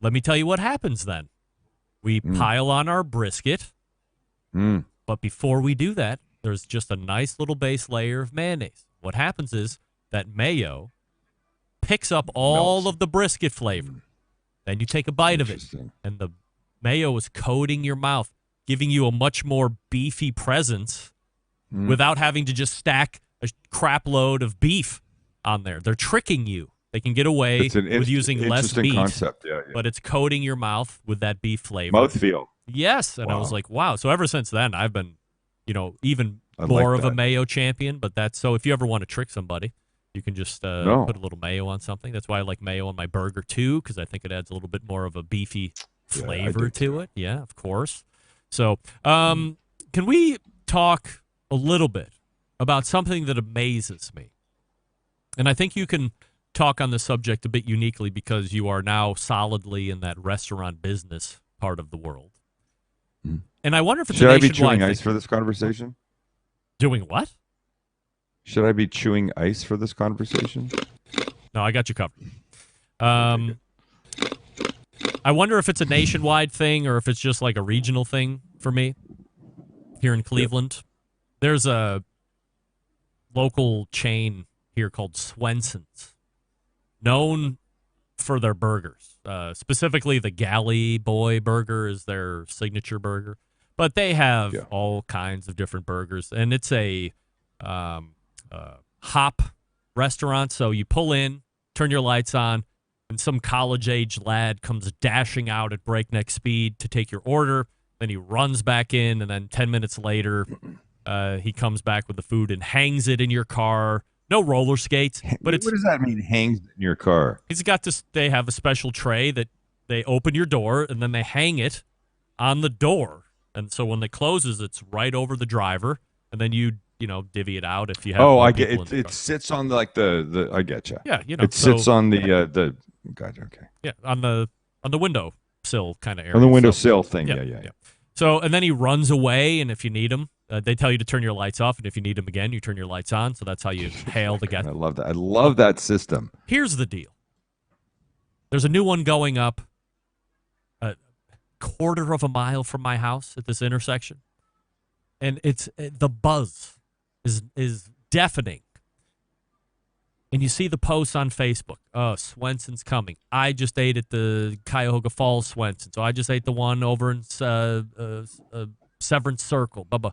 Let me tell you what happens then. We pile on our brisket, but before we do that, there's just a nice little base layer of mayonnaise. What happens is that mayo picks up all of the brisket flavor. Then you take a bite of it, and the mayo is coating your mouth, giving you a much more beefy presence without having to just stack a crap load of beef on there. They're tricking you. They can get away with using less meat, concept. Yeah. but it's coating your mouth with that beef flavor. Mouthfeel. Yes, and I was like, wow. So ever since then, I've been, even more of a mayo champion. But that's so if you ever want to trick somebody, you can just put a little mayo on something. That's why I like mayo on my burger too, because I think it adds a little bit more of a beefy flavor to it. Yeah, of course. So, can we talk a little bit about something that amazes me? And I think you can talk on the subject a bit uniquely because you are now solidly in that restaurant business part of the world. And I wonder if it's Should a I be nationwide chewing ice thing. for this conversation? Doing what? Should I be chewing ice for this conversation? No, I got you covered. I wonder if it's a nationwide thing or if it's just like a regional thing for me here in Cleveland. There's a local chain here called Swenson's, known for their burgers. Specifically, the Galley Boy burger is their signature burger. But they have all kinds of different burgers. And it's a hop restaurant. So you pull in, turn your lights on, and some college-age lad comes dashing out at breakneck speed to take your order. Then he runs back in, and then 10 minutes later, he comes back with the food and hangs it in your car. No roller skates, but it's. What does that mean? Hangs in your car? He's got this. They have a special tray that they open your door and then they hang it on the door, and so when it closes, it's right over the driver, and then you divvy it out if you have. Oh, more I get people it. in the It car. sits on like the. I get you. Yeah, it sits on the. Gotcha. Okay. Yeah, on the window sill kind of area. On the windowsill thing. Yeah. So and then he runs away, and if you need him, they tell you to turn your lights off, and if you need him again, you turn your lights on. So that's how you hail the guest. I love that. I love that system. Here's the deal. There's a new one going up a quarter of a mile from my house at this intersection. And it's the buzz is deafening. And you see the posts on Facebook. Oh, Swenson's coming. I just ate at the Cuyahoga Falls Swenson. So I just ate the one over in Severance Circle. Blah, blah.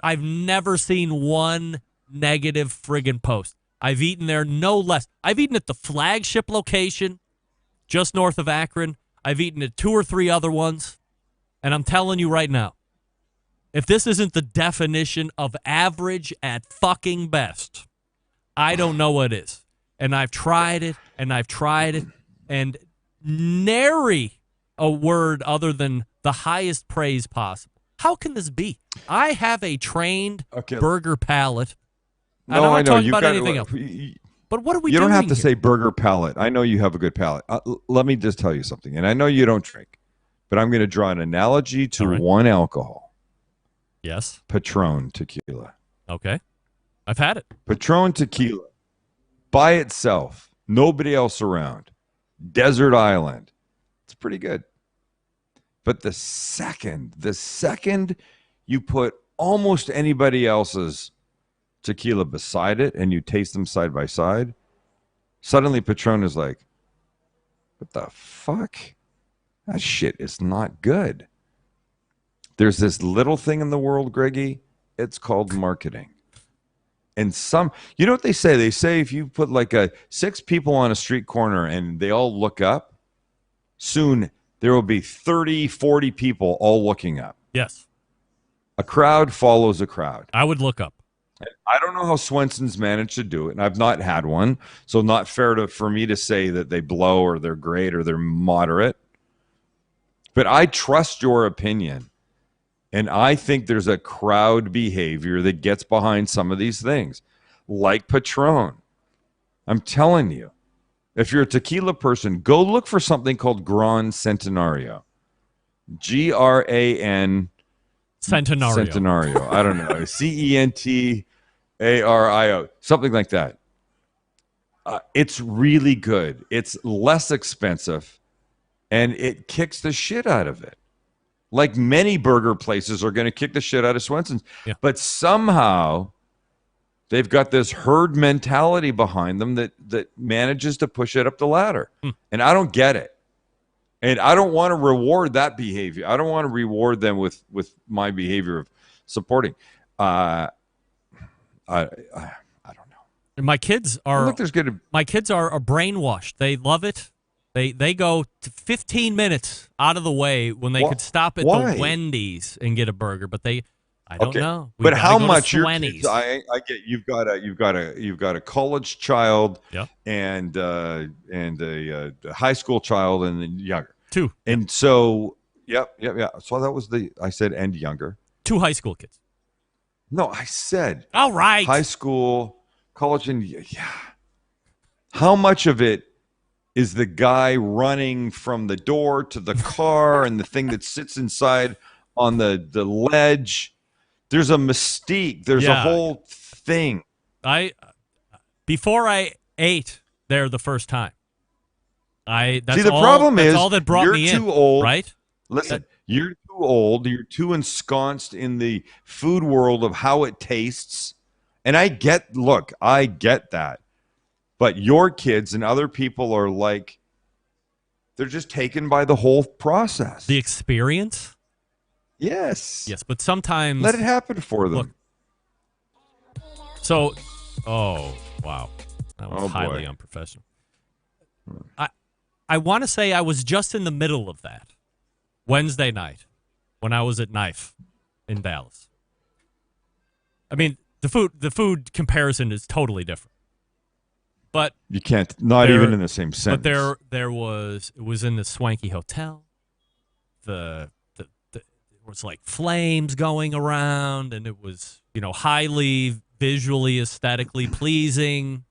I've never seen one negative friggin' post. I've eaten there no less. I've eaten at the flagship location just north of Akron. I've eaten at 2 or 3 other ones. And I'm telling you right now, if this isn't the definition of average at fucking best, I don't know what is. And I've tried it, and nary a word other than the highest praise possible. How can this be? I have a trained burger palate. No, I'm not I know. talking You about got anything else. But what are we You doing don't have to here? say burger palate. I know you have a good palate. Let me just tell you something. And I know you don't drink, but I'm going to draw an analogy to one alcohol. Yes. Patron tequila. Okay. I've had it. Patron tequila. By itself. Nobody else around. Desert island. It's pretty good. But the second you put almost anybody else's tequila beside it and you taste them side by side, suddenly Patron is like, what the fuck? That shit is not good. There's this little thing in the world, Greggy. It's called marketing. And you know what they say? They say if you put like 6 people on a street corner and they all look up, soon there will be 30, 40 people all looking up. Yes. A crowd follows a crowd. I would look up. I don't know how Swenson's managed to do it, and I've not had one, so not fair for me to say that they blow or they're great or they're moderate. But I trust your opinion, and I think there's a crowd behavior that gets behind some of these things, like Patron. I'm telling you, if you're a tequila person, go look for something called Gran Centenario. Gran Centenario. I don't know. Centario. Something like that. It's really good. It's less expensive, and it kicks the shit out of it. Like many burger places are going to kick the shit out of Swenson's. Yeah. But somehow they've got this herd mentality behind them that manages to push it up the ladder. And I don't get it. And I don't want to reward that behavior. I don't want to reward them with my behavior of supporting. I don't know. And my kids are brainwashed. They love it. They go to 15 minutes out of the way when they could stop at the Wendy's and get a burger, but I don't know. But how much your kids, I get you've got a college child and a high school child and then younger. Two. And so yep. So that was I said and younger. 2 high school kids. No, I said all right. High school, college, and how much of it is the guy running from the door to the car and the thing that sits inside on the ledge? There's a mystique. There's a whole thing. Before I ate there the first time, that's all that brought me in. You're too old, right? Listen, you're too old. You're too ensconced in the food world of how it tastes. And I get that. But your kids and other people are like, they're just taken by the whole process. The experience? Yes. Yes, but sometimes... let it happen for them. Look, wow. That was highly unprofessional. I want to say I was just in the middle of that Wednesday night when I was at Knife in Dallas. I mean, the food comparison is totally different. But you can't, even in the same sentence. But it was in the swanky hotel. There was like flames going around, and it was, highly visually, aesthetically pleasing.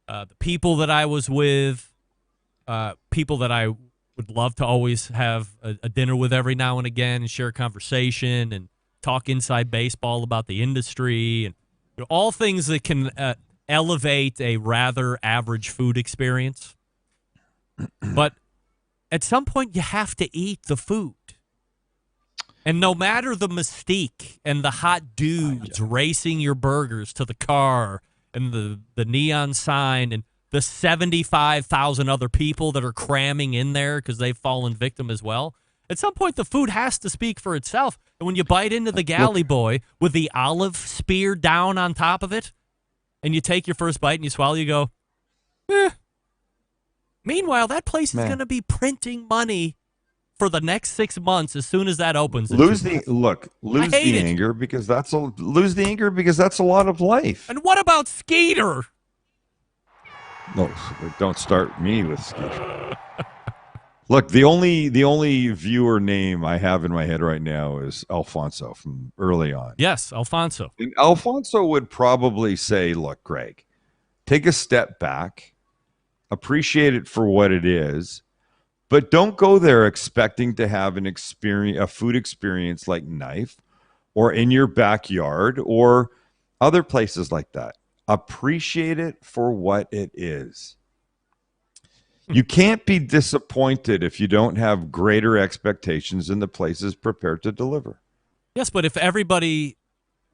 The people that I was with, people that I would love to always have a dinner with every now and again and share a conversation and talk inside baseball about the industry and all things that can elevate a rather average food experience. But at some point, you have to eat the food. And no matter the mystique and the hot dudes racing your burgers to the car and the neon sign and the 75,000 other people that are cramming in there because they've fallen victim as well, at some point, the food has to speak for itself. And when you bite into the galley boy with the olive spear down on top of it, and you take your first bite and you swallow, you go, Meanwhile, that place is going to be printing money for the next 6 months as soon as that opens. Lose the anger because that's a lot of life. And what about Skeeter? No, don't start me with Skeeter. Look, the only viewer name I have in my head right now is Alfonso from early on. Yes, Alfonso. And Alfonso would probably say, look, Greg, take a step back, appreciate it for what it is, but don't go there expecting to have a food experience like Knife or in your backyard or other places like that. Appreciate it for what it is. You can't be disappointed if you don't have greater expectations than the place is prepared to deliver. Yes, but if everybody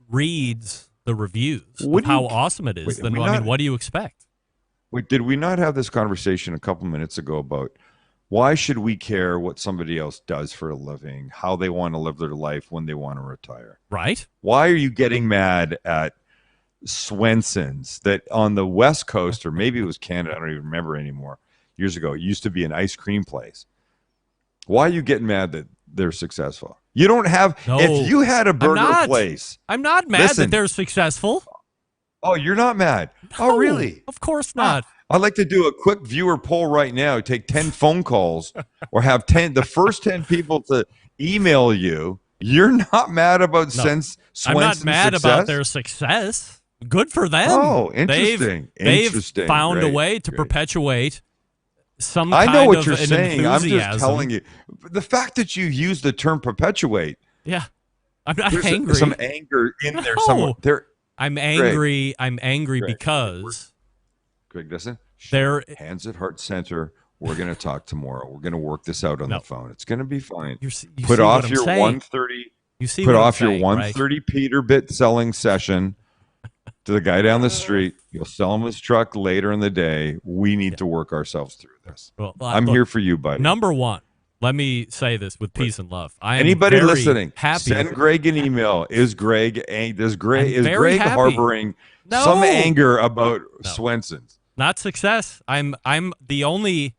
reads the reviews of how awesome it is, then what do you expect? Wait, did we not have this conversation a couple minutes ago about why should we care what somebody else does for a living, how they want to live their life when they want to retire? Right. Why are you getting mad at Swenson's that on the West Coast, or maybe it was Canada, I don't even remember anymore, years ago, it used to be an ice cream place. Why are you getting mad that they're successful? You don't have, if you had a burger place. I'm not mad that they're successful. Oh, you're not mad. Oh, really? Of course not. I'd like to do a quick viewer poll right now. Take 10 phone calls or have the first 10 people to email you. You're not mad about Swenson's I'm not mad success? about their success. Good for them. Oh, interesting. They've found a way to perpetuate some I kind know what of you're an saying. I'm enthusiasm. just telling you. The fact that you use the term perpetuate. Yeah. I'm not There's angry. some anger in there No. somewhere. I'm angry. I'm angry Greg, because Greg, listen. they're Hands at Heart Center. We're going to talk tomorrow. We're going to work this out on the phone. It's going to be fine. you Put see off what I'm your saying. 130. You see Put what I'm off your saying, 130 Peter bit selling session to the guy down the street. You'll sell him his truck later in the day. We need to work ourselves through this. Well, I'm look, here for you, buddy. Number one, let me say this with peace and love. I am Anybody very listening, happy. send Greg an email. Is Greg very Greg happy. harboring No. some anger about Swenson's? Not success. I'm the only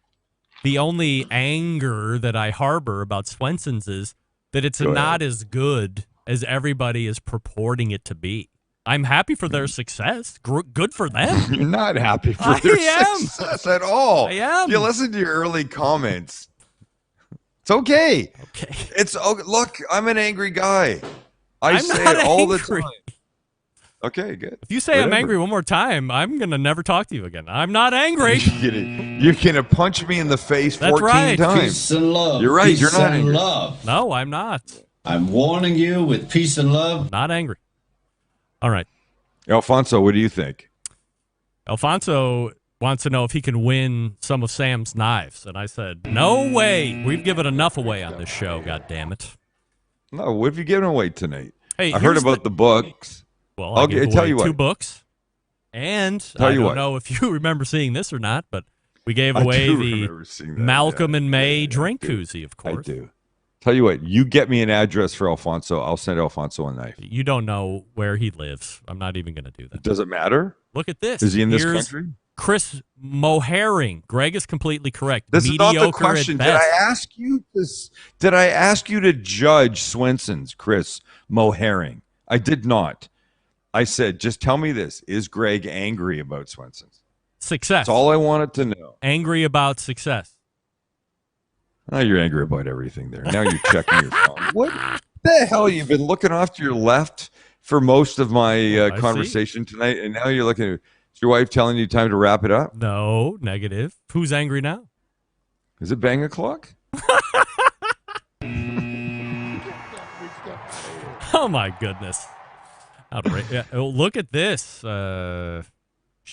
anger that I harbor about Swenson's is that it's not as good as everybody is purporting it to be. I'm happy for their success. Good for them. You're not happy for their am. success at all. I am. You listen to your early comments. It's okay. Okay. It's look, I'm an angry guy. I I'm say not it all angry. the time. Okay, good. If you say I'm angry one more time, I'm going to never talk to you again. I'm not angry. You're gonna punch me in the face 14 right. times. Peace and love. You're right. Peace You're not and angry. love. No, I'm not. I'm warning you with peace and love. Not angry. All right. Alfonso, what do you think? Alfonso wants to know if he can win some of Sam's knives. And I said, no way. We've given enough away on this show, God damn it. No, what have you given away tonight? Hey, I heard here's about the books. Well, I gave tell away you what. 2 books. And Tell I you don't what. know if you remember seeing this or not, but we gave I away do the remember seeing that, Malcolm and May I drink do. koozie, of course. I do. Tell you what, you get me an address for Alfonso. I'll send Alfonso a knife. You don't know where he lives. I'm not even going to do that. Does it matter? Look at this. Is he in this Here's country? Chris Moharing. Greg is completely correct. This is not the Mediocre question. at Did best. I ask you this? Did I ask you to judge Swenson's, Chris Moharing? I did not. I said, just tell me this. Is Greg angry about Swenson's? Success. That's all I wanted to know. Angry about success. Now you're angry about everything there. Now you're checking your phone. What the hell? You've been looking off to your left for most of my conversation tonight, and now you're looking at is your wife telling you time to wrap it up? No, negative. Who's angry now? Is it bang o'clock? Oh, my goodness. Yeah, look at this. Show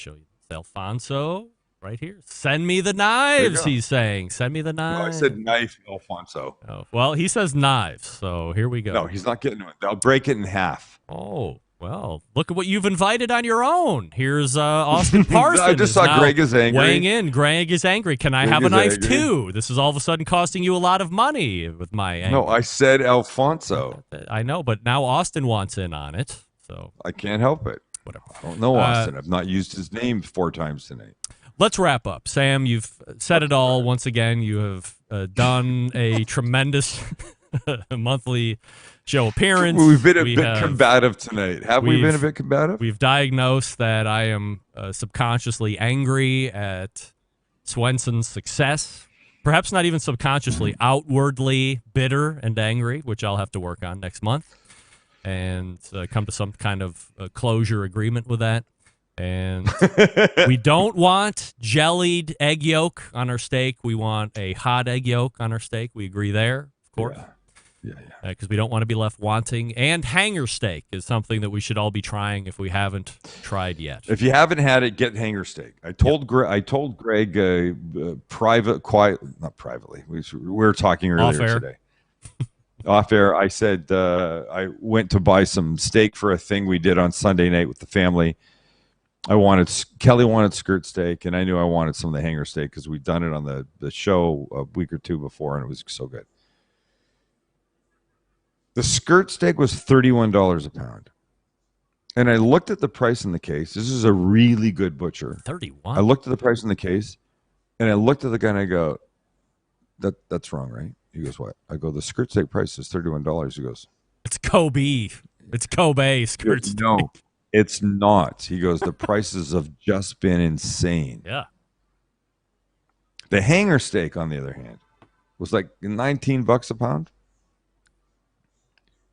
you Alfonso right here. Send me the knives, he's saying. Send me the No, I knives. said knife, Alfonso. Oh, well, he says knives, so here we go. No, he's not getting it. I'll break it in half. Oh, well, look at what you've invited on your own. Here's Austin Parsons. I just saw Greg is angry. Weighing in. Greg is angry. Can I Greg have a is knife angry. too? This is all of a sudden costing you a lot of money with my anger. No, I said Alfonso. I know, but now Austin wants in on it. So I can't help it. Whatever. I don't know Austin. I've not used his name 4 times tonight. Let's wrap up. Sam, you've said it all once again. You have done a tremendous monthly show appearance. We've been a bit combative tonight. Have we been a bit combative? We've diagnosed that I am subconsciously angry at Swenson's success. Perhaps not even subconsciously, outwardly bitter and angry, which I'll have to work on next month and come to some kind of closure agreement with that. And we don't want jellied egg yolk on our steak. We want a hot egg yolk on our steak. We agree there, of course. Yeah. Because we don't want to be left wanting. And hanger steak is something that we should all be trying if we haven't tried yet. If you haven't had it, get hanger steak. I told Greg not privately. We were talking earlier today. Off air, I said I went to buy some steak for a thing we did on Sunday night with the family. Kelly wanted skirt steak, and I knew I wanted some of the hanger steak because we'd done it on the show a week or 2 before, and it was so good. The skirt steak was $31 a pound. And I looked at the price in the case. This is a really good butcher. 31. I looked at the price in the case, and I looked at the guy and I go, that's wrong, right? He goes, what? I go, the skirt steak price is $31. He goes, It's Kobe. It's Kobe skirt steak. No, It's not. He goes, the prices have just been insane. Yeah. The hanger steak, on the other hand, was like $19 a pound.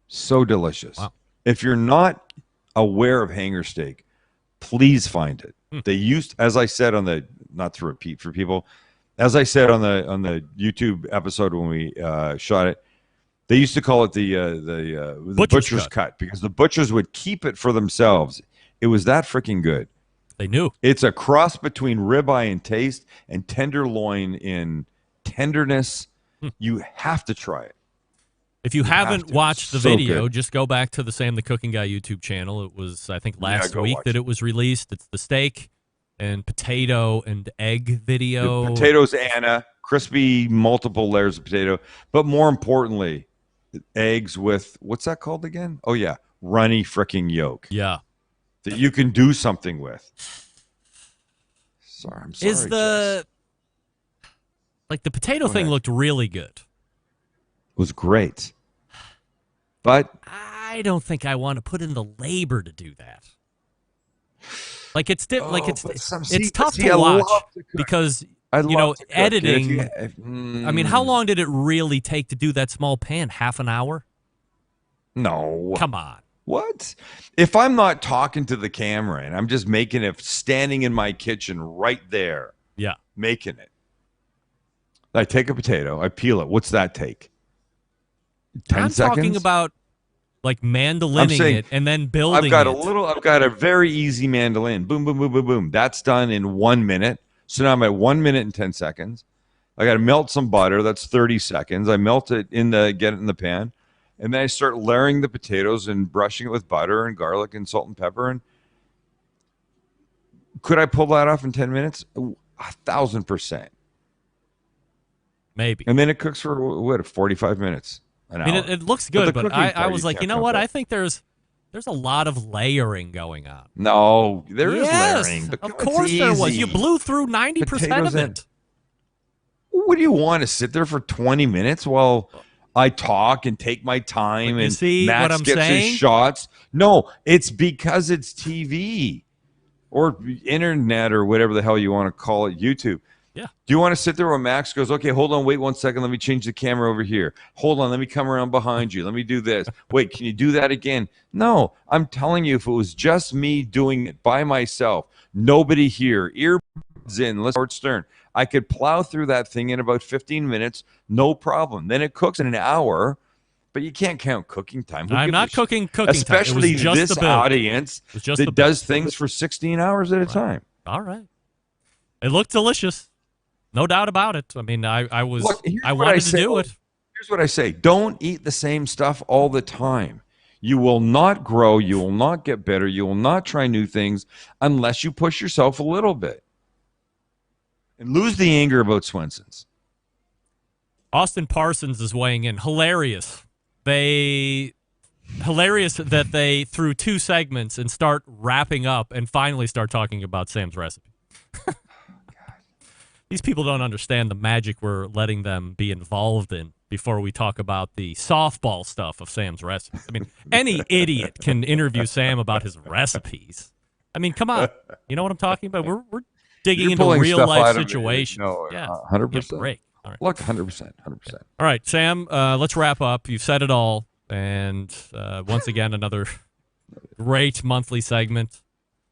So delicious. Wow. If you're not aware of hanger steak, please find it. They used, as I said on the, not to repeat for people, as I said on the YouTube episode when we shot it, they used to call it the butcher's cut because the butchers would keep it for themselves. It was that freaking good. They knew. It's a cross between ribeye in taste and tenderloin in tenderness. You have to try it. If you haven't watched the So video, good. just go back to the Sam the Cooking Guy YouTube channel. It was, I think, last go week watch that it was released. It's the steak and potato and egg video. The potatoes, Anna, crispy, multiple layers of potato, but more importantly, eggs with, what's that called again? Oh, yeah, runny freaking yolk. Yeah. That you can do something with. I'm sorry. Is the like the potato thing looked really good? It was great, but I don't think I want to put in the labor to do that. Like it's it's tough to watch because editing. I mean, how long did it really take to do that small pan? Half an hour? No. Come on. What? If I'm not talking to the camera and I'm just making it, standing in my kitchen right there, making it. I take a potato, I peel it. What's that take? 10 seconds? I'm talking about like mandolining it and then building I've got a very easy mandolin. Boom, boom, boom, boom, boom. That's done in 1 minute. So now I'm at 1 minute and 10 seconds. I got to melt some butter. That's 30 seconds. I melt it get it in the pan. And then I start layering the potatoes and brushing it with butter and garlic and salt and pepper. And could I pull that off in 10 minutes? 1,000%. Maybe. And then it cooks for 45 minutes. I mean, it looks good, but I was like, you know what? I think there's a lot of layering going on. No, there is layering. But of course there was. You blew through 90% of it. What do you want to sit there for 20 minutes while I talk and take my time and see Max what I'm gets saying? his shots? No, it's because it's TV or internet or whatever the hell you want to call it, YouTube. Yeah. Do you want to sit there where Max goes, okay, hold on, wait 1 second. Let me change the camera over here. Hold on, let me come around behind you. Let me do this. Wait, can you do that again? No, I'm telling you, if it was just me doing it by myself, nobody here, earbuds in, let's start stern, I could plow through that thing in about 15 minutes, no problem. Then it cooks in an hour, but you can't count cooking time. I'm not cooking time. Especially It was just this the build. audience It was just that the does things for 16 hours at a time. All right. It looked delicious. No doubt about it. I mean, I wanted to do it. Here's what I say. Don't eat the same stuff all the time. You will not grow. You will not get better. You will not try new things unless you push yourself a little bit. And lose the anger about Swenson's. Austin Parsons is weighing in. Hilarious that they threw 2 segments and start wrapping up and finally start talking about Sam's recipe. These people don't understand the magic we're letting them be involved in before we talk about the softball stuff of Sam's recipes. I mean, any idiot can interview Sam about his recipes. I mean, come on. You know what I'm talking about? We're digging into real life situations. No, yeah, 100%. break. All right. Look, 100%. All right, Sam, let's wrap up. You've said it all. And once again, another great monthly segment.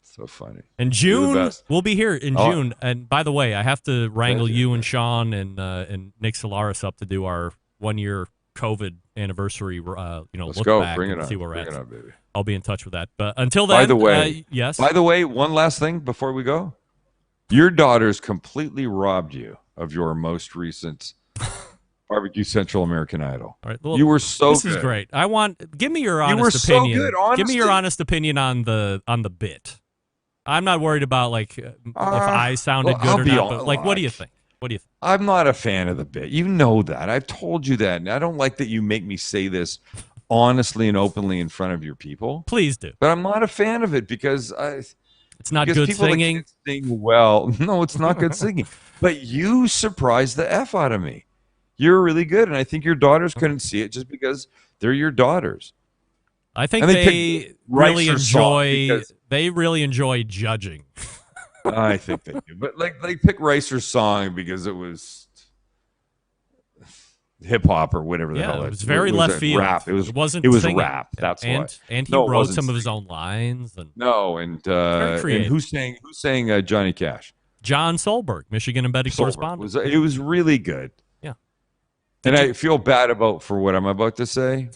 So funny. In June, we'll be here in June. And by the way, I have to wrangle you and Sean and Nick Solaris up to do our 1-year COVID anniversary. Let's look go. back Bring and it on. see where we're Bring at. it on, baby. I'll be in touch with that. But until then, by the way, yes. By the way, one last thing before we go. Your daughters completely robbed you of your most recent Barbecue Central American Idol. All right, well, you were so This good. is great. Give me your honest you were opinion. So good, Give me your honest opinion on the bit. I'm not worried about if I sounded good or not. But what do you think? What do you think? I'm not a fan of the bit. You know that. I've told you that. And I don't like that you make me say this honestly and openly in front of your people. Please do. But I'm not a fan of it because it's not good people singing. That can't sing well. No, it's not good singing. But you surprised the F out of me. You're really good. And I think your daughters couldn't see it just because they're your daughters. I think And they picked really Ricer's song enjoy judging. I think they do, but like they picked Ricer's song because it was hip hop or whatever the hell. It was very left field. Rap. It wasn't. It was singing. rap. That's why. And he No, it wrote wasn't some of his singing. own lines. And and who sang Johnny Cash? John Solberg, Michigan embedded correspondent. It was really good. Yeah. And I feel bad for what I'm about to say.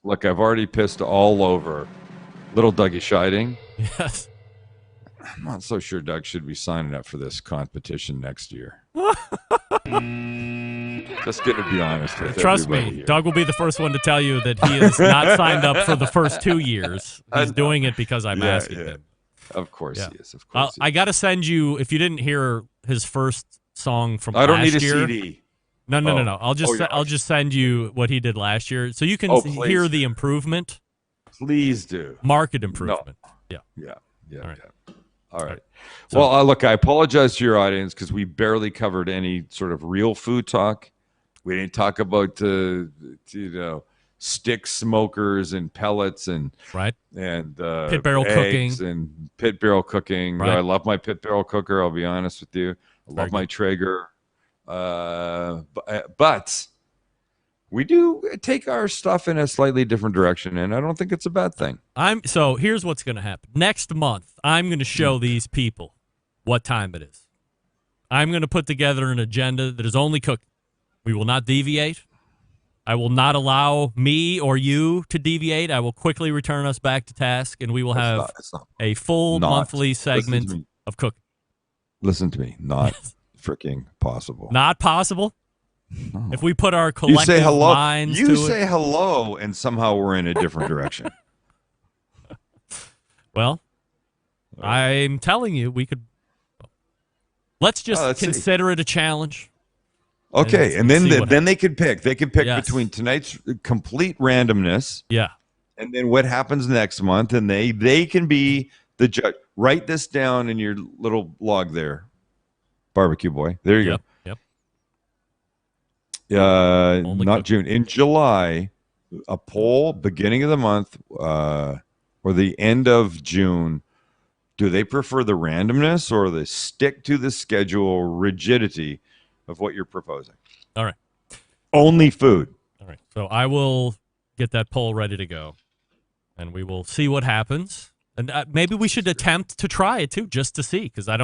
Look, I've already pissed all over little Dougie Scheiding. Yes. I'm not so sure Doug should be signing up for this competition next year. Just going to be honest with Trust me, everybody here. Doug will be the first one to tell you that he is not signed up for the first 2 years. He's doing it because I'm asking him. Of course he is. Of course. I got to send you, if you didn't hear his first song from I don't last need a year. CD. No. I'll just send you what he did last year so you can hear the improvement. Please do. Market improvement. No. Yeah. All right. Well, look, I apologize to your audience because we barely covered any sort of real food talk. We didn't talk about stick smokers and pellets and pit barrel eggs cooking and pit barrel cooking. Right. I love my pit barrel cooker. I'll be honest with you. I love my Traeger. But we do take our stuff in a slightly different direction, and I don't think it's a bad thing. So here's what's going to happen. Next month, I'm going to show these people what time it is. I'm going to put together an agenda that is only cooking. We will not deviate. I will not allow me or you to deviate. I will quickly return us back to task, and we will have a full monthly segment of cooking. Listen to me. Not freaking possible. Not possible? No. If we put our collective minds to it. You say hello, and somehow we're in a different direction. Well, I'm telling you, we could. Let's just consider it a challenge. Okay, and then they could pick. They could pick between tonight's complete randomness. Yeah. And then what happens next month, and they can be the judge. Write this down in your little log there, barbecue boy. There you go. Not June. In July, a poll beginning of the month or the end of June. Do they prefer the randomness or the stick to the schedule rigidity of what you're proposing? All right. Only food. All right. So I will get that poll ready to go, and we will see what happens. And maybe we should attempt to try it too, just to see, because I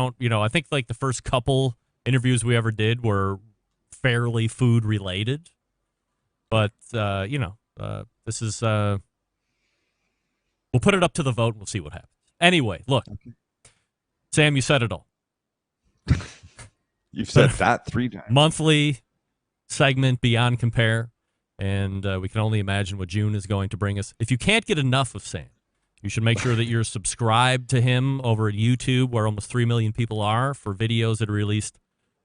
think like the first couple interviews we ever did were fairly food related, but this is we'll put it up to the vote and we'll see what happens. Anyway, look, Sam, you said it all. You've said that 3 times. Monthly segment Beyond Compare, and we can only imagine what June is going to bring us. If you can't get enough of Sam, you should make sure that you're subscribed to him over at YouTube, where almost 3 million people are, for videos that are released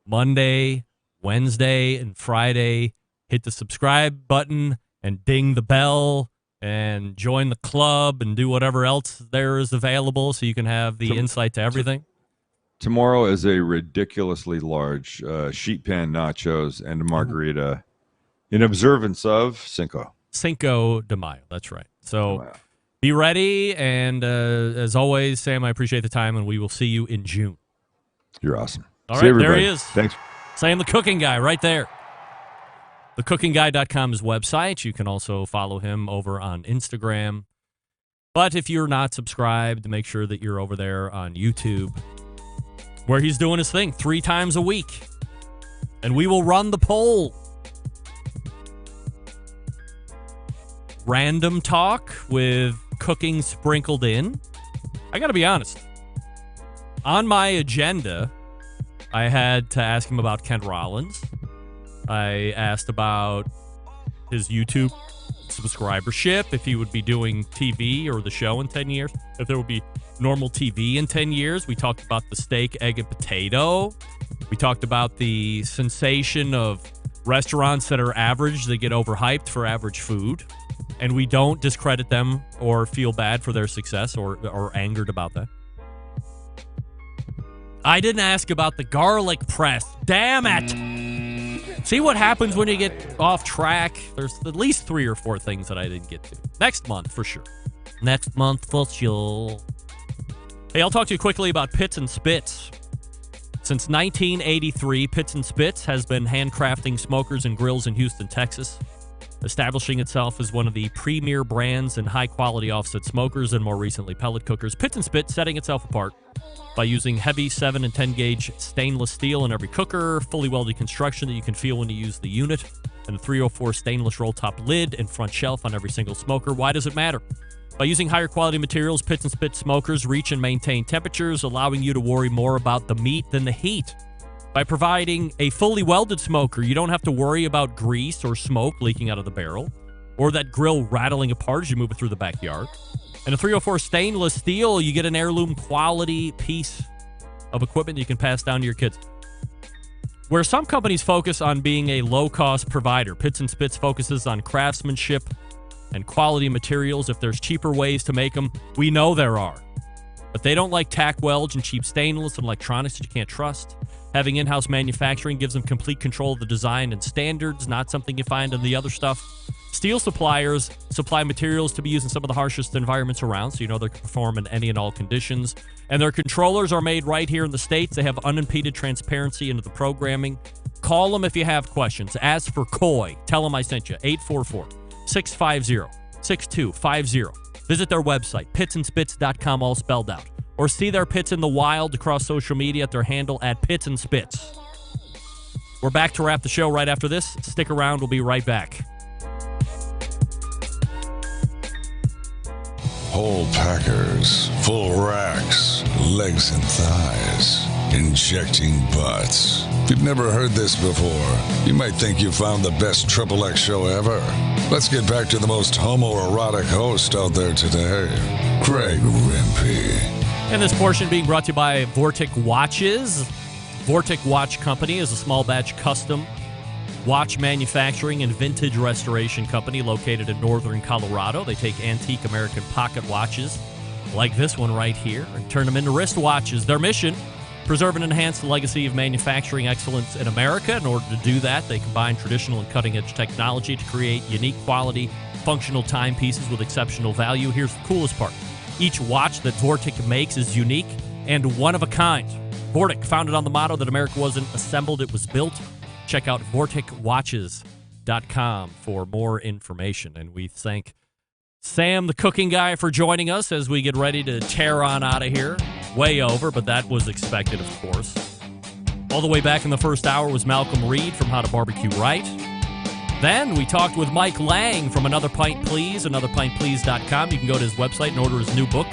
Monday, Wednesday, and Friday. Hit the subscribe button and ding the bell and join the club and do whatever else there is available so you can have the insight to everything. Tomorrow is a ridiculously large sheet pan nachos and a margarita in observance of Cinco de Mayo. That's right. So be ready. And as always, Sam, I appreciate the time, and we will see you in June. You're awesome. All See right, everybody. there he is. Thanks. Sam the Cooking Guy right there. TheCookingGuy.com is website. You can also follow him over on Instagram. But if you're not subscribed, make sure that you're over there on YouTube, where he's doing his thing 3 times a week. And we will run the poll. Random talk with cooking sprinkled in. I got to be honest. On my agenda, I had to ask him about Kent Rollins. I asked about his YouTube subscribership, if he would be doing TV or the show in 10 years, if there would be normal TV in 10 years. We talked about the steak, egg, and potato. We talked about the sensation of restaurants that are average, that get overhyped for average food. And we don't discredit them or feel bad for their success or angered about that. I didn't ask about the garlic press. Damn it! See what happens when you get off track. There's at least 3 or 4 things that I didn't get to. Next month, for sure. Next month, for sure. Hey, I'll talk to you quickly about Pits and Spits. Since 1983, Pits and Spits has been handcrafting smokers and grills in Houston, Texas, establishing itself as one of the premier brands in high-quality offset smokers and more recently pellet cookers. Pits and Spits setting itself apart by using heavy 7 and 10 gauge stainless steel in every cooker, fully welded construction that you can feel when you use the unit, and the 304 stainless roll-top lid and front shelf on every single smoker. Why does it matter? By using higher quality materials, Pits and Spits smokers reach and maintain temperatures, allowing you to worry more about the meat than the heat. By providing a fully welded smoker, you don't have to worry about grease or smoke leaking out of the barrel, or that grill rattling apart as you move it through the backyard. And a 304 stainless steel, you get an heirloom quality piece of equipment you can pass down to your kids. Where some companies focus on being a low-cost provider, Pits and Spits focuses on craftsmanship and quality materials. If there's cheaper ways to make them, we know there are. But they don't like tack welds and cheap stainless and electronics that you can't trust. Having in-house manufacturing gives them complete control of the design and standards, not something you find in the other stuff. Steel suppliers supply materials to be used in some of the harshest environments around, so you know they can perform in any and all conditions. And their controllers are made right here in the States. They have unimpeded transparency into the programming. Call them if you have questions. Ask for Coy. Tell them I sent you. 844-650-6250. Visit their website, pitsandspits.com, all spelled out. Or see their pits in the wild across social media at their handle at Pits and Spits. We're back to wrap the show right after this. Stick around. We'll be right back. Whole packers, full racks, legs and thighs, injecting butts. If you've never heard this before, you might think you found the best XXX show ever. Let's get back to the most homoerotic host out there today, Greg Rempe. And this portion being brought to you by Vortic Watches. Vortic Watch Company is a small batch custom watch manufacturing and vintage restoration company located in northern Colorado. They take antique American pocket watches like this one right here and turn them into wrist watches. Their mission, preserve and enhance the legacy of manufacturing excellence in America. In order to do that, they combine traditional and cutting-edge technology to create unique quality, functional timepieces with exceptional value. Here's the coolest part. Each watch that Vortic makes is unique and one of a kind. Vortic, founded on the motto that America wasn't assembled, it was built. Check out vorticwatches.com for more information. And we thank Sam, the cooking guy, for joining us as we get ready to tear on out of here. Way over, but that was expected, of course. All the way back in the first hour was Malcolm Reed from How to Barbecue Right. Then we talked with Mike Lang from Another Pint Please, anotherpintplease.com. You can go to his website and order his new book,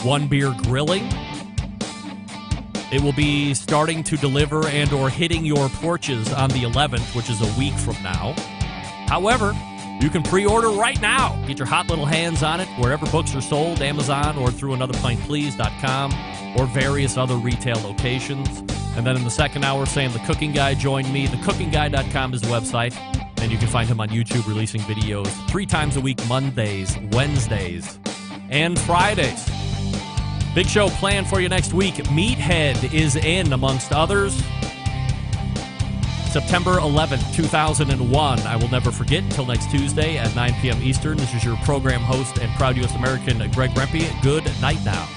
One Beer Grilling. It will be starting to deliver and or hitting your porches on the 11th, which is a week from now. However, you can pre-order right now. Get your hot little hands on it wherever books are sold, Amazon or through anotherpintplease.com or various other retail locations. And then in the second hour, Sam the Cooking Guy joined me. Thecookingguy.com is the website. And you can find him on YouTube releasing videos 3 times a week, Mondays, Wednesdays, and Fridays. Big show planned for you next week. Meathead is in, amongst others. September 11th, 2001. I will never forget. Until next Tuesday at 9 p.m. Eastern. This is your program host and proud U.S. American, Greg Rempe. Good night now.